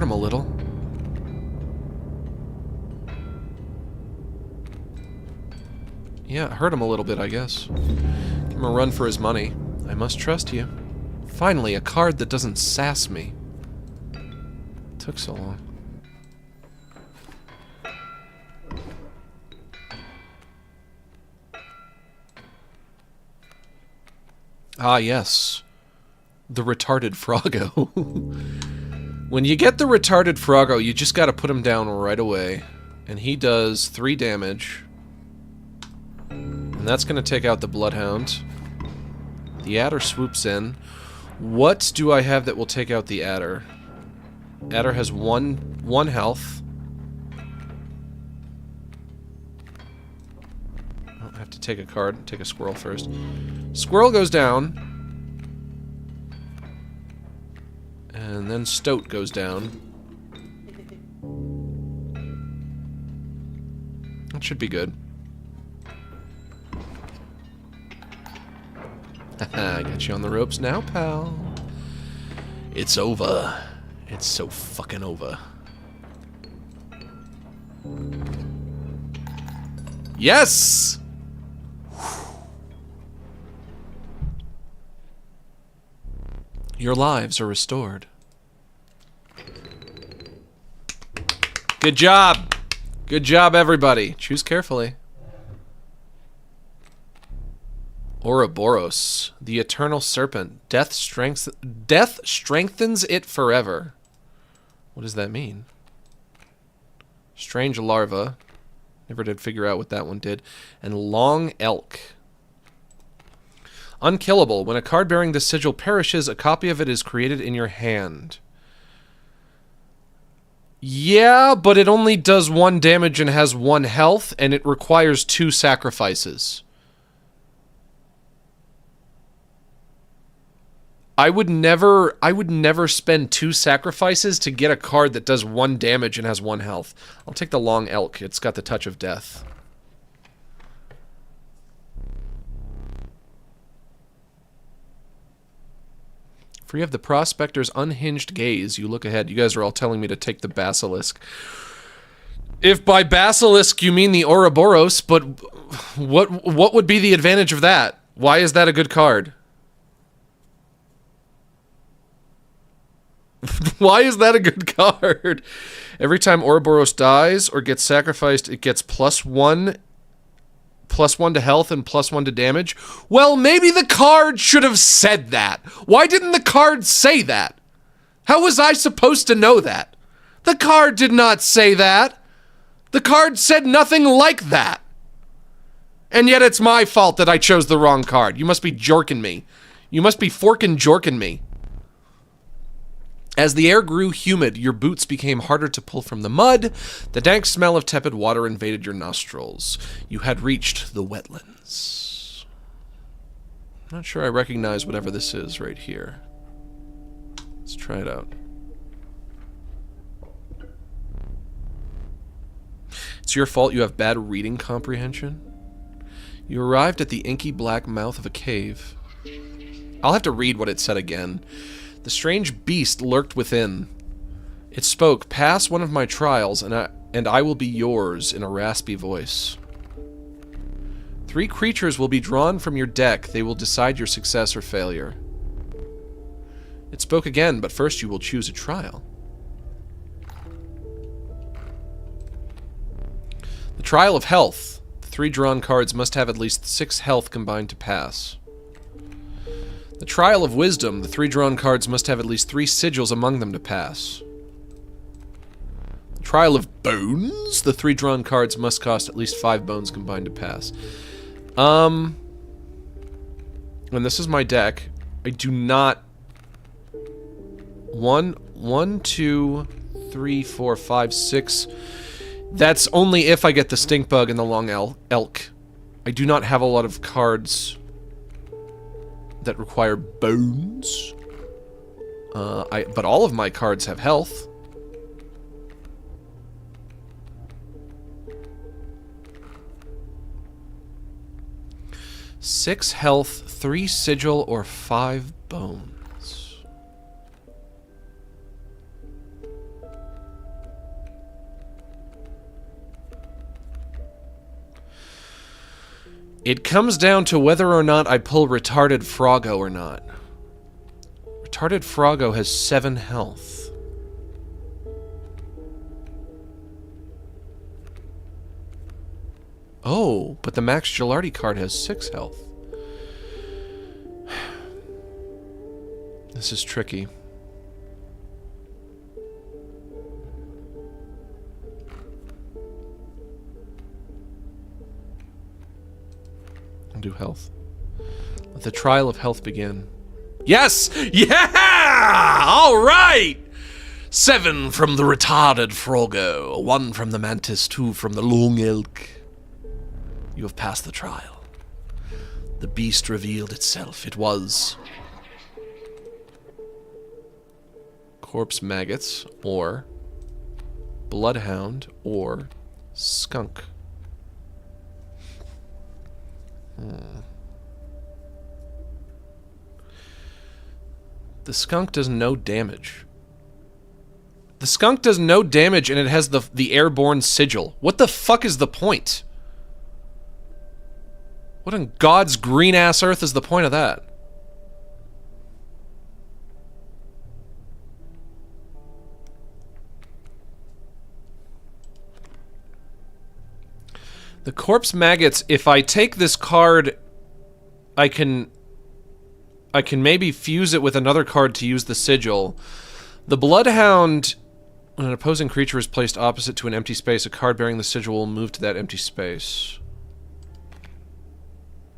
him a little. Yeah, hurt him a little bit, I guess. Give him a run for his money. I must trust you. Finally, a card that doesn't sass me. Took so long. Ah, yes. The retarded Froggo. When you get the retarded Froggo, you just gotta put him down right away. And he does 3 damage. And that's gonna take out the Bloodhound. The Adder swoops in. What do I have that will take out the Adder? Adder has one health. I'll have to take a card. Take a squirrel first. Squirrel goes down. And then Stoat goes down. That should be good. Haha, I got you on the ropes now, pal. It's over. It's so fucking over. Yes! Your lives are restored. Good job! Good job, everybody. Choose carefully. Ouroboros, the eternal serpent. Death strengthens it forever. What does that mean? Strange larva. Never did figure out what that one did. And long elk. Unkillable. When a card bearing this sigil perishes, a copy of it is created in your hand. Yeah, but it only does 1 damage and has 1 health, and it requires 2 sacrifices. I would never spend 2 sacrifices to get a card that does 1 damage and has 1 health. I'll take the long elk. It's got the touch of death. For you have the Prospector's unhinged gaze. You look ahead. You guys are all telling me to take the Basilisk. If by Basilisk you mean the Ouroboros, but what would be the advantage of that? Why is that a good card? Why is that a good card? Every time Ouroboros dies or gets sacrificed, it gets +1 to health and +1 to damage. Well, maybe the card should have said that. Why didn't the card say that? How was I supposed to know that? The card did not say that. The card said nothing like that. And yet it's my fault that I chose the wrong card. You must be jorking me. You must be forkin' jorking me. As the air grew humid, your boots became harder to pull from the mud. The dank smell of tepid water invaded your nostrils. You had reached the wetlands. I'm not sure I recognize whatever this is right here. Let's try it out. It's your fault you have bad reading comprehension. You arrived at the inky black mouth of a cave. I'll have to read what it said again. The strange beast lurked within. It spoke, "Pass one of my trials, and I will be yours," in a raspy voice. 3 creatures will be drawn from your deck. They will decide your success or failure. It spoke again, but first you will choose a trial. The trial of health. The 3 drawn cards must have at least 6 health combined to pass. The trial of wisdom. The 3 drawn cards must have at least 3 sigils among them to pass. The trial of bones. The 3 drawn cards must cost at least 5 bones combined to pass. When this is my deck, I do not... 1, 2, 3, 4, 5, 6... That's only if I get the stink bug and the long elk. I do not have a lot of cards that require bones. But all of my cards have health. Six health, 3 sigil, or 5 bones. It comes down to whether or not I pull Retarded Froggo or not. Retarded Froggo has 7 health. Oh, but the Max Gilardi card has 6 health. This is tricky. I'll do health. Let the trial of health begin. Yes! Yeah! All right! 7 from the Retarded Froggo, 1 from the Mantis, 2 from the Long Elk. You have passed the trial. The beast revealed itself. It was corpse maggots, or bloodhound, or skunk. The skunk does no damage. The skunk does no damage, and it has the airborne sigil. What the fuck is the point? What in God's green-ass earth is the point of that? The corpse maggots, if I take this card, I can maybe fuse it with another card to use the sigil. The bloodhound, when an opposing creature is placed opposite to an empty space, a card bearing the sigil will move to that empty space.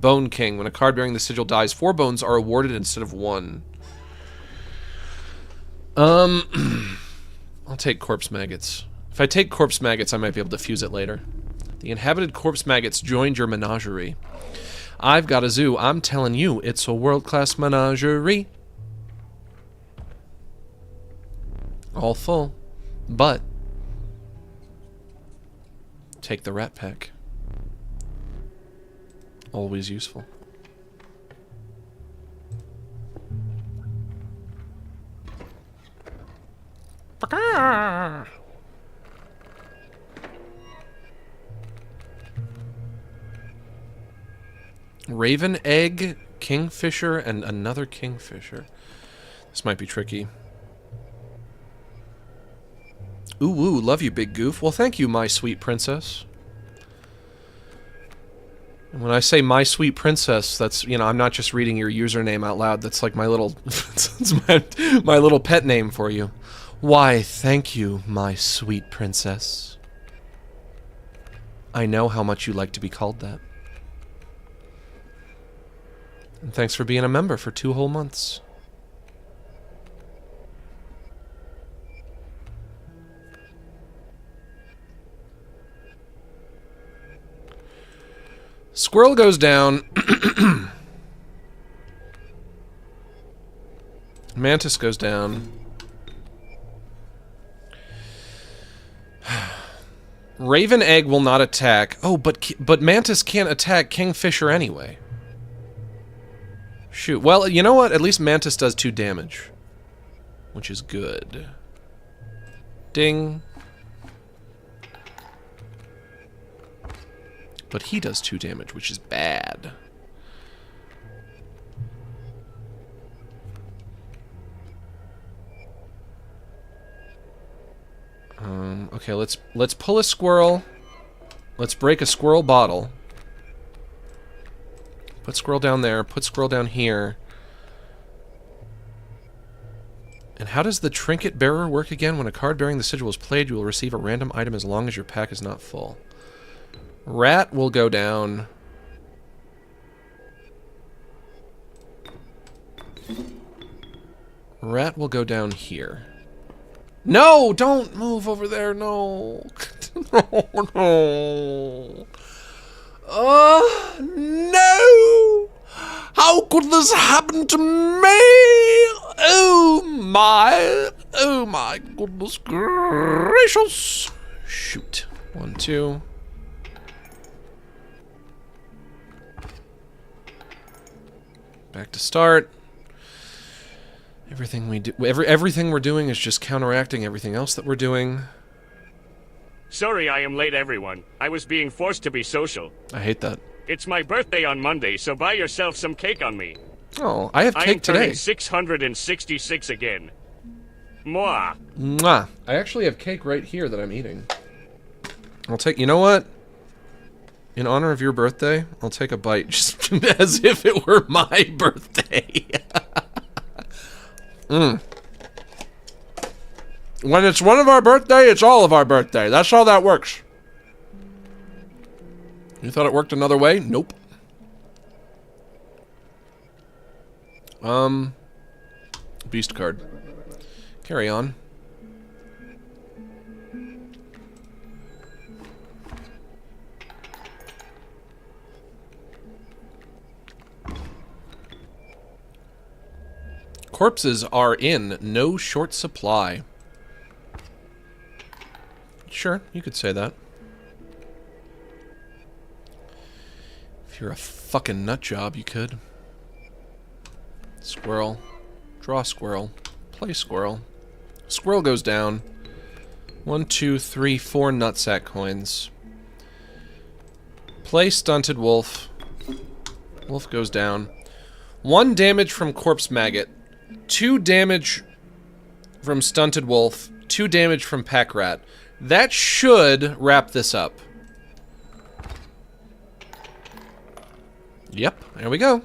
Bone King, when a card bearing the sigil dies, 4 bones are awarded instead of 1. I'll take corpse maggots. If I take corpse maggots, I might be able to fuse it later. The inhabited corpse maggots joined your menagerie. I've got a zoo. I'm telling you, it's a world-class menagerie. All full. But take the rat pack. Always useful. Raven egg, kingfisher, and another kingfisher. This might be tricky. Ooh, love you, big goof. Well, thank you, my sweet princess. And when I say my sweet princess, that's, you know, I'm not just reading your username out loud. That's like my little, it's my little pet name for you. Why, thank you, my sweet princess. I know how much you like to be called that. And thanks for being a member for 2 whole months. Squirrel goes down. Mantis goes down. Raven egg will not attack. Oh, but Mantis can't attack Kingfisher anyway. Shoot. Well, you know what? At least Mantis does 2 damage. Which is good. Ding. But he does 2 damage, which is bad. Okay, let's pull a squirrel. Let's break a squirrel bottle. Put squirrel down there. Put squirrel down here. And how does the trinket bearer work again? When a card bearing the sigil is played, you will receive a random item as long as your pack is not full. Rat will go down. Rat will go down here. No! Don't move over there, no! No! No! How could this happen to me? Oh my goodness gracious! Shoot. 1, 2. Back to start. Everything we do, everything we're doing is just counteracting everything else that we're doing. Sorry I am late, everyone. I was being forced to be social. I hate that. It's my birthday on Monday, so buy yourself some cake on me. Oh, I have I am cake today. turning 666 again. Mwah. Mwah. I actually have cake right here that I'm eating. I'll take, you know what? In honor of your birthday, I'll take a bite just as if it were my birthday. When it's one of our birthday, it's all of our birthday. That's how that works. You thought it worked another way? Nope. Beast card. Carry on. Corpses are in no short supply. Sure, you could say that. If you're a fucking nut job, you could. Squirrel. Draw squirrel. Play squirrel. Squirrel goes down. 1, 2, 3, 4 nutsack coins. Play stunted wolf. Wolf goes down. 1 damage from corpse maggot. 2 damage from stunted wolf. 2 damage from pack rat. That should wrap this up. Yep, there we go.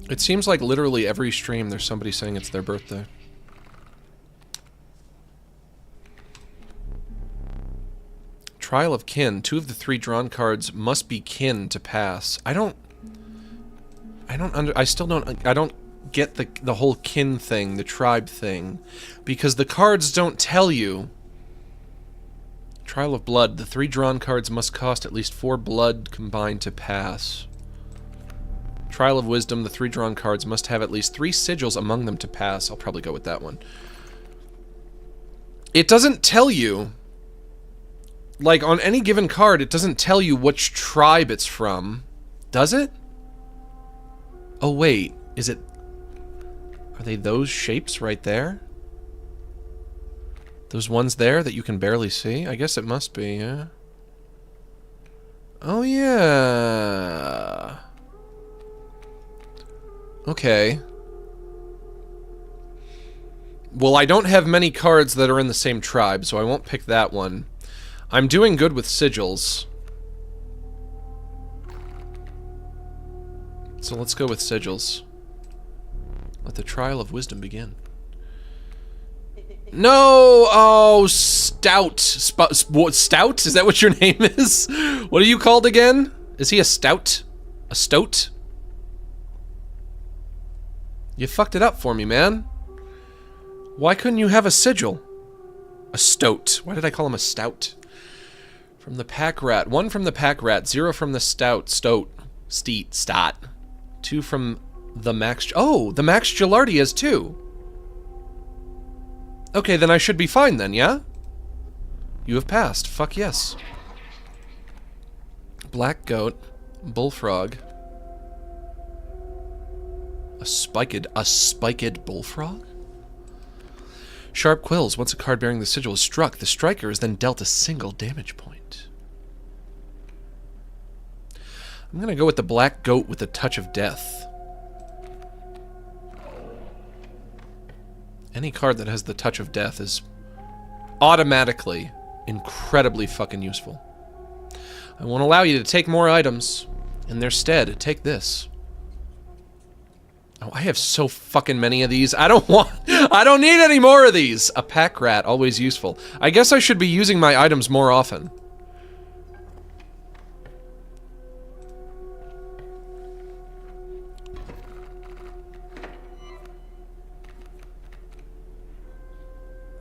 It seems like literally every stream there's somebody saying it's their birthday. Trial of kin. 2 of the 3 drawn cards must be kin to pass. I don't get the whole kin thing, the tribe thing, because the cards don't tell you. Trial of blood. The 3 drawn cards must cost at least 4 blood combined to pass. Trial of wisdom. The 3 drawn cards must have at least 3 sigils among them to pass. I'll probably go with that one. It doesn't tell you, like on any given card, it doesn't tell you which tribe it's from. Does it? Oh wait, is it... Are they those shapes right there? Those ones there that you can barely see? I guess it must be, yeah. Oh yeah. Okay. Well, I don't have many cards that are in the same tribe, so I won't pick that one. I'm doing good with sigils. So let's go with sigils. Let the trial of wisdom begin. No! Oh, Stout. Stout? Is that what your name is? What are you called again? Is he a stout? A stoat? You fucked it up for me, man. Why couldn't you have a sigil? A stoat. Why did I call him a stout? From the pack rat. 1 from the pack rat. 0 from the stoat. Stot. 2 from the max... Oh, the max Gilardi has 2. Okay, then I should be fine then, yeah? You have passed. Fuck yes. Black goat. Bullfrog. A spiked bullfrog? Sharp quills. Once a card bearing the sigil is struck, the striker is then dealt a single damage point. I'm gonna go with the black goat with a touch of death. Any card that has the touch of death is automatically incredibly fucking useful. I won't allow you to take more items. In their stead, take this. Oh, I have so fucking many of these. I don't need any more of these. A pack rat, always useful. I guess I should be using my items more often.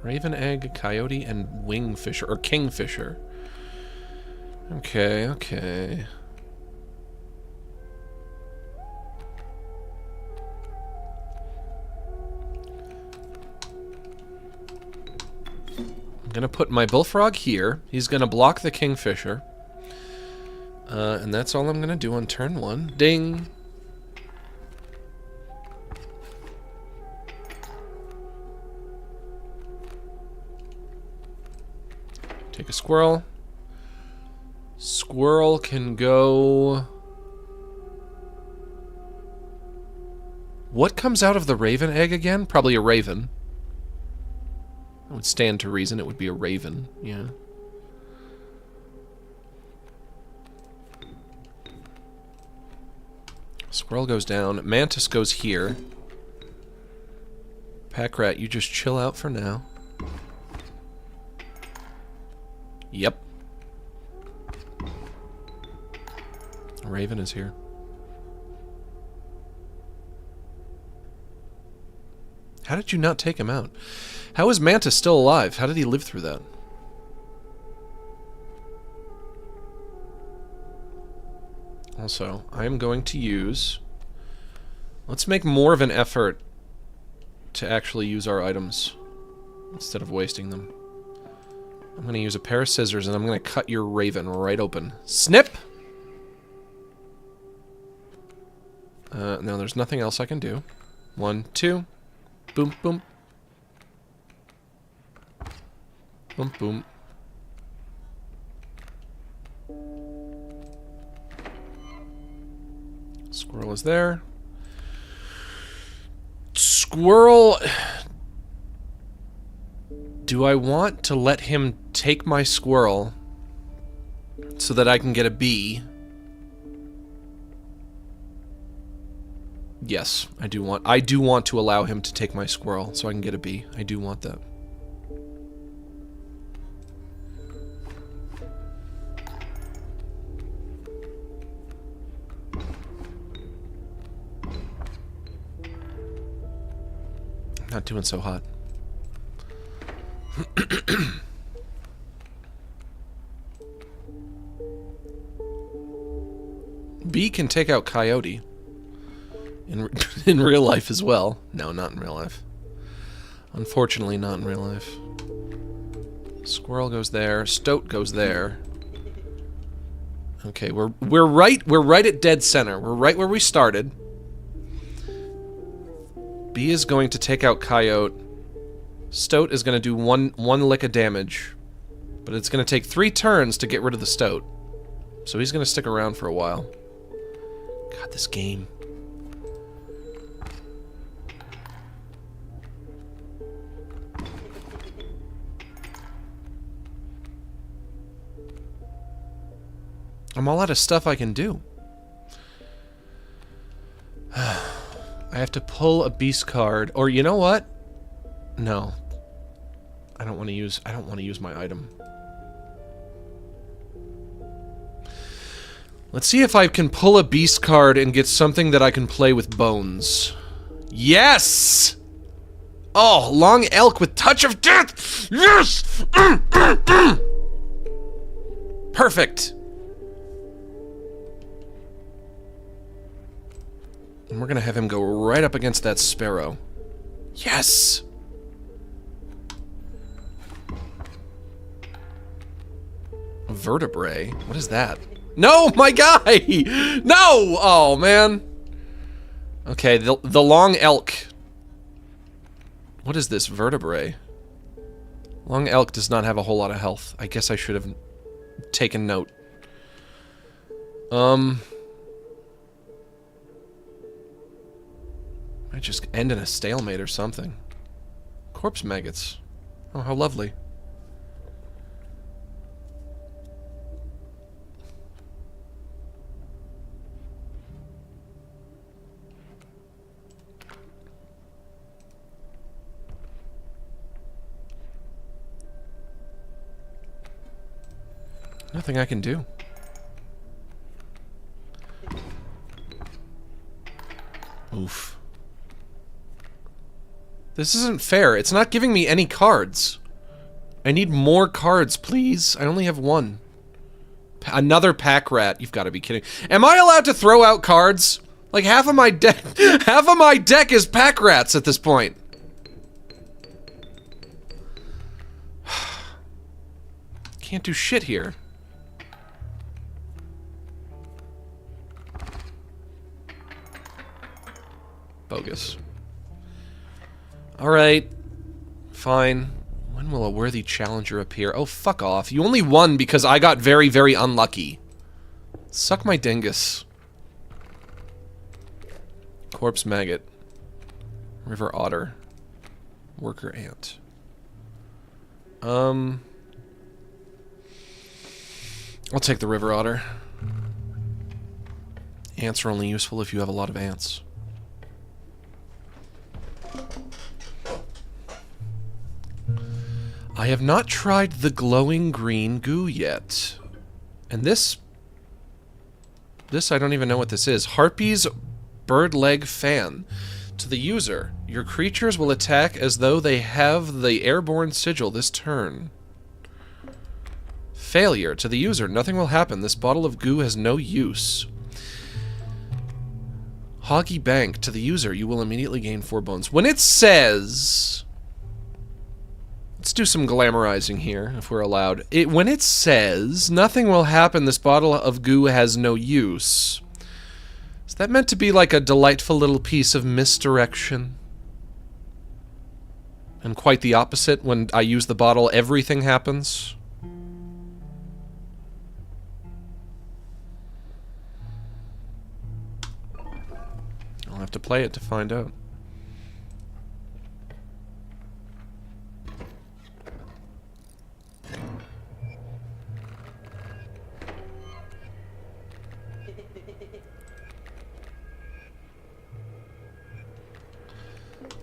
Raven egg, coyote, and wingfisher, or kingfisher. Okay, okay. I'm gonna put my bullfrog here. He's gonna block the kingfisher. And that's all I'm gonna do on turn 1. Ding! Take a squirrel. Squirrel can go... What comes out of the raven egg again? Probably a raven. It would stand to reason it would be a raven, yeah. Squirrel goes down. Mantis goes here. Pack rat, you just chill out for now. Yep. Raven is here. How did you not take him out? How is Mantis still alive? How did he live through that? Also, I am going to use... Let's make more of an effort to actually use our items instead of wasting them. I'm going to use a pair of scissors and I'm going to cut your raven right open. Snip! No, there's nothing else I can do. 1, 2. Boom, boom. Boom, boom. Squirrel is there. Squirrel... Do I want to let him take my squirrel so that I can get a bee? Yes, I do want to allow him to take my squirrel so I can get a bee. I do want that. Not doing so hot. Bee can take out coyote. In real life as well. No, not in real life. Unfortunately, not in real life. Squirrel goes there. Stoat goes there. Okay, we're right at dead center. We're right where we started. Bee is going to take out coyote. Stoat is going to do one lick of damage. But it's going to take 3 turns to get rid of the stoat. So he's going to stick around for a while. God, this game. I'm all out of stuff I can do. I have to pull a beast card, or you know what? No. I don't want to use my item. Let's see if I can pull a beast card and get something that I can play with bones. Yes! Oh, long elk with touch of death! Yes! Perfect! And we're gonna have him go right up against that sparrow. Yes! A vertebrae? What is that? No, my guy! No! Oh, man. Okay, the long elk. What is this? Vertebrae. Long elk does not have a whole lot of health. I guess I should have taken note. Might just end in a stalemate or something. Corpse maggots. Oh, how lovely. Nothing I can do. Oof. This isn't fair. It's not giving me any cards. I need more cards, please. I only have 1. Another pack rat. You've got to be kidding. Am I allowed to throw out cards? Like half of my deck is pack rats at this point. Can't do shit here. Bogus. Alright. Fine. When When will a worthy challenger appear? Oh, fuck off. You only won because I got very, very unlucky. Suck my dingus. Corpse maggot. River otter. Worker ant. I'll take the river otter. Ants are only useful if you have a lot of ants. I have not tried the glowing green goo yet. And this I don't even know what this is. Harpy's bird leg fan. To the user, your creatures will attack as though they have the airborne sigil this turn. Failure. To the user, nothing will happen. This bottle of goo has no use. Hoggy Bank. To the user, you will immediately gain 4 bones. When it says... Let's do some glamorizing here, if we're allowed. When it says, nothing will happen, this bottle of goo has no use. Is that meant to be like a delightful little piece of misdirection? And quite the opposite, when I use the bottle, everything happens? I'll have to play it to find out.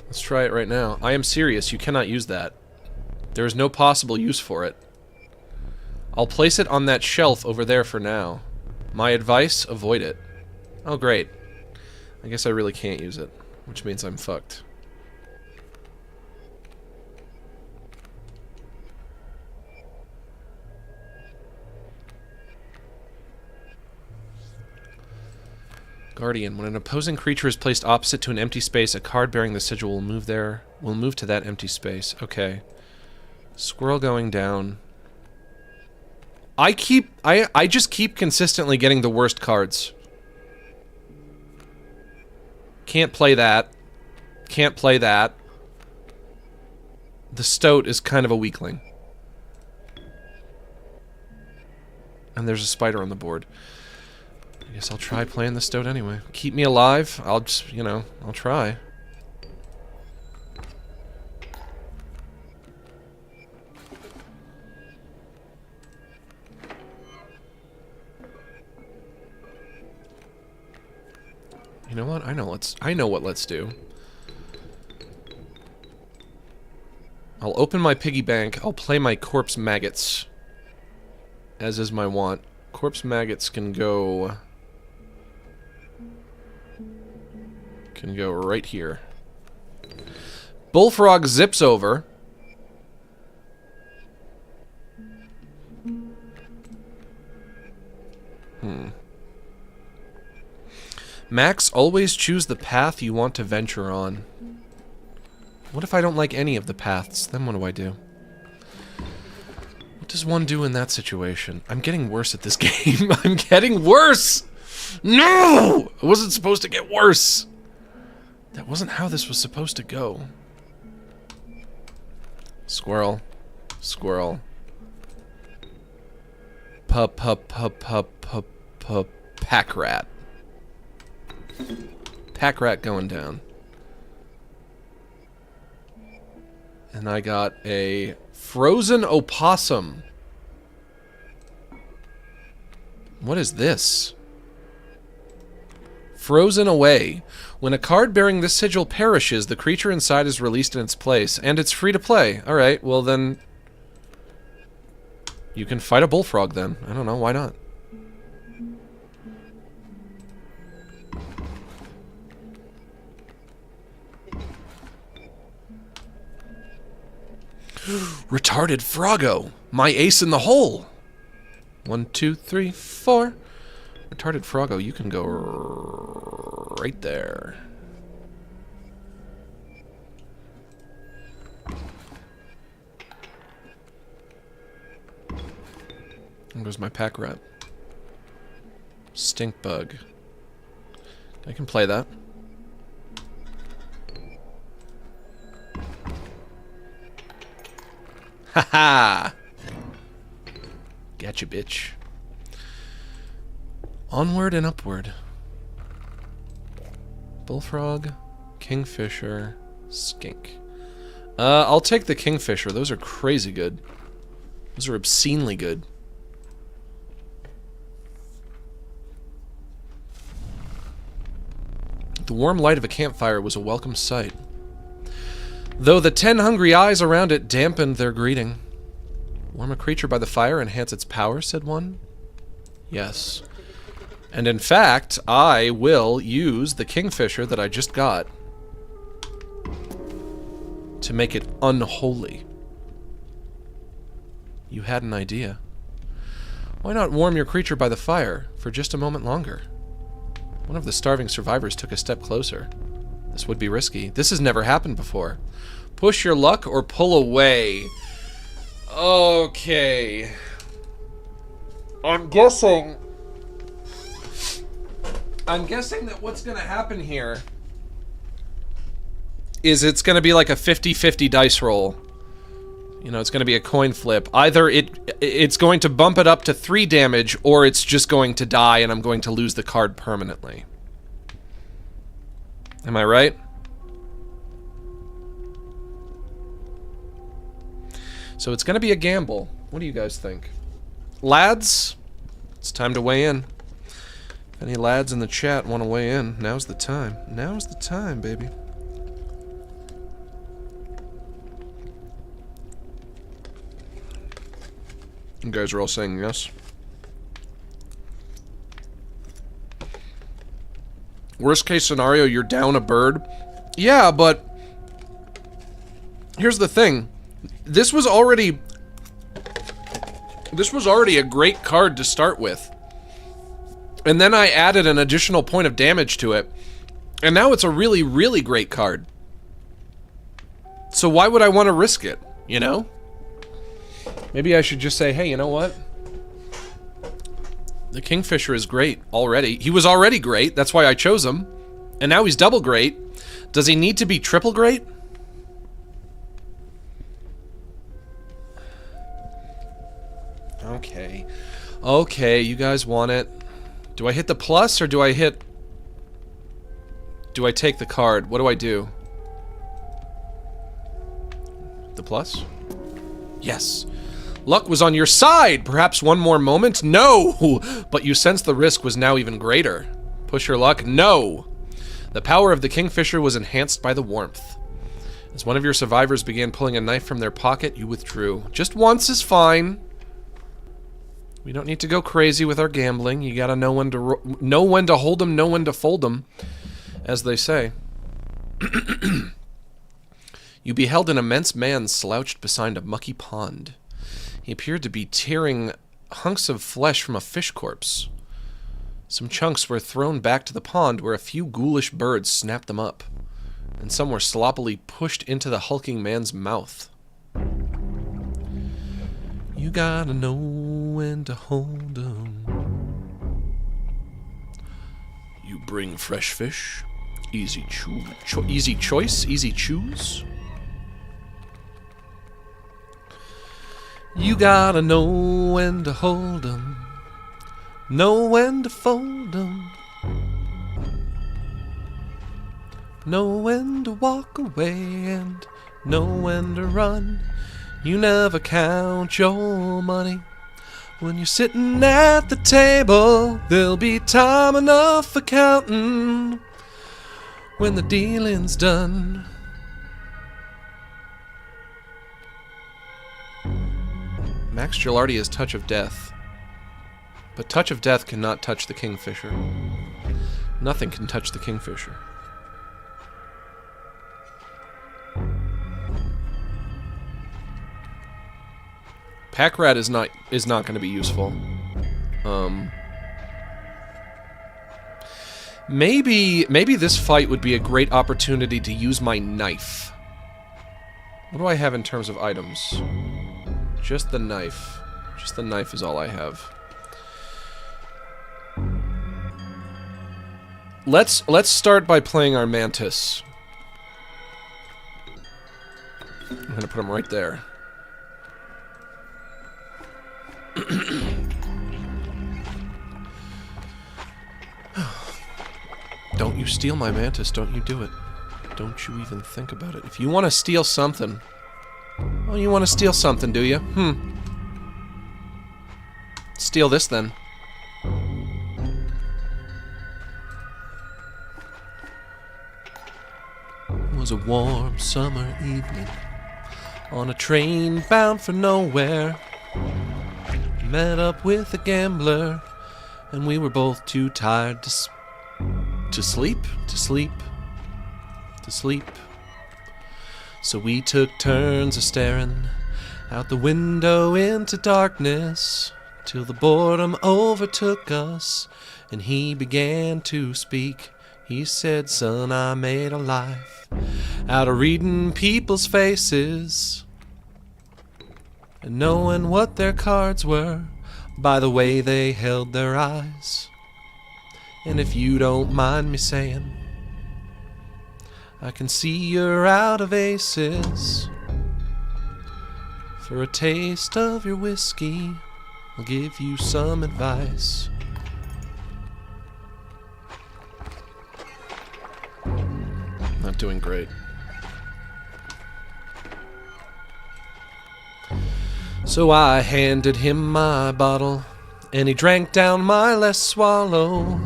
Let's try it right now. I am serious, you cannot use that. There is no possible use for it. I'll place it on that shelf over there for now. My advice, avoid it. Oh, great. I guess I really can't use it, which means I'm fucked. Guardian. When an opposing creature is placed opposite to an empty space, a card bearing the sigil will move to that empty space. Okay. Squirrel going down. I just keep consistently getting the worst cards. Can't play that. Can't play that. The stoat is kind of a weakling. And there's a spider on the board. I guess I'll try playing the stoat anyway. Keep me alive. I'll just, you know, I'll try. You know what? I know what let's do. I'll open my piggy bank. I'll play my corpse maggots. As is my wont. Corpse maggots can go right here. Bullfrog zips over. Max, always choose the path you want to venture on. What if I don't like any of the paths? Then what do I do? What does one do in that situation? I'm getting worse at this game. I'm getting worse! No! I wasn't supposed to get worse! That wasn't how this was supposed to go. Squirrel. Squirrel. Pack rat. Pack rat going down. And I got a frozen opossum. What is this? Frozen away. When a card bearing this sigil perishes, the creature inside is released in its place, and it's free to play. Alright, well then... You can fight a bullfrog then. I don't know, why not? Retarded Froggo! My ace in the hole! 1, 2, 3, 4. Retarded Froggo, you can go right there. There goes my pack rat. Stink bug. I can play that. Ha! Gotcha, bitch. Onward and upward. Bullfrog, kingfisher, skink. I'll take the kingfisher. Those are crazy good. Those are obscenely good. The warm light of a campfire was a welcome sight, though the 10 hungry eyes around it dampened their greeting. Warm a creature by the fire, enhance its power, said one. Yes. And in fact, I will use the kingfisher that I just got to make it unholy. You had an idea. Why not warm your creature by the fire for just a moment longer? One of the starving survivors took a step closer. This would be risky. This has never happened before. Push your luck or pull away. Okay. I'm guessing that what's going to happen here is it's going to be like a 50-50 dice roll. You know, it's going to be a coin flip. Either it's going to bump it up to 3 damage, or it's just going to die and I'm going to lose the card permanently. Am I right? So it's going to be a gamble. What do you guys think? Lads, it's time to weigh in. If any lads in the chat want to weigh in, now's the time. Now's the time, baby. You guys are all saying yes. Worst case scenario, you're down a bird. Yeah, but here's the thing. This was already a great card to start with. And then I added an additional point of damage to it. And now it's a really, really great card. So why would I want to risk it, you know? Maybe I should just say, hey, you know what? The kingfisher is great already. He was already great. That's why I chose him. And now he's double great. Does he need to be triple great? Okay. Okay, you guys want it. Do I hit the plus or do I take the card? What do I do? The plus? Yes. Luck was on your side! Perhaps one more moment? No! But you sensed the risk was now even greater. Push your luck? No! The power of the kingfisher was enhanced by the warmth. As one of your survivors began pulling a knife from their pocket, you withdrew. Just once is fine. We don't need to go crazy with our gambling. You gotta know when to hold 'em, know when to fold 'em, as they say. You beheld an immense man slouched beside a mucky pond. He appeared to be tearing hunks of flesh from a fish corpse. Some chunks were thrown back to the pond where a few ghoulish birds snapped them up, and some were sloppily pushed into the hulking man's mouth. You gotta know when to hold 'em. You bring fresh fish. Easy choice, easy choose. You gotta know when to hold 'em, know when to fold 'em, know when to walk away and know when to run. You never count your money. When you're sitting at the table, there'll be time enough for counting when the dealing's done. Max Gilardi has Touch of Death. But Touch of Death cannot touch the kingfisher. Nothing can touch the kingfisher. Pack Rat is not going to be useful. Maybe this fight would be a great opportunity to use my knife. What do I have in terms of items? Just the knife. Just the knife is all I have. Let's start by playing our mantis. I'm gonna put him right there. Don't you steal my mantis, don't you do it. Don't you even think about it. If you want to steal something... Oh, you want to steal something, do you? Steal this, then. It was a warm summer evening on a train bound for nowhere. Met up with a gambler, and we were both too tired to sleep. So we took turns of staring out the window into darkness till the boredom overtook us and he began to speak. He said, "Son, I made a life out of reading people's faces and knowing what their cards were by the way they held their eyes. And if you don't mind me saying, I can see you're out of aces. For a taste of your whiskey, I'll give you some advice." Not doing great. So I handed him my bottle, and he drank down my last swallow.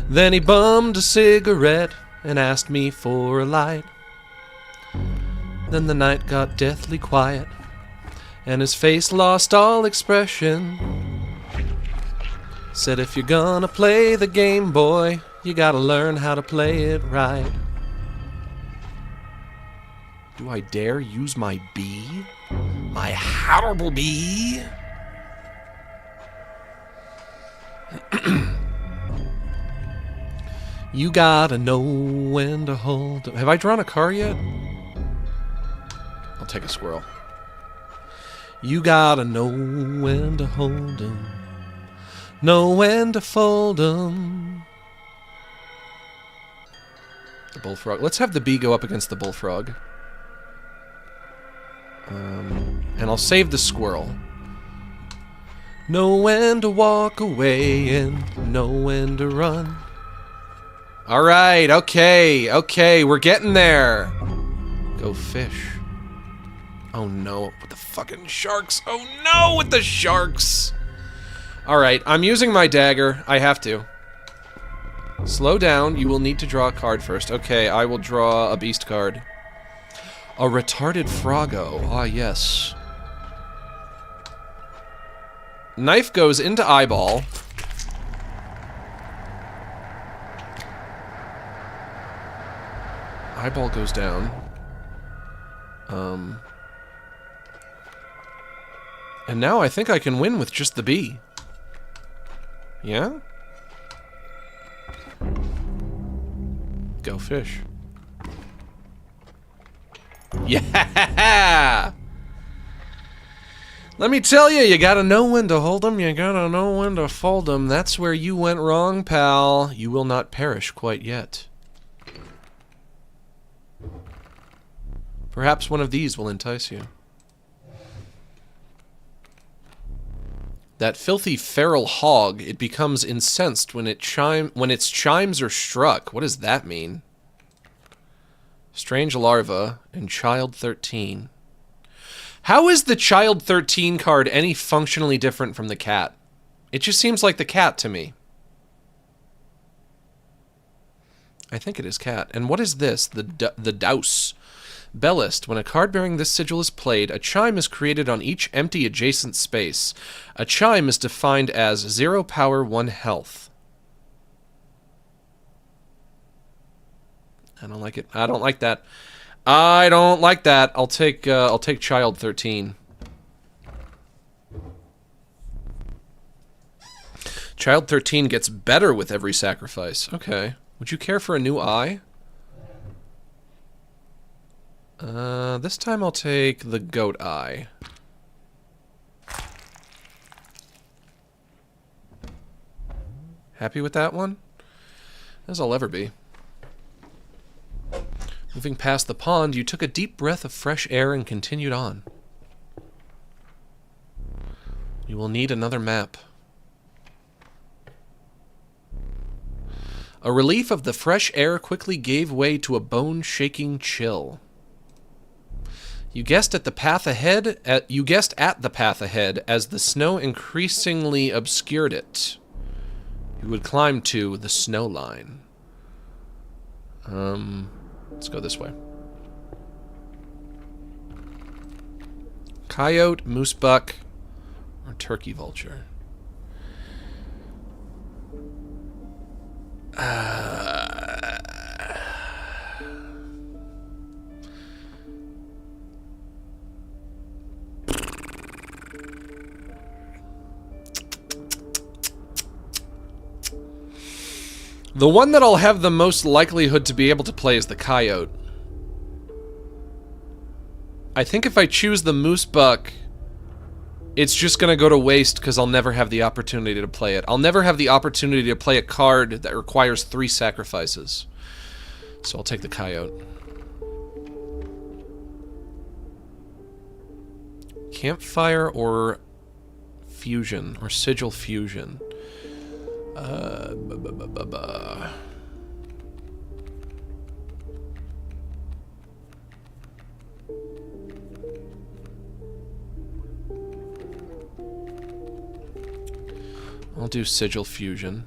Then he bummed a cigarette and asked me for a light. Then the night got deathly quiet, and his face lost all expression. Said, "If you're gonna play the game, boy, you gotta learn how to play it right." Do I dare use my bee? My horrible bee? You gotta know when to hold 'em. Have I drawn a car yet? I'll take a squirrel. You gotta know when to hold 'em, know when to fold 'em. The bullfrog. Let's have the bee go up against the bullfrog. And I'll save the squirrel. Know when to walk away and know when to run. Alright, okay, we're getting there. Go fish. Oh no, with the fucking sharks. Oh no, with the sharks. Alright, I'm using my dagger. I have to. Slow down, you will need to draw a card first. Okay, I will draw a beast card. A retarded froggo. Ah, yes. Knife goes into eyeball. Eyeball goes down. And now I think I can win with just the bee. Yeah? Go fish. Yeah! Let me tell you, you gotta know when to hold 'em, you gotta know when to fold 'em. That's where you went wrong, pal. You will not perish quite yet. Perhaps one of these will entice you. That filthy feral hog, it becomes incensed when its chimes are struck. What does that mean? Strange larva and child 13. How is the child 13 card any functionally different from the cat? It just seems like the cat to me. I think it is cat. And what is this? The douse. Bellist. When a card bearing this sigil is played, a chime is created on each empty adjacent space. A chime is defined as 0 power, 1 health. I don't like it. I don't like that. I don't like that. I'll take child 13. Child 13 gets better with every sacrifice. Okay. Would you care for a new eye? This time I'll take the goat eye. Happy with that one? As I'll ever be. Moving past the pond, you took a deep breath of fresh air and continued on. We will need another map. A relief of the fresh air quickly gave way to a bone-shaking chill. You guessed at the path ahead. You guessed at the path ahead as the snow increasingly obscured it. You would climb to the snow line. Let's go this way. Coyote, moose buck, or turkey vulture. The one that I'll have the most likelihood to be able to play is the coyote. I think if I choose the moose buck, it's just gonna go to waste because I'll never have the opportunity to play it. I'll never have the opportunity to play a card that requires 3 sacrifices. So I'll take the coyote. Campfire or fusion, or sigil fusion. I'll do sigil fusion.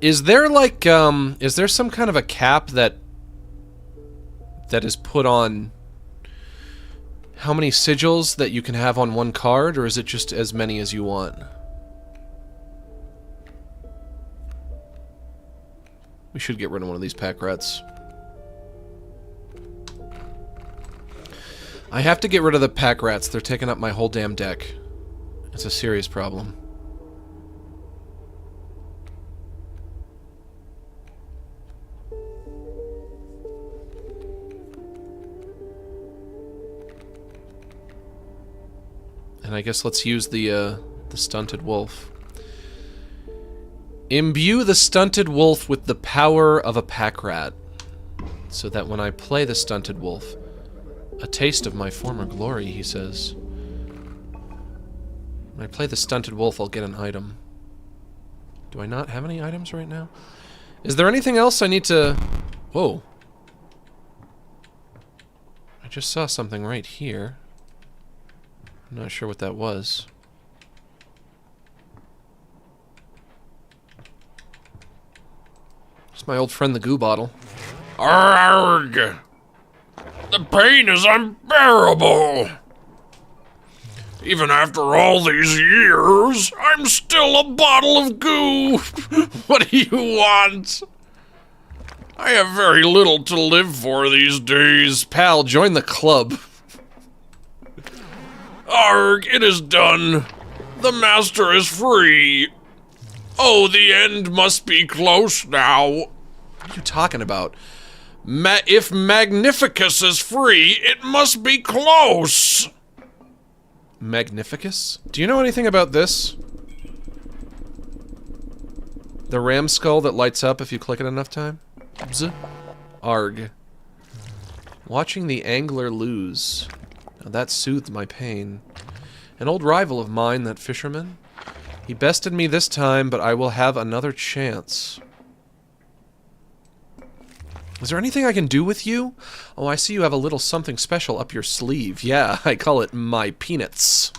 Is there like is there some kind of a cap that is put on how many sigils that you can have on one card, or is it just as many as you want? We should get rid of one of these pack rats. I have to get rid of the pack rats. They're taking up my whole damn deck. It's a serious problem. And I guess let's use the stunted wolf. Imbue the stunted wolf with the power of a pack rat, so that when I play the stunted wolf, a taste of my former glory, he says. When I play the stunted wolf, I'll get an item. Do I not have any items right now? Is there anything else I need to... Whoa. I just saw something right here. I'm not sure what that was. It's my old friend the goo bottle. Arrgh! The pain is unbearable! Even after all these years, I'm still a bottle of goo! What do you want? I have very little to live for these days. Pal, join the club. Arrgh, it is done. The master is free. Oh, the end must be close now. What are you talking about? If Magnificus is free, it must be close. Magnificus? Do you know anything about this? The ram skull that lights up if you click it enough time? Bzz. Arg. Watching the angler lose. Now that soothed my pain. An old rival of mine, that fisherman. He bested me this time, but I will have another chance. Is there anything I can do with you? Oh, I see you have a little something special up your sleeve. Yeah, I call it my peanuts.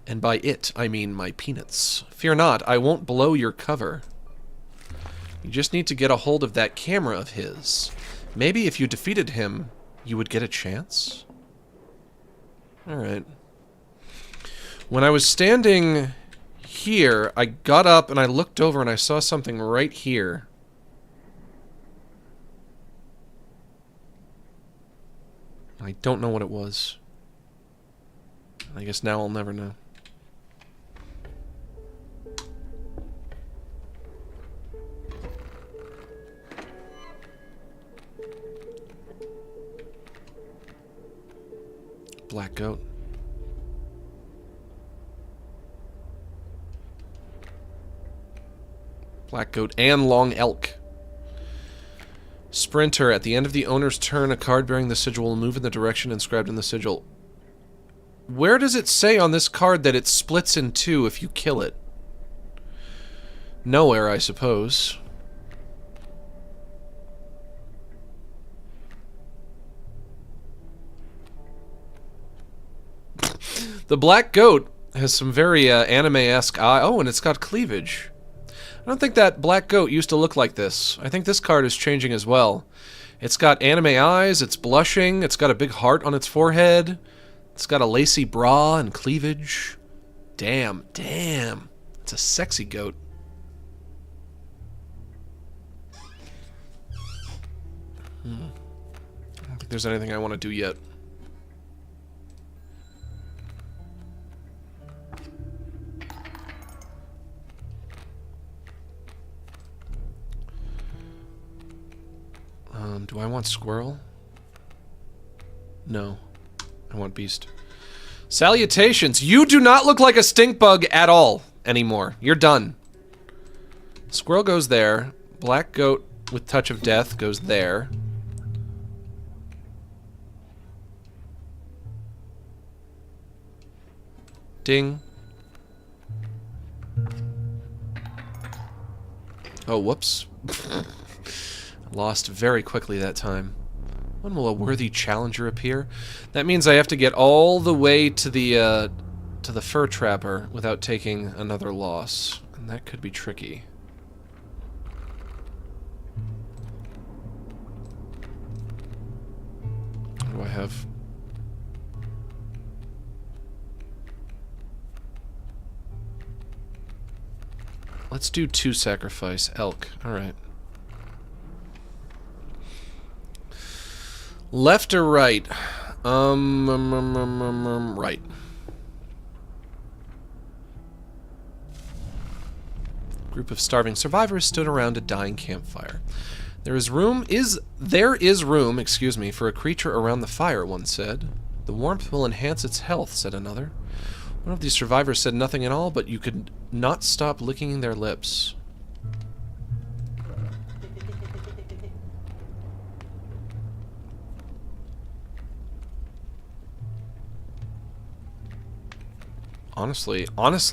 And by it, I mean my peanuts. Fear not, I won't blow your cover. You just need to get a hold of that camera of his. Maybe if you defeated him, you would get a chance? Alright. When I was standing here, I got up and I looked over and I saw something right here. I don't know what it was. I guess now I'll never know. Black goat. Black goat and long elk. Sprinter. At the end of the owner's turn, a card bearing the sigil will move in the direction inscribed in the sigil. Where does it say on this card that it splits in two if you kill it? Nowhere, I suppose. The black goat has some very anime-esque eye. Oh, and it's got cleavage. I don't think that black goat used to look like this. I think this card is changing as well. It's got anime eyes, it's blushing, it's got a big heart on its forehead, it's got a lacy bra and cleavage. Damn, damn. It's a sexy goat. I don't think there's anything I want to do yet. Do I want squirrel? No. I want beast. Salutations! You do not look like a stink bug at all anymore. You're done. Squirrel goes there. Black goat with touch of death goes there. Ding. Oh, whoops. Lost very quickly that time. When will a worthy challenger appear? That means I have to get all the way to the fur trapper without taking another loss. And that could be tricky. What do I have? Let's do 2 sacrifice. Elk. Alright. Left or right? Right. Group of starving survivors stood around a dying campfire. There is room, excuse me, for a creature around the fire, one said. The warmth will enhance its health, said another. One of these survivors said nothing at all, but you could not stop licking their lips. Honestly, let's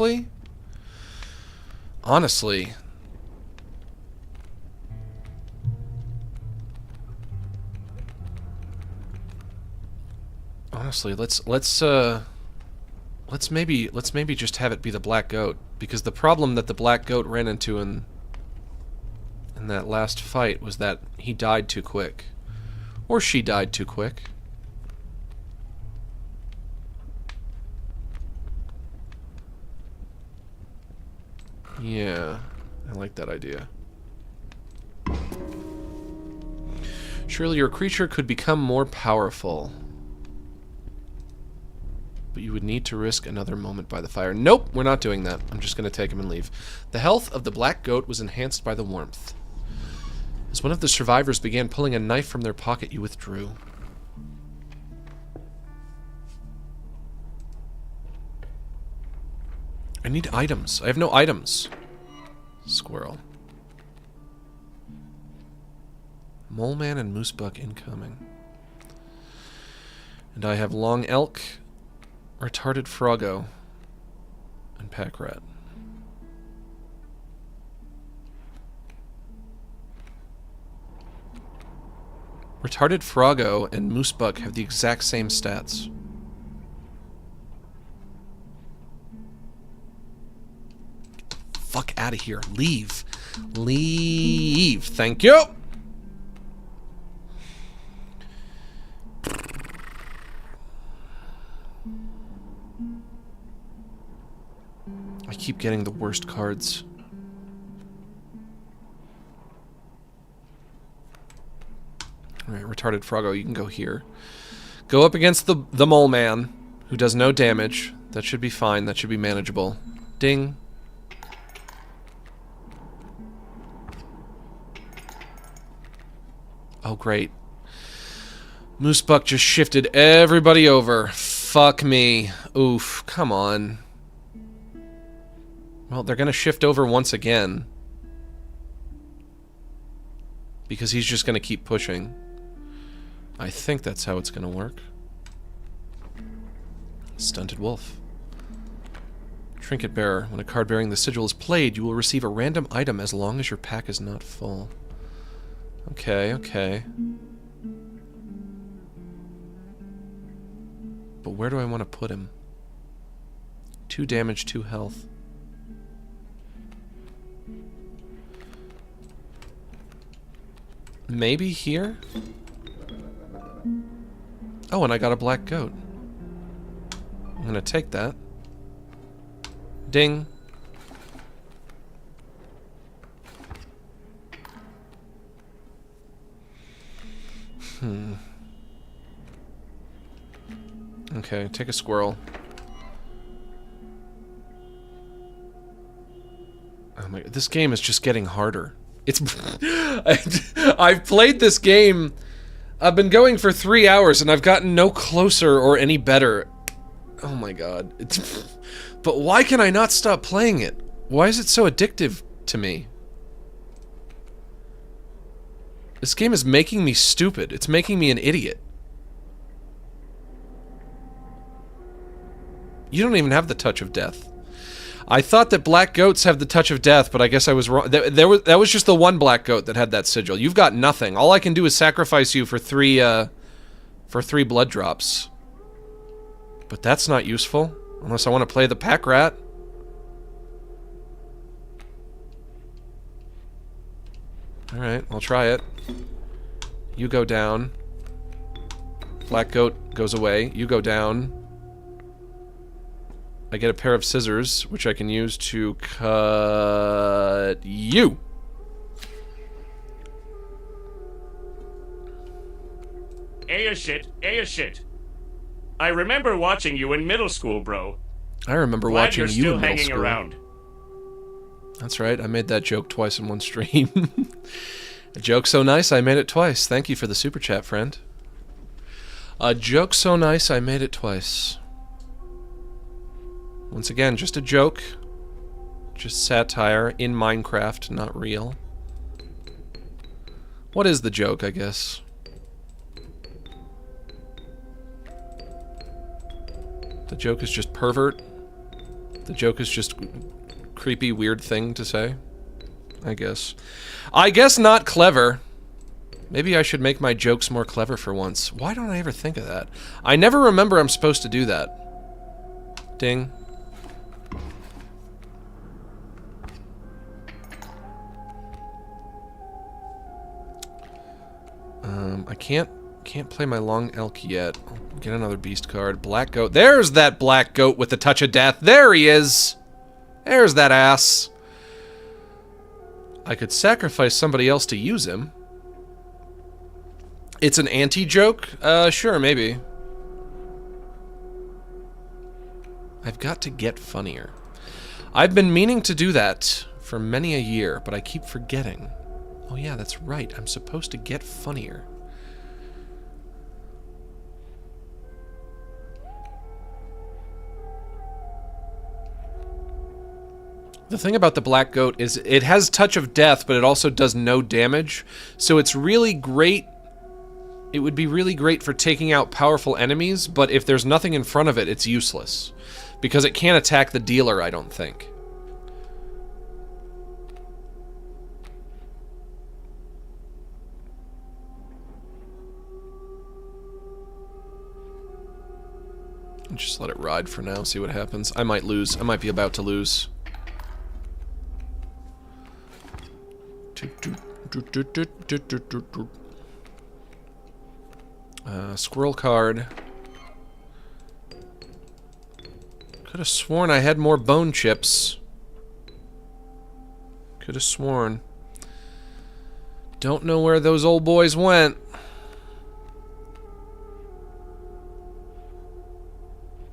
maybe just have it be the black goat, because the problem that the black goat ran into in that last fight was that he died too quick, or she died too quick. Yeah, I like that idea. Surely your creature could become more powerful. But you would need to risk another moment by the fire. Nope, we're not doing that. I'm just going to take him and leave. The health of the black goat was enhanced by the warmth. As one of the survivors began pulling a knife from their pocket, you withdrew. I need items. I have no items. Squirrel. Mole man and moose buck incoming. And I have long elk, retarded froggo, and pack rat. Retarded froggo and moose buck have the exact same stats. Fuck out of here. Leave. Leave. Thank you. I keep getting the worst cards. Alright, retarded froggo, you can go here. Go up against the mole man, who does no damage. That should be fine. That should be manageable. Ding. Oh, great. Moose buck just shifted everybody over. Fuck me. Oof, come on. Well, they're gonna shift over once again. because he's just going to keep pushing. I think that's how it's going to work. Stunted Wolf. Trinket Bearer. When a card bearing the sigil is played, you will receive a random item as long as your pack is not full. Okay, okay. But where do I want to put him? 2 damage, 2 health. Maybe here? Oh, and I got a black goat. I'm gonna take that. Ding. Okay, take a squirrel. Oh my, this game is just getting harder. It's I've played this game. I've been going for 3 hours and I've gotten no closer or any better. Oh my god. But why can I not stop playing it? Why is it so addictive to me? This game is making me stupid. It's making me an idiot. You don't even have the touch of death. I thought that black goats have the touch of death, but I guess I was wrong. That was just the one black goat that had that sigil. You've got nothing. All I can do is sacrifice you for 3 blood drops. But that's not useful, unless I want to play the pack rat. Alright, I'll try it. You go down. Black goat goes away. You go down. I get a pair of scissors, which I can use to cut you. A shit. I remember watching you in middle school, bro. I remember Glad watching you're you still in middle hanging school. around. That's right, I made that joke twice in one stream. A joke so nice, I made it twice. Thank you for the super chat, friend. A joke so nice, I made it twice. Once again, just a joke. Just satire in Minecraft, not real. What is the joke, I guess? The joke is just pervert. The joke is just creepy, weird thing to say. I guess. I guess not clever. Maybe I should make my jokes more clever for once. Why don't I ever think of that? I never remember I'm supposed to do that. Ding. I can't play my long elk yet. I'll get another beast card. Black goat. There's that black goat with the touch of death. There he is. There's that ass. I could sacrifice somebody else to use him. It's an anti-joke? Sure, maybe. I've got to get funnier. I've been meaning to do that for many a year, but I keep forgetting. Oh yeah, that's right. I'm supposed to get funnier. The thing about the black goat is it has touch of death, but it also does no damage. So it's really great. It would be really great for taking out powerful enemies, but if there's nothing in front of it, it's useless. Because it can't attack the dealer, I don't think. Just let it ride for now, see what happens. I might lose. I might be about to lose. Squirrel card. Could have sworn I had more bone chips. Could have sworn. Don't know where those old boys went.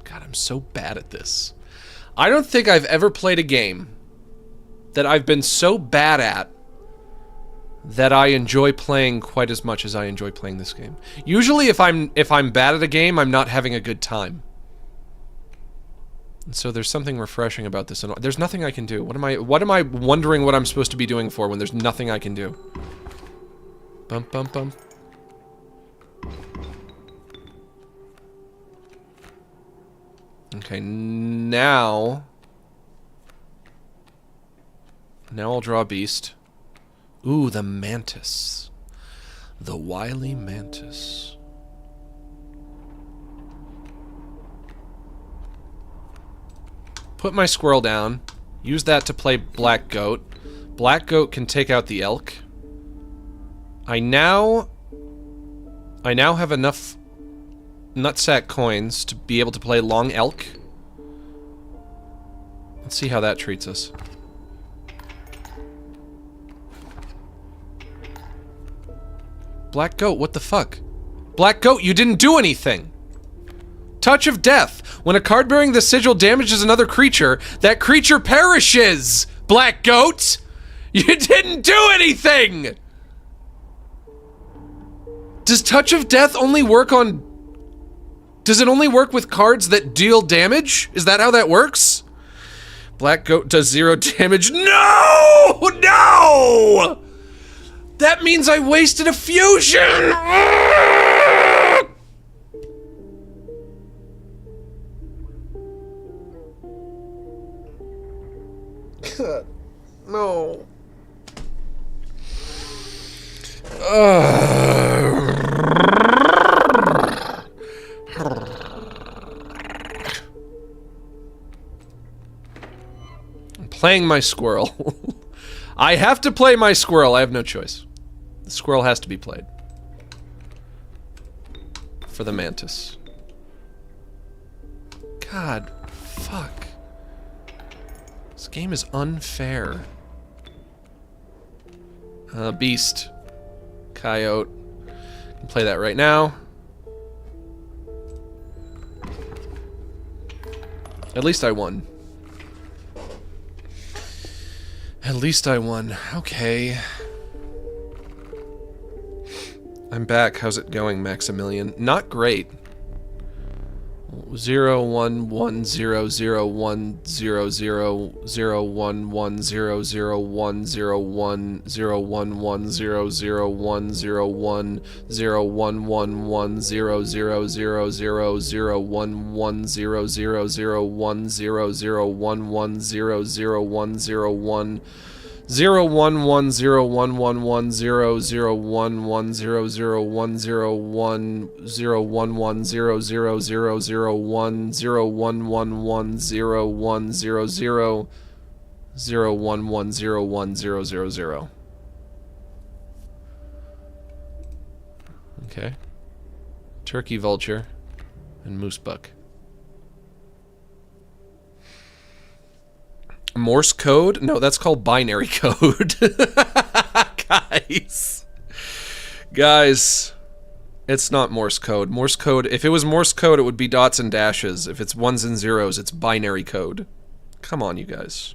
God, I'm so bad at this. I don't think I've ever played a game that I've been so bad at that I enjoy playing quite as much as I enjoy playing this game. Usually if I'm bad at a game, I'm not having a good time. And so there's something refreshing about this. And there's nothing I can do. What am I wondering what I'm supposed to be doing for when there's nothing I can do? Bump, bump, bump. Okay, now I'll draw a beast. Ooh, the mantis. The wily mantis. Put my squirrel down. Use that to play black goat. Black goat can take out the elk. I now have enough nutsack coins to be able to play long elk. Let's see how that treats us. Black goat, what the fuck? Black goat, you didn't do anything! Touch of death. When a card bearing the sigil damages another creature, that creature perishes! Black goat! You didn't do anything! Does Touch of Death only work on... Does it only work with cards that deal damage? Is that how that works? Black goat does 0 damage. No! No! That means I wasted a fusion! No. I'm playing my squirrel. I have to play my squirrel. I have no choice. The squirrel has to be played. For the mantis. God, fuck. This game is unfair. Beast. Coyote. Can play that right now. At least I won. At least I won. Okay. I'm back. How's it going, Maximilian? Not great. 0 1 1 0 0 1 0 0 0 1 1 0 0 1 0 1 0 1 1 0 0 1 0 1 0 1 1 1 0 0 0 0 0 1 1 0 0 0 1 0 0 1 1 0 0 1 0 1 0 1 1 0 1 1 1 0 0 1 1 0 0 1 0 1 0 1 1 0 0 0 0 1 0 1 1 1 0 1 0 0 0 1 1 0 1 0 0 0. Okay. Turkey vulture and moose buck. Morse code? No, that's called binary code. Guys, it's not Morse code. Morse code, if it was Morse code, it would be dots and dashes. If it's ones and zeros, it's binary code. Come on, you guys.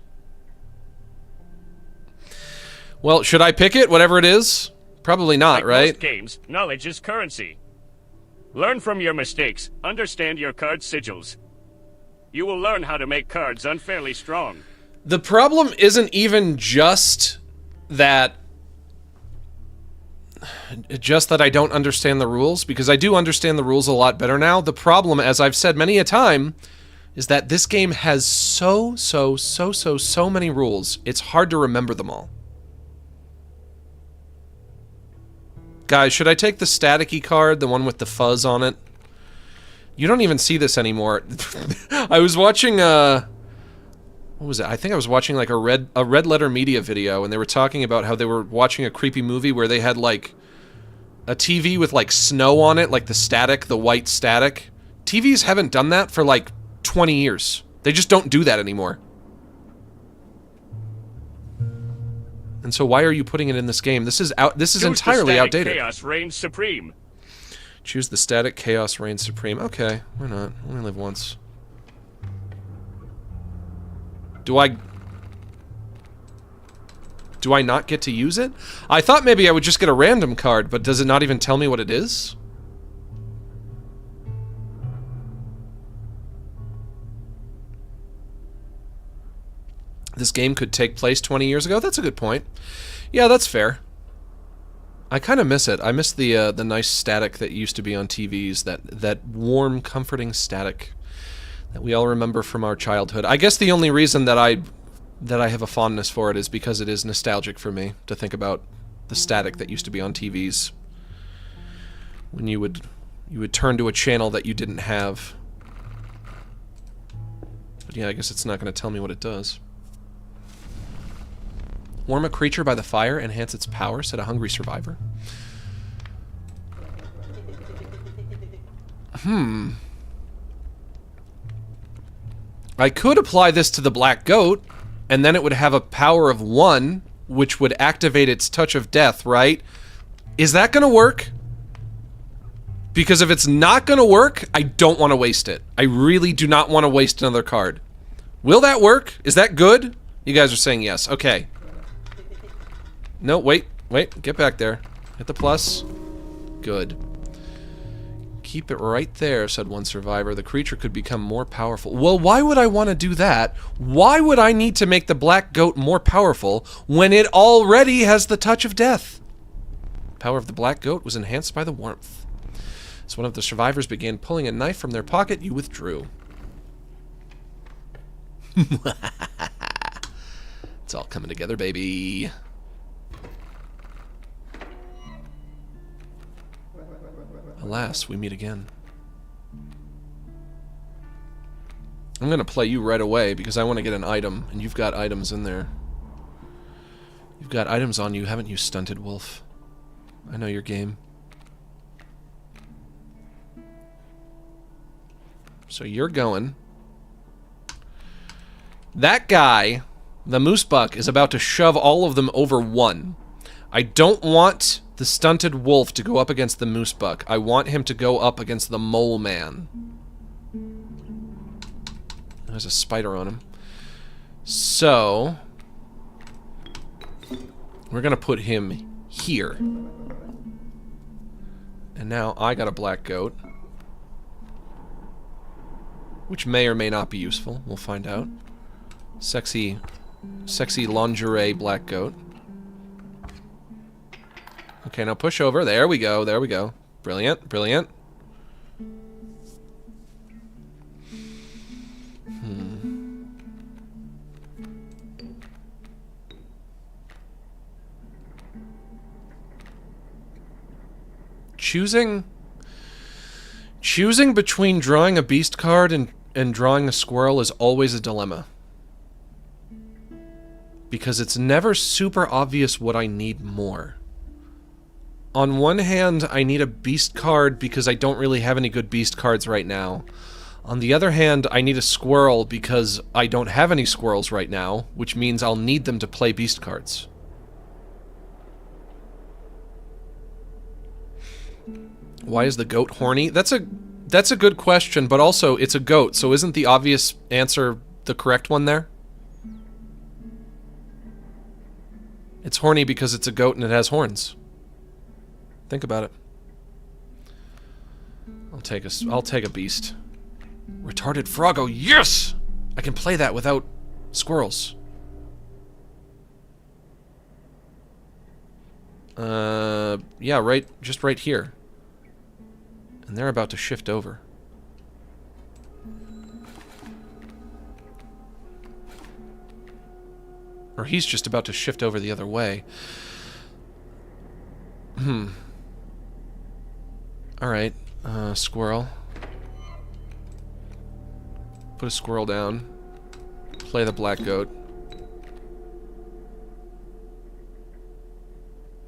Well, should I pick it, whatever it is? Probably not, like right? Most games, knowledge is currency. Learn from your mistakes. Understand your card sigils. You will learn how to make cards unfairly strong. The problem isn't even just that I don't understand the rules, because I do understand the rules a lot better now. The problem, as I've said many a time, is that this game has so many rules, it's hard to remember them all. Guys, should I take the staticky card, the one with the fuzz on it? You don't even see this anymore. I was watching, what was it? I think I was watching like a Red Letter Media video, and they were talking about how they were watching a creepy movie where they had like a TV with like snow on it, like the static, the white static. TVs haven't done that for like 20 years. They just don't do that anymore. And so why are you putting it in this game? This is entirely outdated. Chaos reigns supreme. Choose the static chaos reigns supreme. Okay, why not? I only live once. Do I not get to use it? I thought maybe I would just get a random card, but does it not even tell me what it is? This game could take place 20 years ago? That's a good point. Yeah, that's fair. I kind of miss it. I miss the nice static that used to be on TVs, that warm, comforting static that we all remember from our childhood. I guess the only reason that I have a fondness for it is because it is nostalgic for me to think about the static that used to be on TVs when you would turn to a channel that you didn't have. But yeah, I guess it's not going to tell me what it does. Warm a creature by the fire, enhance its power, said a hungry survivor. I could apply this to the black goat, and then it would have a power of 1, which would activate its touch of death, right? Is that gonna work? Because if it's not gonna work, I don't want to waste it. I really do not want to waste another card. Will that work? Is that good? You guys are saying yes. Okay. No, wait, get back there. Hit the plus. Good. Keep it right there, said one survivor. The creature could become more powerful. Well, why would I want to do that? Why would I need to make the black goat more powerful when it already has the touch of death? The power of the black goat was enhanced by the warmth. As one of the survivors began pulling a knife from their pocket, you withdrew. It's all coming together, baby. Alas, we meet again. I'm gonna play you right away because I want to get an item, and you've got items in there. You've got items on you, haven't you, stunted wolf? I know your game. So you're going. That guy, the moose buck, is about to shove all of them over 1. I don't want the stunted wolf to go up against the moose buck. I want him to go up against the mole man. There's a spider on him. So we're gonna put him here. And now I got a black goat, which may or may not be useful. We'll find out. Sexy lingerie black goat. Okay, now push over. There we go. There we go. Brilliant. Brilliant. Choosing between drawing a beast card and drawing a squirrel is always a dilemma. Because it's never super obvious what I need more. On one hand, I need a beast card because I don't really have any good beast cards right now. On the other hand, I need a squirrel because I don't have any squirrels right now, which means I'll need them to play beast cards. Why is the goat horny? That's a good question, but also it's a goat, so isn't the obvious answer the correct one there? It's horny because it's a goat and it has horns. Think about it. I'll take a beast. Retarded Froggo, yes! I can play that without squirrels. Yeah, just right here. And they're about to shift over. Or he's just about to shift over the other way. Alright, squirrel. Put a squirrel down. Play the black goat.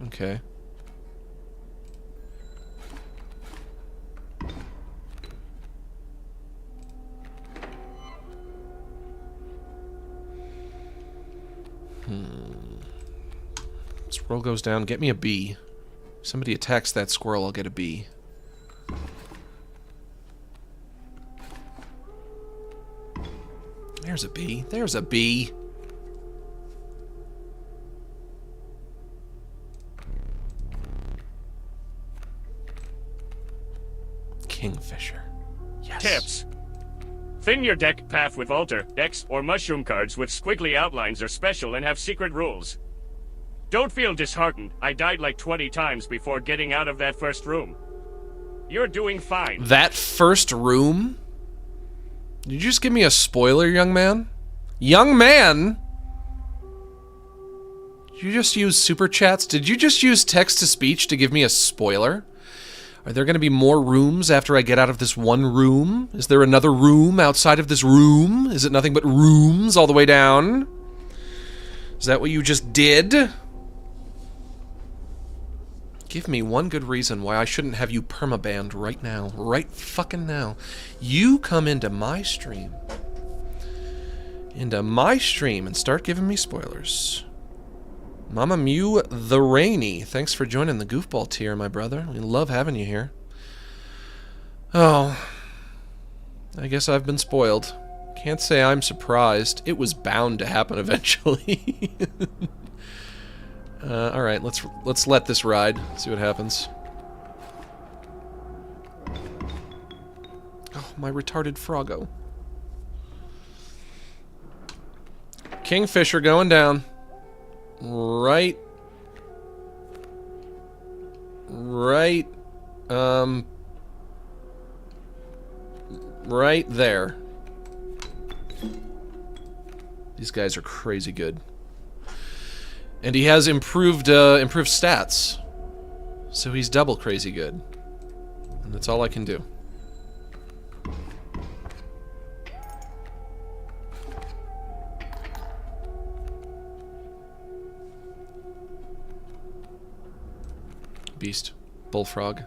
Okay. Squirrel goes down. Get me a bee. If somebody attacks that squirrel, I'll get a bee. There's a bee. There's a bee. Kingfisher. Yes. Tips. Thin your deck path with altar, decks, or mushroom cards with squiggly outlines are special and have secret rules. Don't feel disheartened. I died like 20 times before getting out of that first room. You're doing fine. That first room? Did you just give me a spoiler, young man? Young man? Did you just use super chats? Did you just use text-to-speech to give me a spoiler? Are there going to be more rooms after I get out of this one room? Is there another room outside of this room? Is it nothing but rooms all the way down? Is that what you just did? Give me one good reason why I shouldn't have you permabanned right now. Right fucking now. You come into my stream. And start giving me spoilers. Mama Mew the Rainy, thanks for joining the goofball tier, my brother. We love having you here. Oh, I guess I've been spoiled. Can't say I'm surprised. It was bound to happen eventually. All right, let's let this ride. See what happens. Oh, my retarded froggo. Kingfisher going down. Right there. These guys are crazy good. And he has improved stats. So he's double crazy good. And that's all I can do. Beast. Bullfrog.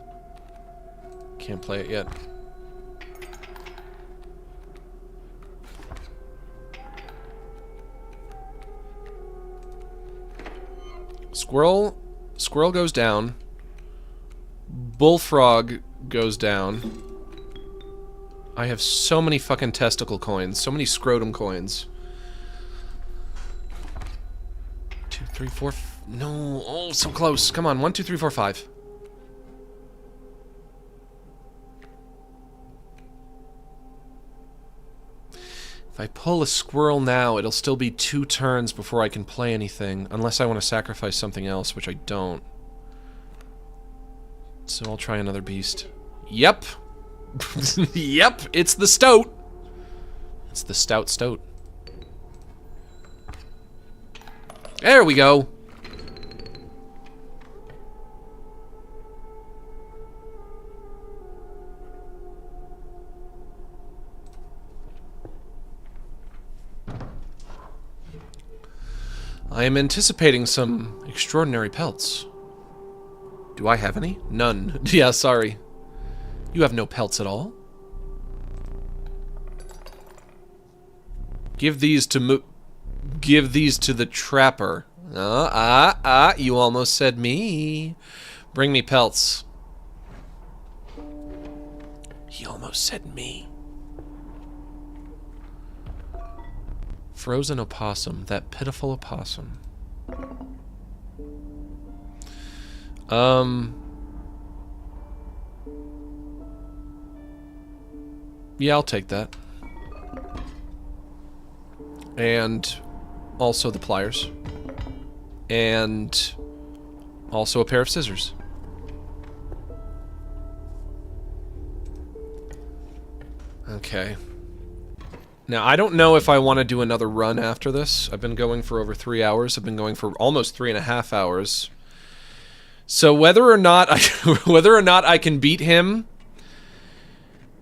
Can't play it yet. Squirrel goes down. Bullfrog goes down. I have so many fucking testicle coins. So many scrotum coins. 2, 3, 4... No. Oh, so close. Come on. 1, 2, 3, 4, 5. If I pull a squirrel now, it'll still be 2 turns before I can play anything, unless I want to sacrifice something else, which I don't. So I'll try another beast. Yep. Yep, it's the stoat. It's the stoat. There we go. I am anticipating some extraordinary pelts. Do I have any? None. Yeah, sorry. You have no pelts at all. Give these to the trapper. You almost said me. Bring me pelts. He almost said me. Frozen opossum. That pitiful opossum. Yeah, I'll take that. And also the pliers. And also a pair of scissors. Okay. Now, I don't know if I want to do another run after this. I've been going for over 3 hours. I've been going for almost 3.5 hours. So whether or not I can beat him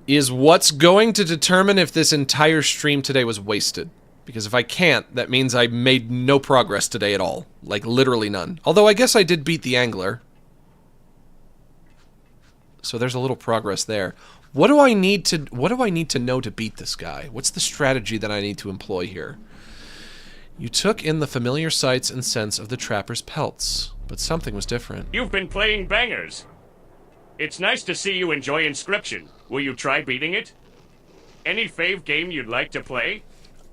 is what's going to determine if this entire stream today was wasted. Because if I can't, that means I made no progress today at all. Like, literally none. Although I guess I did beat the angler. So there's a little progress there. What do I need to know to beat this guy? What's the strategy that I need to employ here? You took in the familiar sights and scents of the trapper's pelts, but something was different. You've been playing bangers. It's nice to see you enjoy Inscryption. Will you try beating it? Any fave game you'd like to play?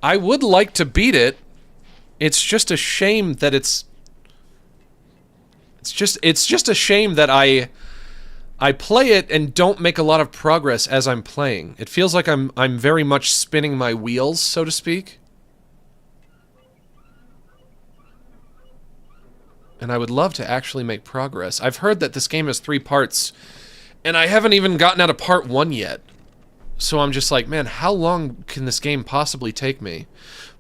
I would like to beat it. It's just a shame that it's just a shame that I play it and don't make a lot of progress as I'm playing. It feels like I'm very much spinning my wheels, so to speak. And I would love to actually make progress. I've heard that this game has 3 parts, and I haven't even gotten out of part 1 yet. So I'm just like, man, how long can this game possibly take me?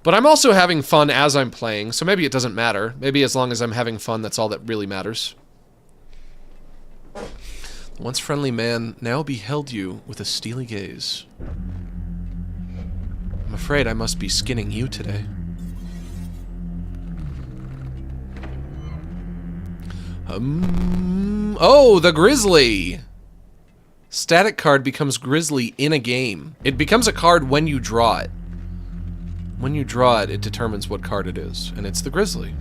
But I'm also having fun as I'm playing, so maybe it doesn't matter. Maybe as long as I'm having fun, that's all that really matters. The once friendly man now beheld you with a steely gaze. I'm afraid I must be skinning you today. Oh, the grizzly! Static card becomes grizzly in a game. It becomes a card when you draw it. When you draw it, it determines what card it is, and it's the grizzly.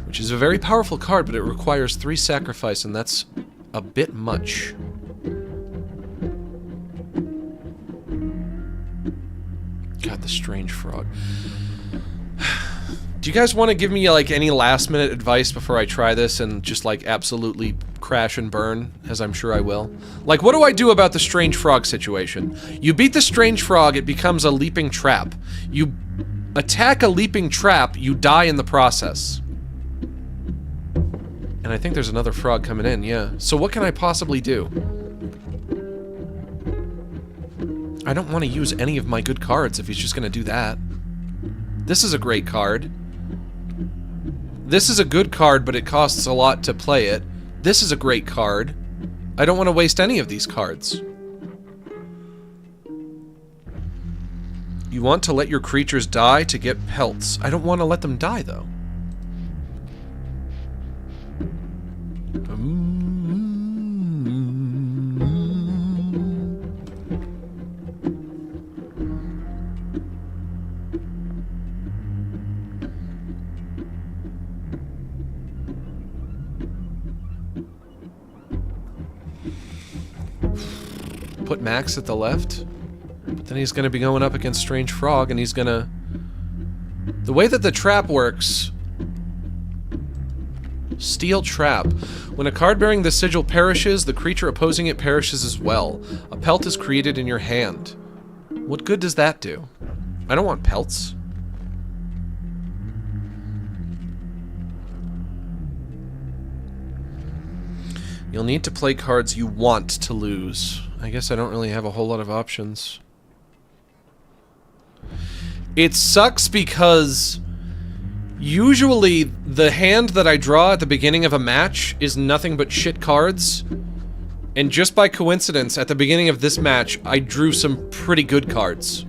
Which is a very powerful card, but it requires 3 sacrifice, and that's a bit much. God, the strange frog. Do you guys want to give me, like, any last-minute advice before I try this and just, like, absolutely crash and burn, as I'm sure I will? Like, what do I do about the strange frog situation? You beat the strange frog, it becomes a leaping trap. You attack a leaping trap, you die in the process. And I think there's another frog coming in, yeah. So what can I possibly do? I don't want to use any of my good cards if he's just going to do that. This is a great card. This is a good card, but it costs a lot to play it. This is a great card. I don't want to waste any of these cards. You want to let your creatures die to get pelts. I don't want to let them die, though. Put Max at the left, but then he's going to be going up against Strange Frog, and he's going to... The way that the trap works... Steel Trap. When a card bearing the sigil perishes, the creature opposing it perishes as well. A pelt is created in your hand. What good does that do? I don't want pelts. You'll need to play cards you want to lose. I guess I don't really have a whole lot of options. It sucks because usually the hand that I draw at the beginning of a match is nothing but shit cards. And just by coincidence, at the beginning of this match, I drew some pretty good cards.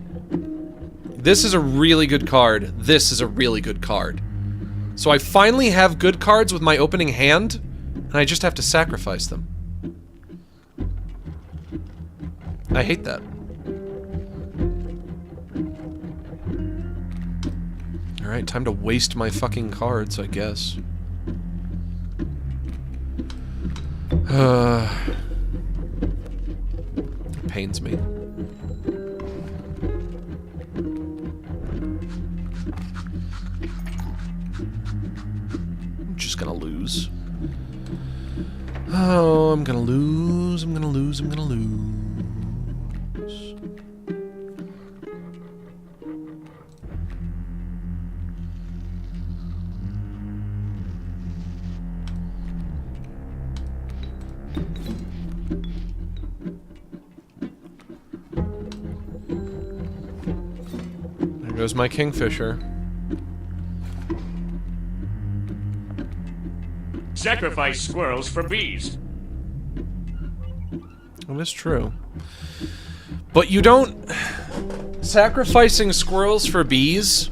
This is a really good card. This is a really good card. So I finally have good cards with my opening hand, and I just have to sacrifice them. I hate that. Alright, time to waste my fucking cards, I guess. It pains me. I'm just gonna lose. Oh, I'm gonna lose, I'm gonna lose, I'm gonna lose. There goes my kingfisher. Sacrifice squirrels for bees. That is true. But you don't... Sacrificing squirrels for bees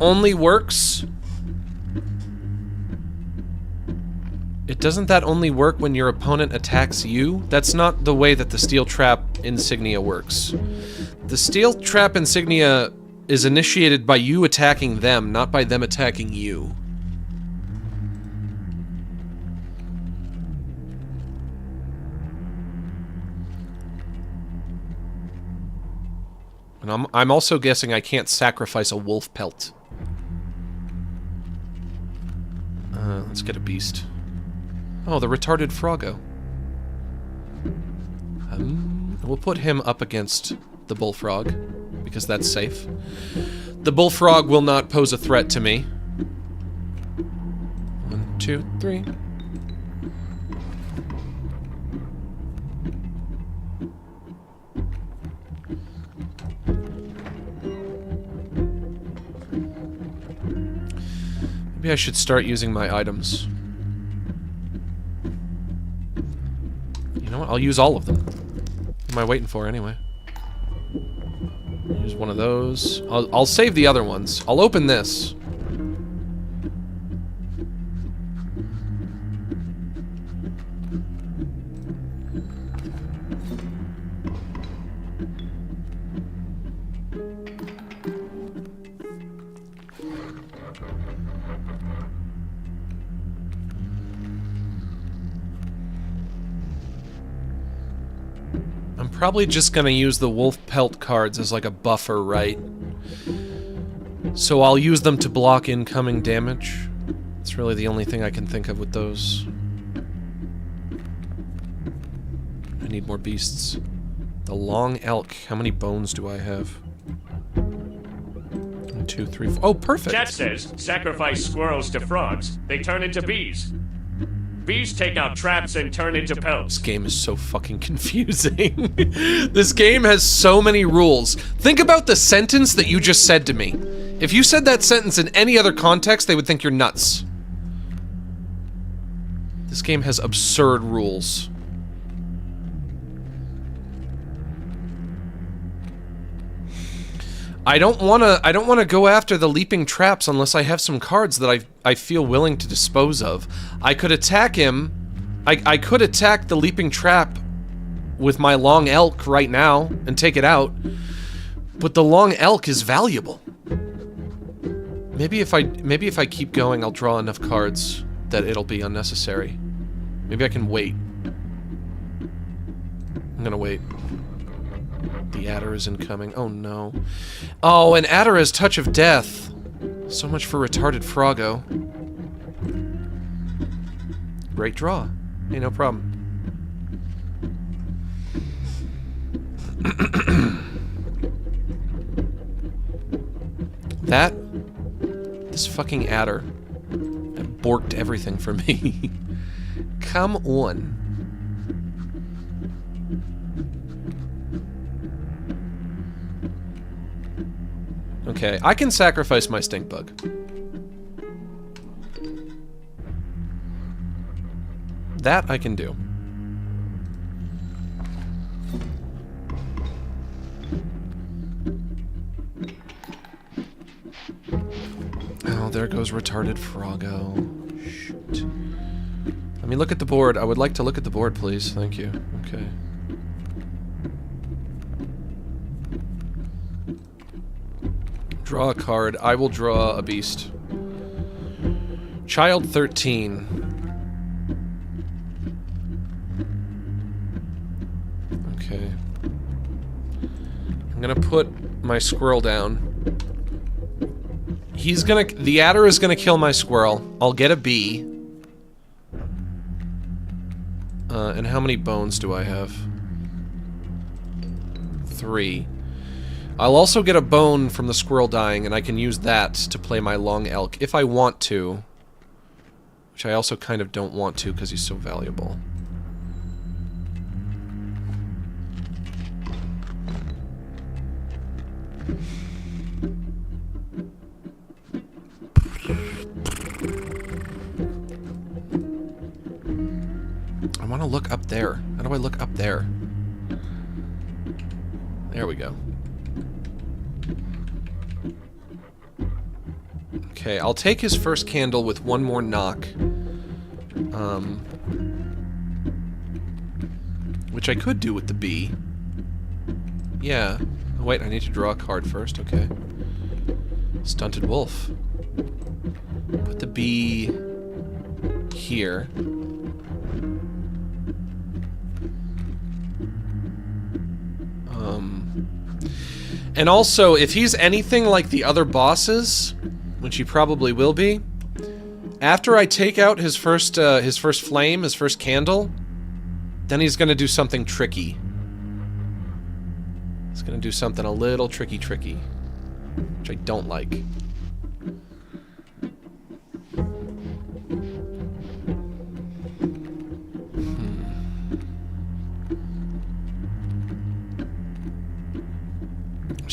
only works... Doesn't that only work when your opponent attacks you? That's not the way that the Steel Trap insignia works. The Steel Trap insignia is initiated by you attacking them, not by them attacking you. And I'm also guessing I can't sacrifice a wolf pelt. Let's get a beast. Oh, the retarded Froggo. We'll put him up against the bullfrog, because that's safe. The bullfrog will not pose a threat to me. 2, 3. Maybe I should start using my items. You know what? I'll use all of them. What am I waiting for anyway? Use one of those. I'll save the other ones. I'll open this. Probably just gonna use the wolf pelt cards as like a buffer, right? So I'll use them to block incoming damage. It's really the only thing I can think of with those. I need more beasts. The long elk. How many bones do I have? 1, 2, 3, 4. Oh, perfect! Chat says, sacrifice squirrels to frogs. They turn into bees. Bees take out traps and turn into pelts. This game is so fucking confusing. This game has so many rules. Think about the sentence that you just said to me. If you said that sentence in any other context, they would think you're nuts. This game has absurd rules. I don't wanna go after the leaping traps unless I have some cards that I feel willing to dispose of. I could attack him. I could attack the leaping trap with my long elk right now and take it out. But the long elk is valuable. Maybe if I keep going, I'll draw enough cards that it'll be unnecessary. Maybe I can wait. I'm gonna wait. The adder is incoming. Oh no. Oh, and adder has touch of death. So much for retarded Froggo. Great draw. Hey, no problem. This fucking adder that borked everything for me. Come on. Okay, I can sacrifice my stink bug. That I can do. Oh, there goes retarded Froggo. Shoot. Let me look at the board. I would like to look at the board, please. Thank you. Okay. Draw a card. I will draw a beast. Child 13. Okay. I'm gonna put my squirrel down. The adder is gonna kill my squirrel. I'll get a bee. And how many bones do I have? 3. I'll also get a bone from the squirrel dying, and I can use that to play my long elk, if I want to. Which I also kind of don't want to, because he's so valuable. I want to look up there. How do I look up there? There we go. Okay, I'll take his first candle with one more knock. Which I could do with the bee. Yeah. Oh, wait, I need to draw a card first. Okay. Stunted wolf. Put the bee here. And also, if he's anything like the other bosses, which he probably will be, after I take out his first flame, his first candle, then he's gonna do something tricky. He's gonna do something a little tricky, which I don't like.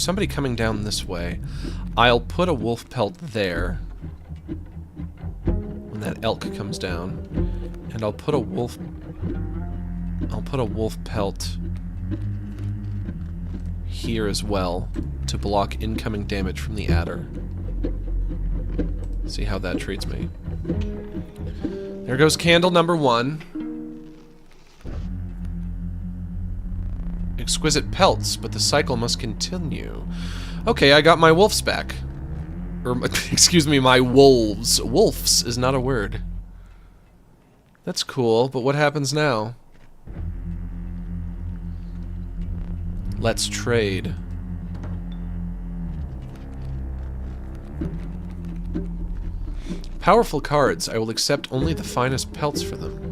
There's somebody coming down this way. I'll put a wolf pelt there when that elk comes down, and I'll put a wolf pelt here as well to block incoming damage from the adder. See how that treats me. There goes candle number 1. Exquisite pelts, but the cycle must continue. Okay, I got my wolves back. Or, excuse me, my wolves. Wolves is not a word. That's cool, but what happens now? Let's trade. Powerful cards. I will accept only the finest pelts for them.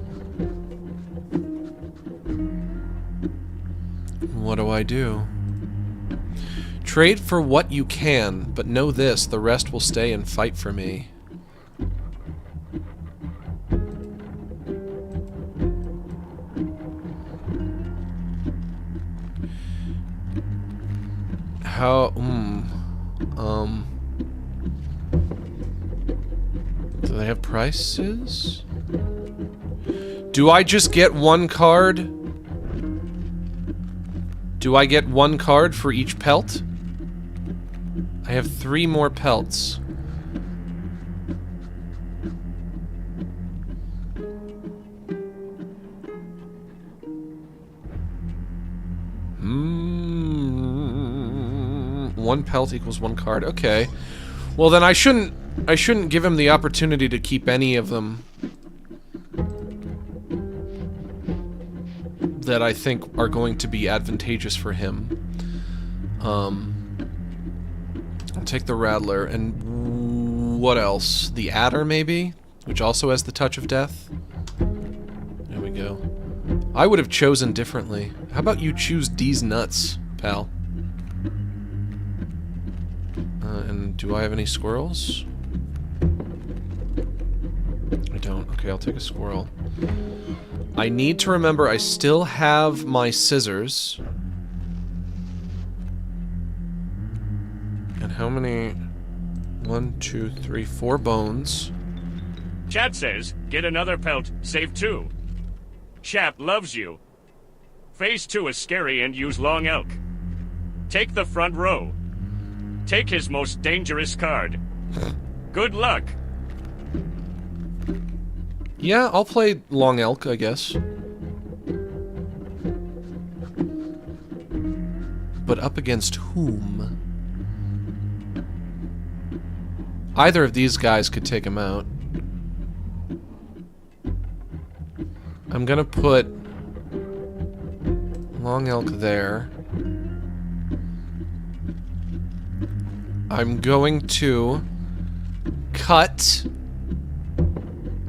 What do I do? Trade for what you can, but know this, the rest will stay and fight for me. How, do they have prices? Do I just get one card? Do I get one card for each pelt? I have 3 more pelts. One pelt equals 1 card. Okay. Well, then I shouldn't give him the opportunity to keep any of them that I think are going to be advantageous for him. I'll take the Rattler, and what else? The Adder, maybe? Which also has the touch of death? There we go. I would have chosen differently. How about you choose D's nuts, pal? And do I have any squirrels? I don't. Okay, I'll take a squirrel. I need to remember I still have my scissors. And how many? 1, 2, 3, 4 bones. Chat says, get another pelt, save 2. Chap loves you. Phase 2 is scary and use long elk. Take the front row. Take his most dangerous card. Good luck. Yeah, I'll play long elk, I guess. But up against whom? Either of these guys could take him out. I'm gonna put long elk there. I'm going to cut.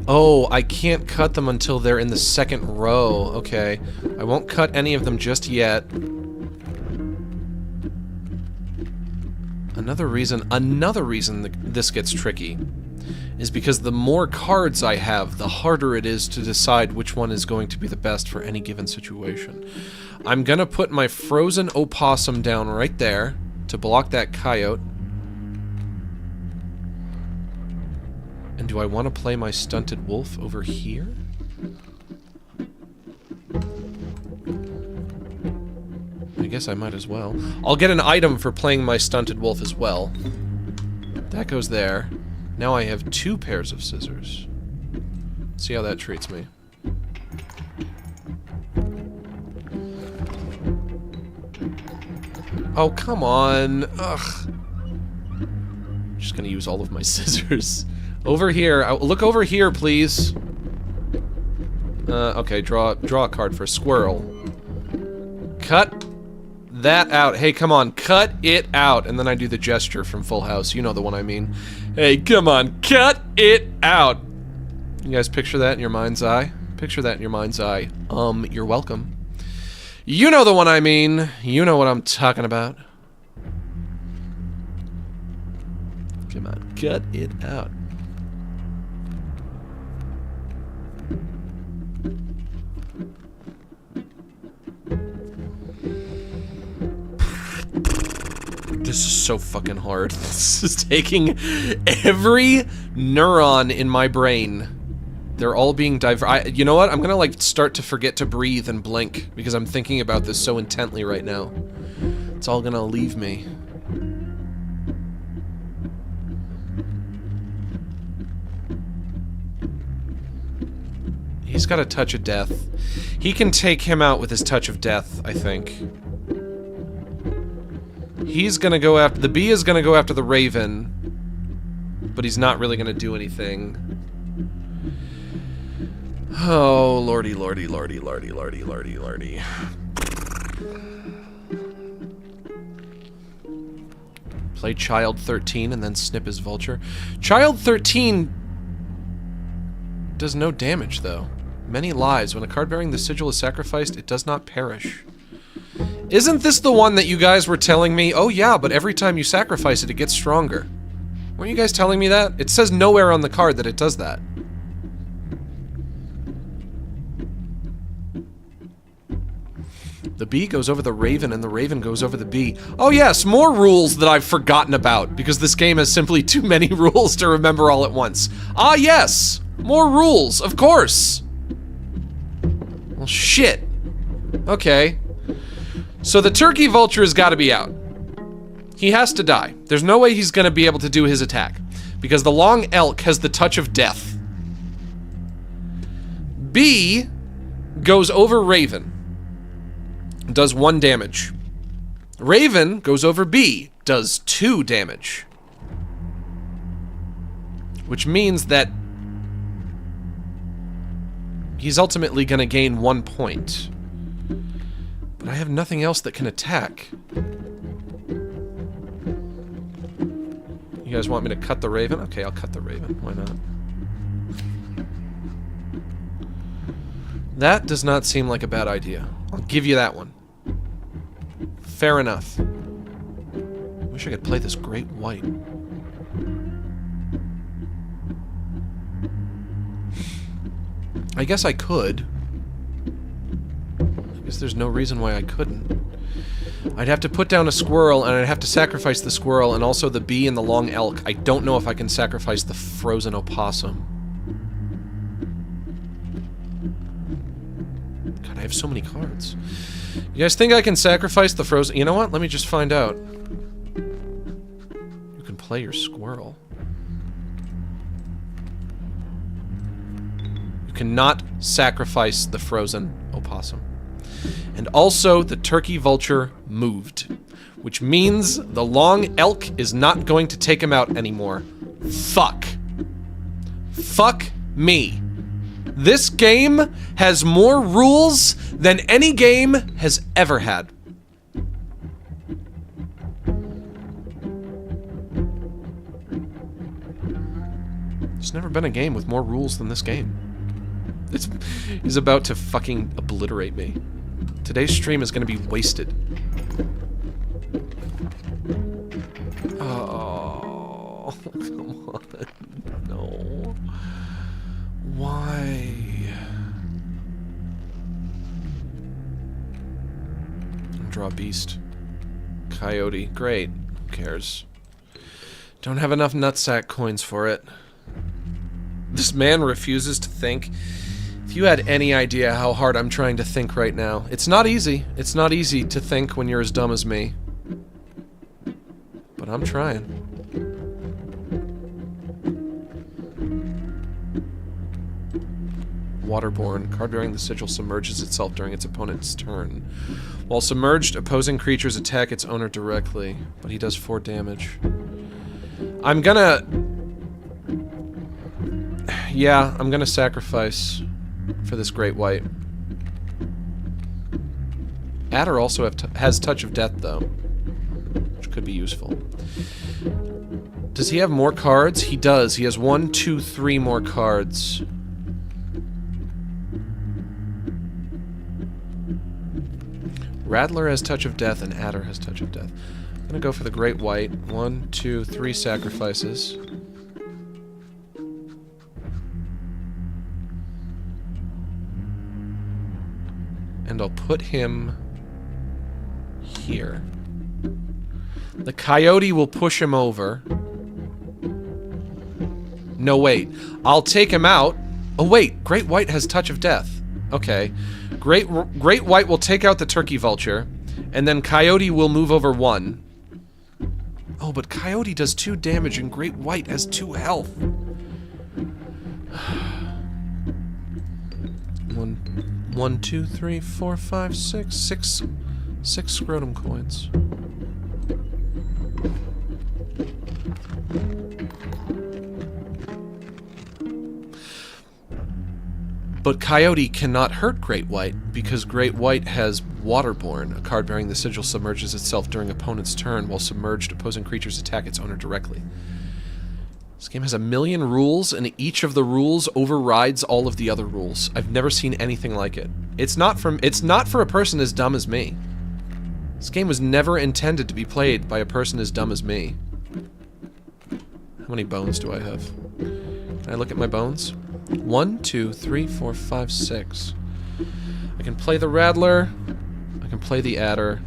Oh, I can't cut them until they're in the second row. Okay. I won't cut any of them just yet. Another reason this gets tricky is because the more cards I have, the harder it is to decide which one is going to be the best for any given situation. I'm gonna put my frozen opossum down right there to block that coyote. And do I want to play my stunted wolf over here? I guess I might as well. I'll get an item for playing my stunted wolf as well. That goes there. Now I have 2 pairs of scissors. See how that treats me. Oh, come on. Ugh. I'm just gonna use all of my scissors. Over here. Look over here, please. Okay, draw a card for squirrel. Cut that out. Hey, come on, cut it out. And then I do the gesture from Full House. You know the one I mean. Hey, come on, cut it out. You guys picture that in your mind's eye? Picture that in your mind's eye. You're welcome. You know the one I mean. You know what I'm talking about. Come on, cut it out. This is so fucking hard. This is taking every neuron in my brain. They're all being you know what? I'm gonna, like, start to forget to breathe and blink because I'm thinking about this so intently right now. It's all gonna leave me. He's got a touch of death. He can take him out with his touch of death, I think. He's gonna go after... The bee is gonna go after the raven. But he's not really gonna do anything. Oh, lordy, lordy, lordy, lordy, lordy, lordy, lordy. Play Child 13 and then snip his vulture. Child 13 does no damage, though. Many lives. When a card bearing the sigil is sacrificed, it does not perish. Isn't this the one that you guys were telling me? Oh yeah, but every time you sacrifice it, it gets stronger. Weren't you guys telling me that? It says nowhere on the card that it does that. The bee goes over the raven, and the raven goes over the bee. Oh yes, more rules that I've forgotten about, because this game has simply too many rules to remember all at once. Ah yes! More rules, of course! Well, shit. Okay. So the turkey vulture has got to be out. He has to die. There's no way he's going to be able to do his attack, because the long elk has the touch of death. Bee goes over raven. Does 1 damage. Raven goes over bee. Does 2 damage. Which means that he's ultimately gonna gain 1 point. But I have nothing else that can attack. You guys want me to cut the raven? Okay, I'll cut the raven. Why not? That does not seem like a bad idea. I'll give you that one. Fair enough. Wish I could play this great white. I guess I could. I guess there's no reason why I couldn't. I'd have to put down a squirrel, and I'd have to sacrifice the squirrel, and also the bee and the long elk. I don't know if I can sacrifice the frozen opossum. God, I have so many cards. You guys think I can sacrifice the frozen... You know what? Let me just find out. You can play your squirrel. You cannot sacrifice the frozen opossum. And also, the turkey vulture moved. Which means the long elk is not going to take him out anymore. Fuck. Fuck me. This game has more rules than any game has ever had. There's never been a game with more rules than this game. He's about to fucking obliterate me. Today's stream is going to be wasted. Oh, come on. No. Why? Draw beast. Coyote. Great. Who cares? Don't have enough nutsack coins for it. This man refuses to think. If you had any idea how hard I'm trying to think right now. It's not easy. It's not easy to think when you're as dumb as me. But I'm trying. Waterborne. Card bearing the sigil submerges itself during its opponent's turn. While submerged, opposing creatures attack its owner directly, but he does 4 damage. I'm gonna... Yeah, I'm gonna sacrifice for this great white. Adder also has touch of death, though, which could be useful. Does he have more cards? He does. He has 1, 2, 3 more cards. Rattler has touch of death, and Adder has touch of death. I'm gonna go for the great white. 1, 2, 3 sacrifices. And I'll put him here. The coyote will push him over. No, wait. I'll take him out. Oh, wait. Great White has Touch of Death. Okay. Great White will take out the turkey vulture, and then Coyote will move over 1. Oh, but Coyote does 2 damage, and Great White has 2 health. 1, 2, 3, 4, 5, 6. 6 scrotum coins. But Coyote cannot hurt Great White, because Great White has Waterborne. A card bearing the sigil submerges itself during opponent's turn, while submerged opposing creatures attack its owner directly. This game has 1,000,000 rules, and each of the rules overrides all of the other rules. I've never seen anything like it. It's not for a person as dumb as me. This game was never intended to be played by a person as dumb as me. How many bones do I have? Can I look at my bones? 1, 2, 3, 4, 5, 6. I can play the Rattler. I can play the Adder.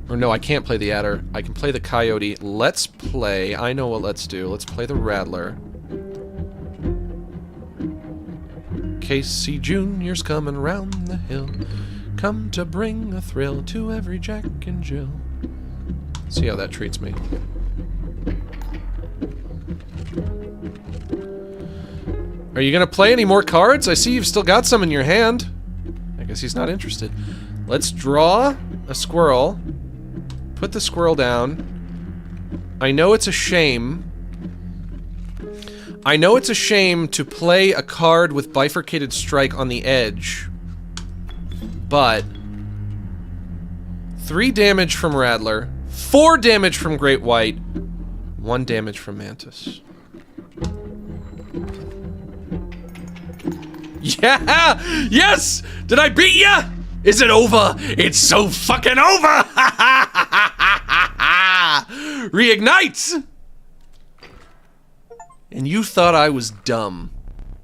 Or no, I can't play the Adder. I can play the Coyote. Let's play... I know what let's do. Let's play the Rattler. Casey Jr.'s coming round the hill. Come to bring a thrill to every Jack and Jill. See how that treats me. Are you gonna play any more cards? I see you've still got some in your hand. I guess he's not interested. Let's draw a squirrel. Put the squirrel down. I know it's a shame. I know it's a shame to play a card with bifurcated strike on the edge. But 3 damage from Rattler, 4 damage from Great White, 1 damage from Mantis. Yeah! Yes! Did I beat ya? Is it over? It's so fucking over! Reignite! And you thought I was dumb.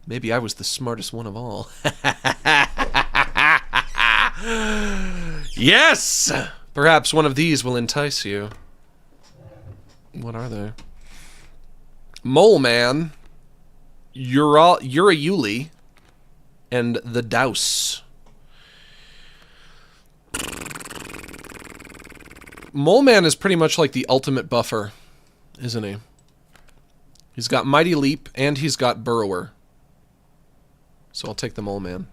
Maybe I was the smartest one of all. Yes! Perhaps one of these will entice you. What are they? Mole Man. You're a Yuli. And the Douse. Mole Man is pretty much like the ultimate buffer, isn't he? He's got Mighty Leap, and he's got Burrower. So I'll take the Mole Man.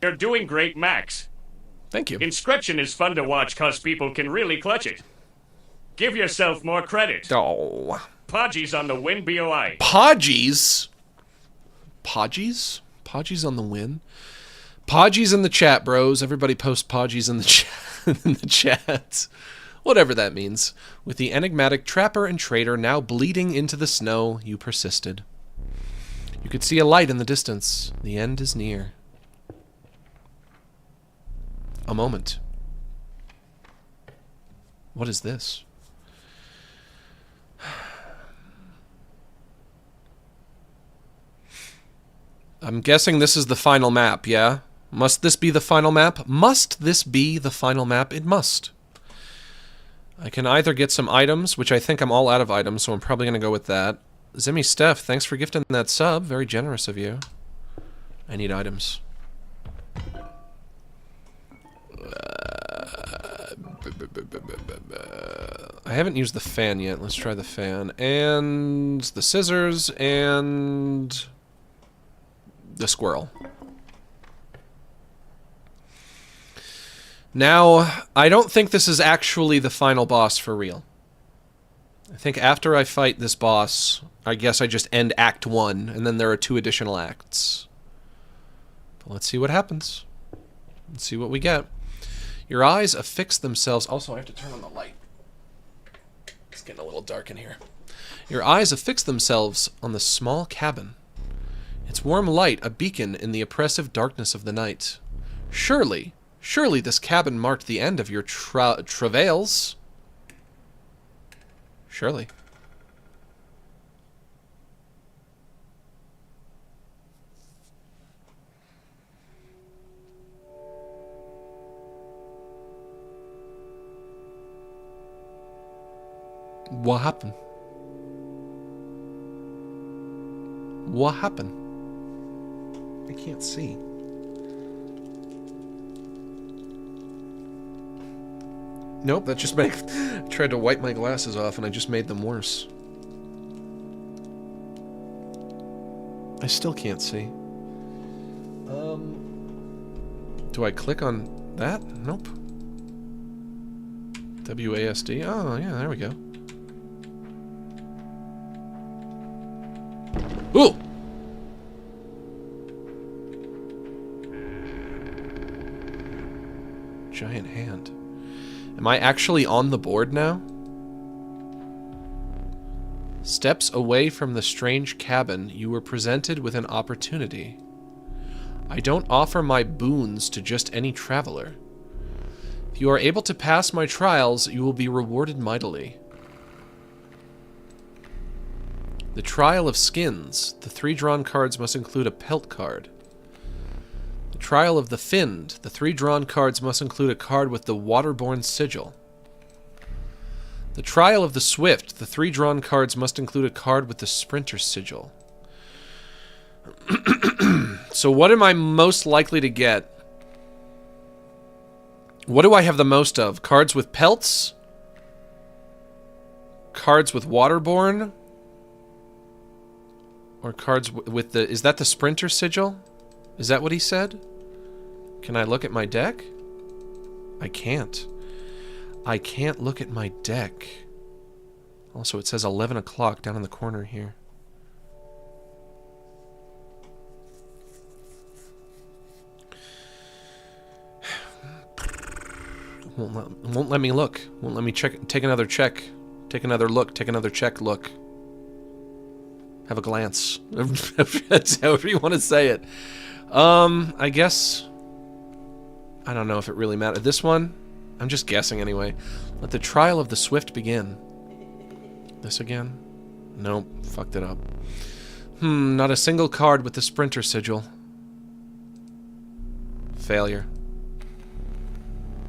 You're doing great, Max. Thank you. Inscryption is fun to watch cause people can really clutch it. Give yourself more credit. Oh. Podgy's on the win, BOI. Podgies? Podgies? Podgies on the win? Podgies in the chat, bros. Everybody post Podgies in the chat. In the chat. Whatever that means. With the enigmatic trapper and trader now bleeding into the snow, you persisted. You could see a light in the distance. The end is near. A moment. What is this? I'm guessing this is the final map, yeah? Must this be the final map? Must this be the final map? It must. I can either get some items, which I think I'm all out of items, so I'm probably going to go with that. Zimmy Steph, thanks for gifting that sub. Very generous of you. I need items. I haven't used the fan yet. Let's try the fan. And the scissors, and the squirrel. Now, I don't think this is actually the final boss for real. I think after I fight this boss, I guess I just end Act 1, and then there are 2 additional acts. But let's see what happens. Let's see what we get. Your eyes affix themselves... Also, I have to turn on the light. It's getting a little dark in here. Your eyes affix themselves on the small cabin. Its warm light, a beacon in the oppressive darkness of the night. Surely this cabin marked the end of your travails. Surely. What happened? What happened? I can't see. Nope, that just made... I tried to wipe my glasses off and I just made them worse. I still can't see. Do I click on that? Nope. WASD? Oh, yeah, there we go. Ooh! Giant hand. Am I actually on the board now? Steps away from the strange cabin, you were presented with an opportunity. I don't offer my boons to just any traveler. If you are able to pass my trials, you will be rewarded mightily. The Trial of Skins. The 3 drawn cards must include a pelt card. The Trial of the Finned. The 3 drawn cards must include a card with the waterborne sigil. The Trial of the Swift. The 3 drawn cards must include a card with the sprinter sigil. So what am I most likely to get? What do I have the most of? Cards with pelts? Cards with waterborne? Or cards with the... Is that the sprinter sigil? Is that what he said? Can I look at my deck? I can't. I can't look at my deck. Also, it says 11 o'clock down in the corner here. Won't let me look. Won't let me check. Take another check. Take another look. Take another check. Look. Have a glance. That's however you want to say it. I guess... I don't know if it really matters. This one? I'm just guessing anyway. Let the Trial of the Swift begin. This again? Nope. Fucked it up. Not a single card with the sprinter sigil. Failure.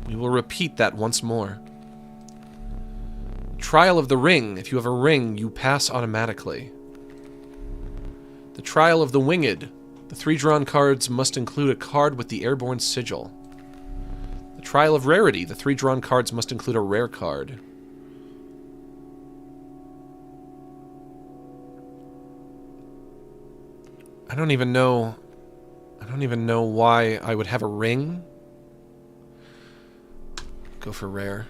We will repeat that once more. Trial of the Ring. If you have a ring, you pass automatically. The Trial of the Winged. The 3 drawn cards must include a card with the airborne sigil. The Trial of Rarity. The 3 drawn cards must include a rare card. I don't even know why I would have a ring. Go for rare.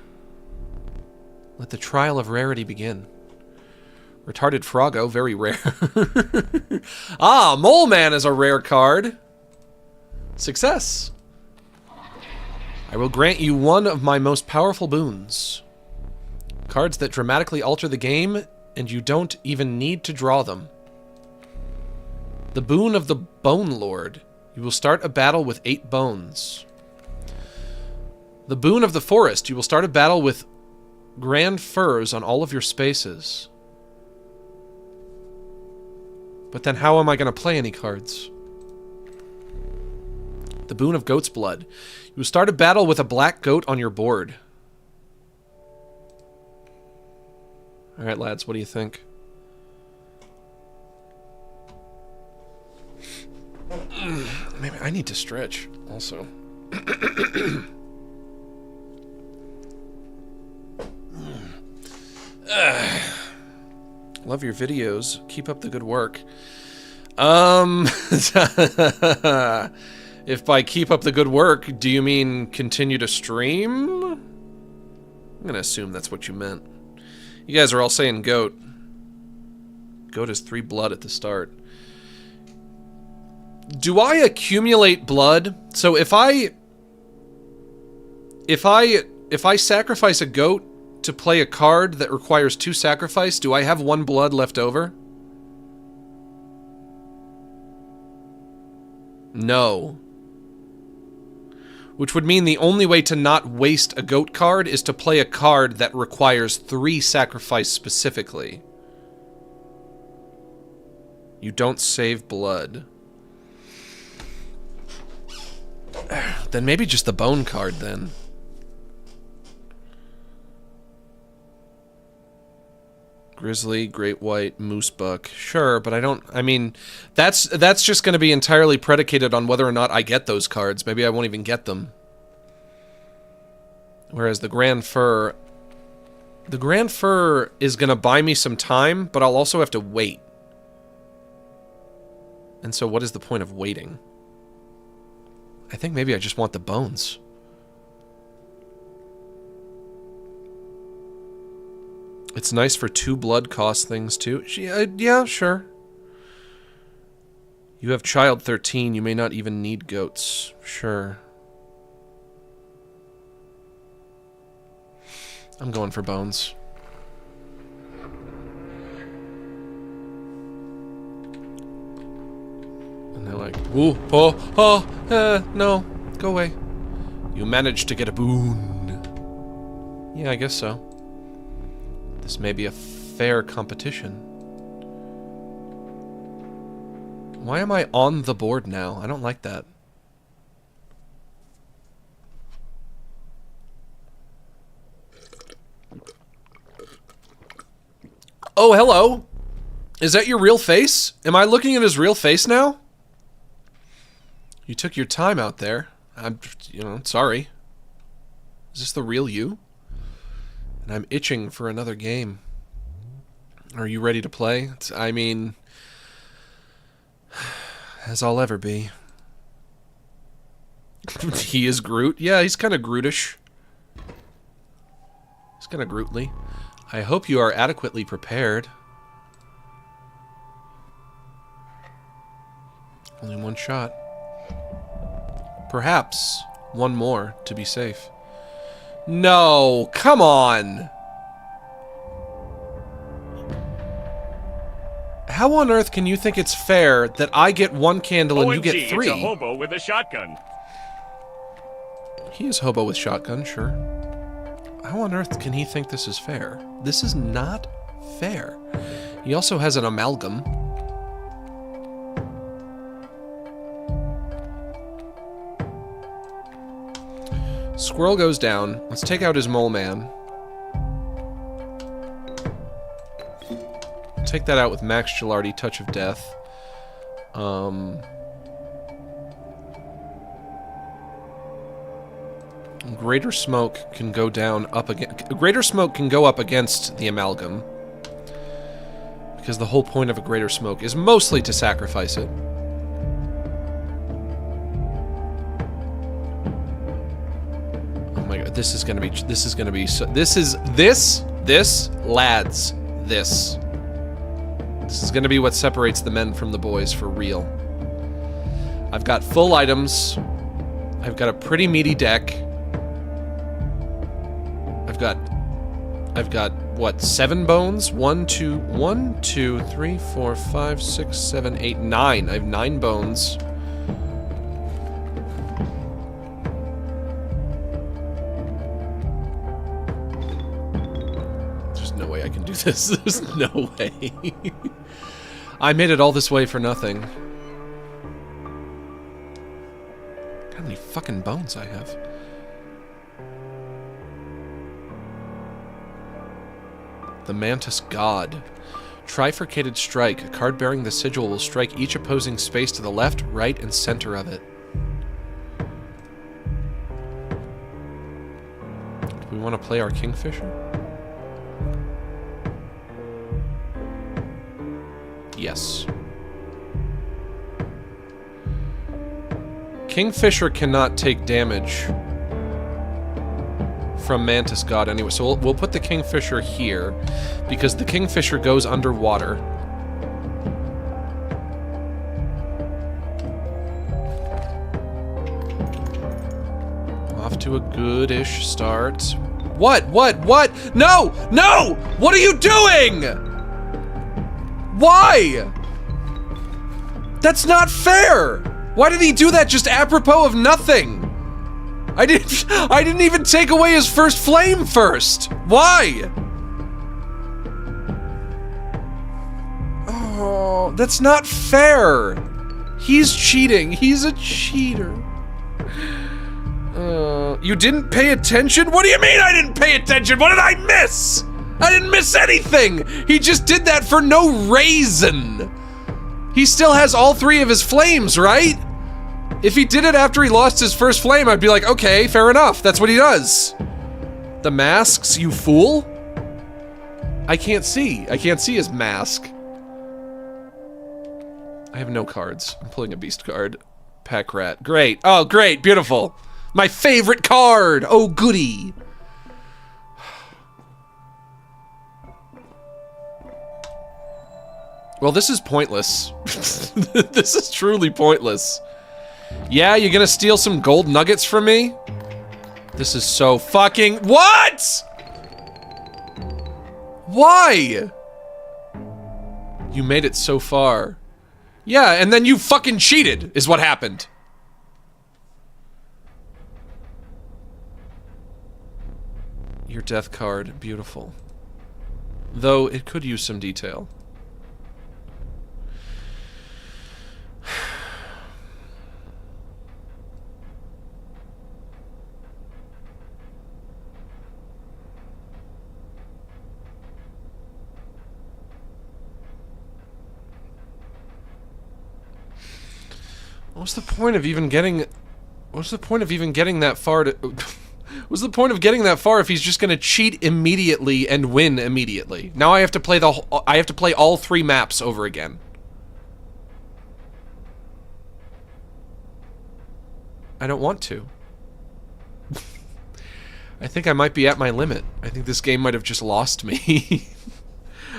Let the Trial of Rarity begin. Retarded Froggo, very rare. Ah, Mole Man is a rare card. Success. I will grant you one of my most powerful boons. Cards that dramatically alter the game, and you don't even need to draw them. The Boon of the Bone Lord. You will start a battle with 8 bones. The Boon of the Forest. You will start a battle with grand furs on all of your spaces. But then how am I going to play any cards? The Boon of Goat's Blood. You will start a battle with a black goat on your board. Alright, lads, what do you think? Maybe I need to stretch, also. Love your videos. Keep up the good work. If by keep up the good work, do you mean continue to stream? I'm gonna assume that's what you meant. You guys are all saying goat. Goat has 3 blood at the start. Do I accumulate blood? So if I sacrifice a goat to play a card that requires 2 sacrifice, do I have 1 blood left over? No. Which would mean the only way to not waste a goat card is to play a card that requires 3 sacrifice specifically. You don't save blood. Then maybe just the bone card, then. Grizzly, great white, moose buck. Sure, but I mean, that's just going to be entirely predicated on whether or not I get those cards. Maybe I won't even get them. Whereas the Grand Fur is going to buy me some time, but I'll also have to wait. And so what is the point of waiting? I think maybe I just want the bones. It's nice for 2 blood cost things, too. Yeah, sure. You have child 13. You may not even need goats. Sure. I'm going for bones. And they're like, ooh, no, go away. You managed to get a boon. Yeah, I guess so. This may be a fair competition. Why am I on the board now? I don't like that. Oh, hello. Is that your real face? Am I looking at his real face now? You took your time out there. I'm, sorry. Is this the real you? And I'm itching for another game. Are you ready to play? I mean, as I'll ever be. He is Groot? Yeah, he's kind of Grootish. He's kind of Grootly. I hope you are adequately prepared. Only one shot. Perhaps one more to be safe. No, come on! How on earth can you think it's fair that I get 1 candle and you get 3? It's a hobo with a shotgun. He is hobo with shotgun, sure. How on earth can he think this is fair? This is not fair. He also has an amalgam. Squirrel goes down. Let's take out his mole man. Take that out with Max Gilardi, Touch of Death. Greater Smoke can go down up against... Greater Smoke can go up against the amalgam. Because the whole point of a Greater Smoke is mostly to sacrifice it. Oh my god, this is gonna be so... This is gonna be what separates the men from the boys for real. I've got full items. I've got a pretty meaty deck. I've got what, 7 bones? 1, 2, 3, 4, 5, 6, 7, 8, 9. I have 9 bones. There's no way I can do this. There's no way. I made it all this way for nothing. How many fucking bones I have? The Mantis God. Trifurcated Strike. A card bearing the sigil will strike each opposing space to the left, right, and center of it. Do we want to play our Kingfisher? Yes. Kingfisher cannot take damage from Mantis God anyway, so we'll put the Kingfisher here, because the Kingfisher goes underwater. Off to a good-ish start. What? No! No! What are you doing? Why? That's not fair! Why did he do that just apropos of nothing? I didn't even take away his first flame first. Why? Oh, that's not fair. He's cheating. He's a cheater. You didn't pay attention? What do you mean I didn't pay attention? What did I miss? I didn't miss anything! He just did that for no reason! He still has all 3 of his flames, right? If he did it after he lost his first flame, I'd be like, okay, fair enough, that's what he does. The masks, you fool? I can't see his mask. I have no cards. I'm pulling a beast card. Pack rat, great. Oh, great, beautiful. My favorite card, oh goody. Well, this is pointless. This is truly pointless. Yeah, you're gonna steal some gold nuggets from me? This is so fucking— what?! Why? You made it so far. Yeah, and then you fucking cheated, is what happened. Your death card, beautiful. Though, it could use some detail. What's the point of even getting that far to what's the point of getting that far if he's just gonna cheat immediately and win immediately? Now I have to play all 3 maps over again. I don't want to. I think I might be at my limit. I think this game might have just lost me.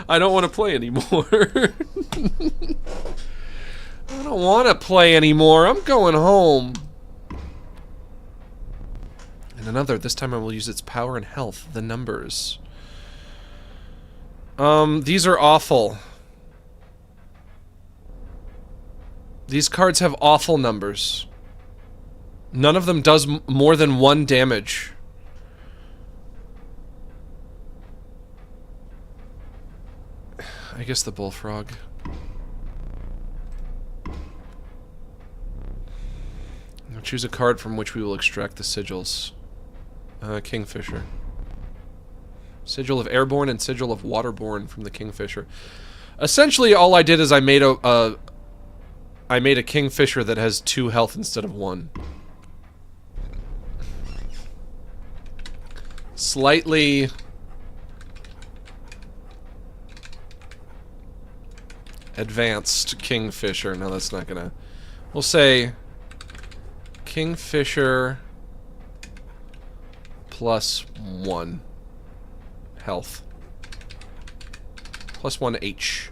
I don't want to play anymore. I don't want to play anymore. I'm going home. And another. This time I will use its power and health. The numbers. These are awful. These cards have awful numbers. None of them does more than 1 damage. I guess the bullfrog. I'll choose a card from which we will extract the sigils. Kingfisher. Sigil of Airborne and Sigil of Waterborne from the Kingfisher. Essentially, all I did is I made a Kingfisher that has 2 health instead of 1. Slightly advanced Kingfisher. No, that's not gonna... We'll say Kingfisher plus 1 health. Plus 1 H.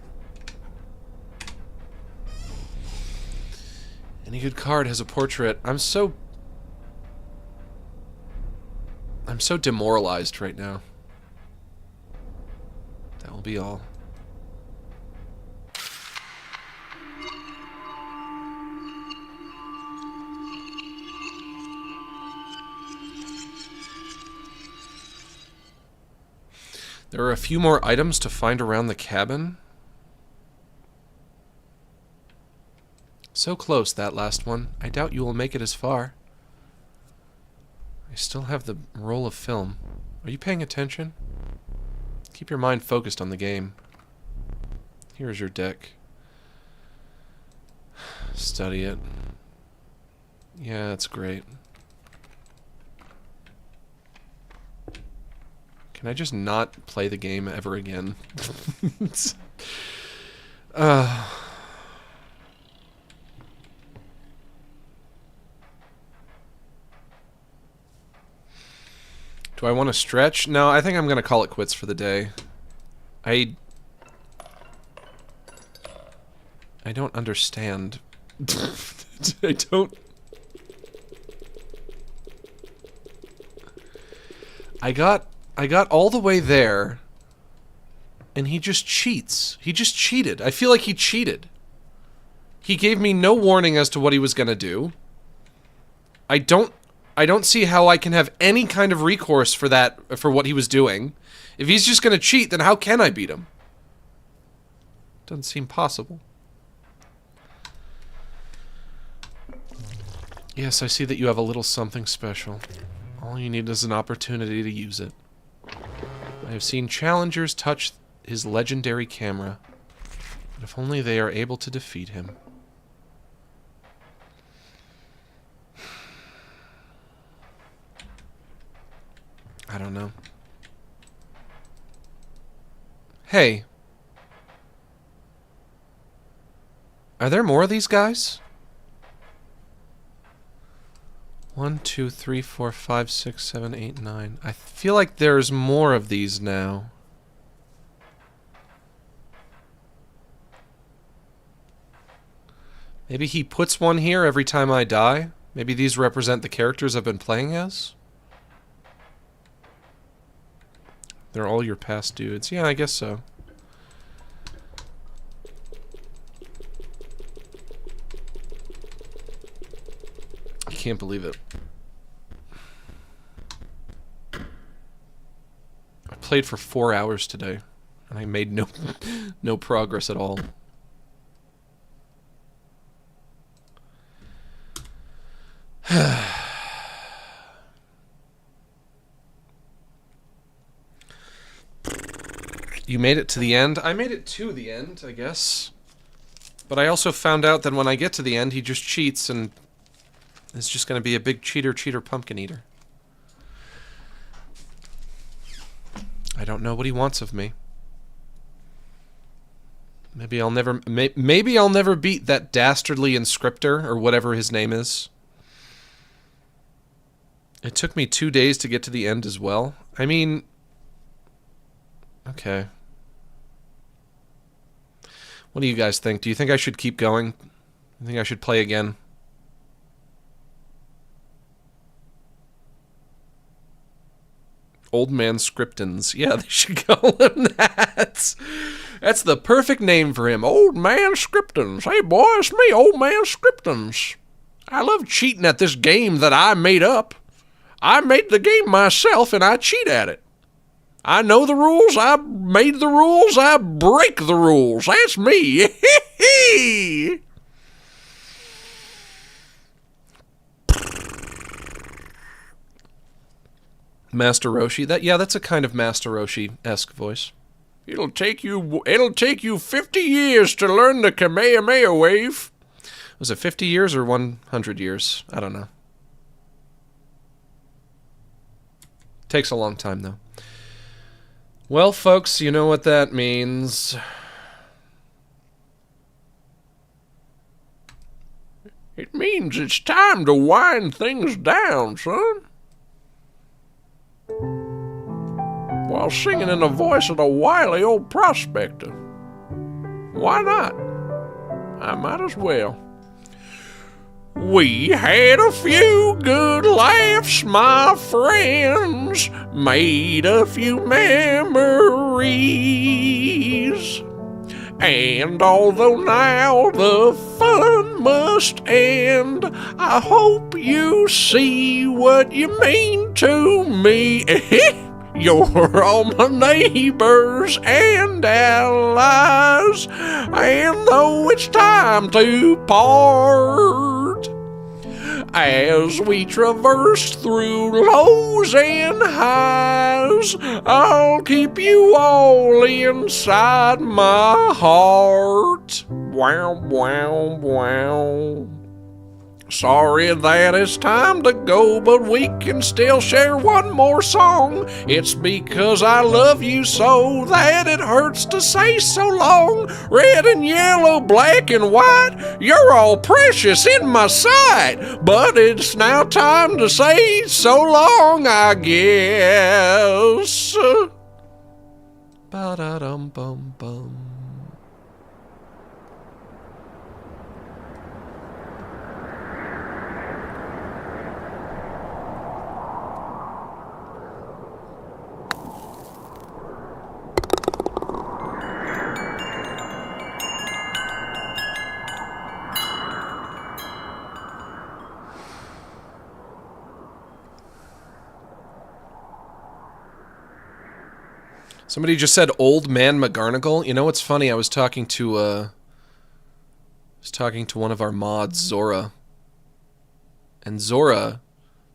Any good card has a portrait. I'm so demoralized right now. That will be all. There are a few more items to find around the cabin. So close, that last one. I doubt you will make it as far. I still have the roll of film. Are you paying attention? Keep your mind focused on the game. Here's your deck. Study it. Yeah, that's great. Can I just not play the game ever again? Do I want to stretch? No, I think I'm going to call it quits for the day. I don't understand. I don't... I got all the way there, and he just cheats. He just cheated. I feel like he cheated. He gave me no warning as to what he was gonna do. I don't see how I can have any kind of recourse for that, for what he was doing. If he's just gonna cheat, then how can I beat him? Doesn't seem possible. Yes, I see that you have a little something special. All you need is an opportunity to use it. I have seen challengers touch his legendary camera. But if only they are able to defeat him. I don't know. Hey. Are there more of these guys? 1, 2, 3, 4, 5, 6, 7, 8, 9. I feel like there's more of these now. Maybe he puts one here every time I die? Maybe these represent the characters I've been playing as? They're all your past dudes. Yeah, I guess so. I can't believe it. I played for 4 hours today, and I made no progress at all. You made it to the end? I made it to the end, I guess. But I also found out that when I get to the end, he just cheats and is just going to be a big cheater pumpkin eater. I don't know what he wants of me. Maybe I'll never beat that dastardly Inscryptor, or whatever his name is. It took me 2 days to get to the end as well. I mean... Okay. What do you guys think? Do you think I should keep going? Do you think I should play again? Old Man Scriptons. Yeah, they should call him that. That's the perfect name for him. Old Man Scriptons. Hey, boy, it's me, Old Man Scriptons. I love cheating at this game that I made up. I made the game myself, and I cheat at it. I know the rules, I made the rules, I break the rules. That's me. Master Roshi. That's a kind of Master Roshi-esque voice. It'll take you 50 years to learn the Kamehameha wave. Was it 50 years or 100 years? I don't know. Takes a long time, though. Well, folks, you know what that means. It means it's time to wind things down, son. While singing in the voice of the wily old prospector. Why not? I might as well. We had a few good laughs, my friends, made a few memories. And although now the fun must end, I hope you see what you mean to me. You're all my neighbors and allies, and though it's time to part, as we traverse through lows and highs, I'll keep you all inside my heart. Wow, wow, wow. Sorry that it's time to go, but we can still share one more song. It's because I love you so that it hurts to say so long. Red and yellow, black and white, you're all precious in my sight. But it's now time to say so long, I guess. Ba-da-dum-bum-bum. Somebody just said Old Man McGarnagle. You know what's funny? I was talking to one of our mods, Zora. And Zora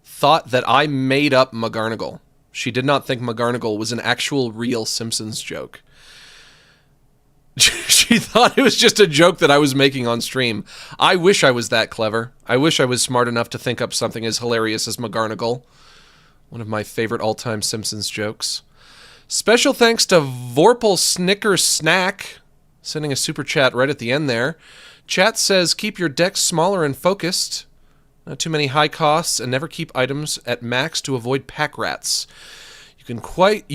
thought that I made up McGarnagle She did not think McGarnagle was an actual real Simpsons joke. She thought it was just a joke that I was making on stream. I wish I was that clever. I wish I was smart enough to think up something as hilarious as McGarnagle. One of my favorite all-time Simpsons jokes. Special thanks to Vorpal Snicker Snack, sending a super chat right at the end there. Chat says, keep your decks smaller and focused. Not too many high costs, and never keep items at max to avoid pack rats. You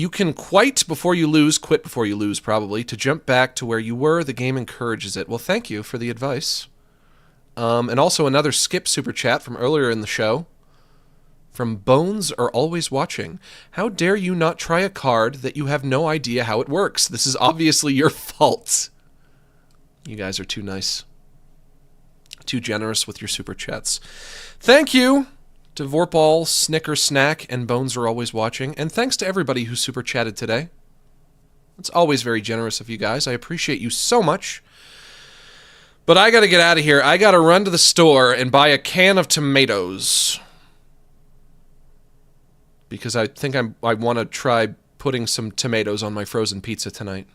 can quite before you lose, quit before you lose probably, to jump back to where you were. The game encourages it. Well, thank you for the advice. And also another skip super chat from earlier in the show. From Bones Are Always Watching. How dare you not try a card that you have no idea how it works? This is obviously your fault. You guys are too nice. Too generous with your super chats. Thank you to Vorpal, Snicker Snack, and Bones Are Always Watching. And thanks to everybody who super chatted today. It's always very generous of you guys. I appreciate you so much. But I gotta get out of here. I gotta run to the store and buy a can of tomatoes. Because I think I want to try putting some tomatoes on my frozen pizza tonight.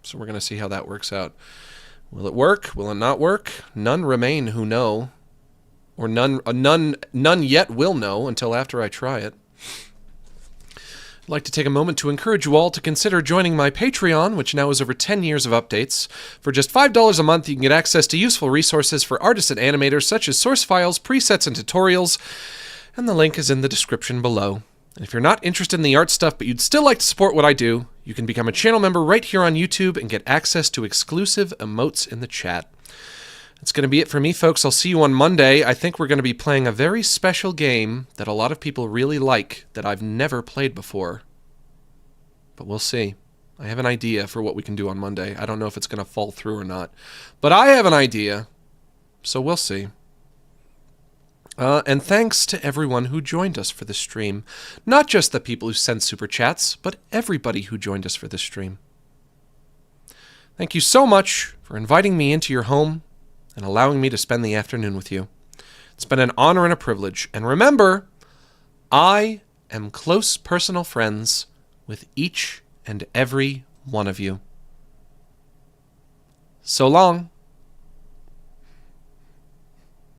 So we're gonna see how that works out. Will it work? Will it not work? None remain who know. Or none yet will know until after I try it. I'd like to take a moment to encourage you all to consider joining my Patreon, which now has over 10 years of updates. For just $5 a month, you can get access to useful resources for artists and animators, such as source files, presets, and tutorials, and the link is in the description below. And if you're not interested in the art stuff, but you'd still like to support what I do, you can become a channel member right here on YouTube and get access to exclusive emotes in the chat. That's going to be it for me, folks. I'll see you on Monday. I think we're going to be playing a very special game that a lot of people really like that I've never played before. But we'll see. I have an idea for what we can do on Monday. I don't know if it's going to fall through or not. But I have an idea. So we'll see. And thanks to everyone who joined us for this stream. Not just the people who sent super chats, but everybody who joined us for this stream. Thank you so much for inviting me into your home and allowing me to spend the afternoon with you. It's been an honor and a privilege. And remember, I am close personal friends with each and every one of you. So long.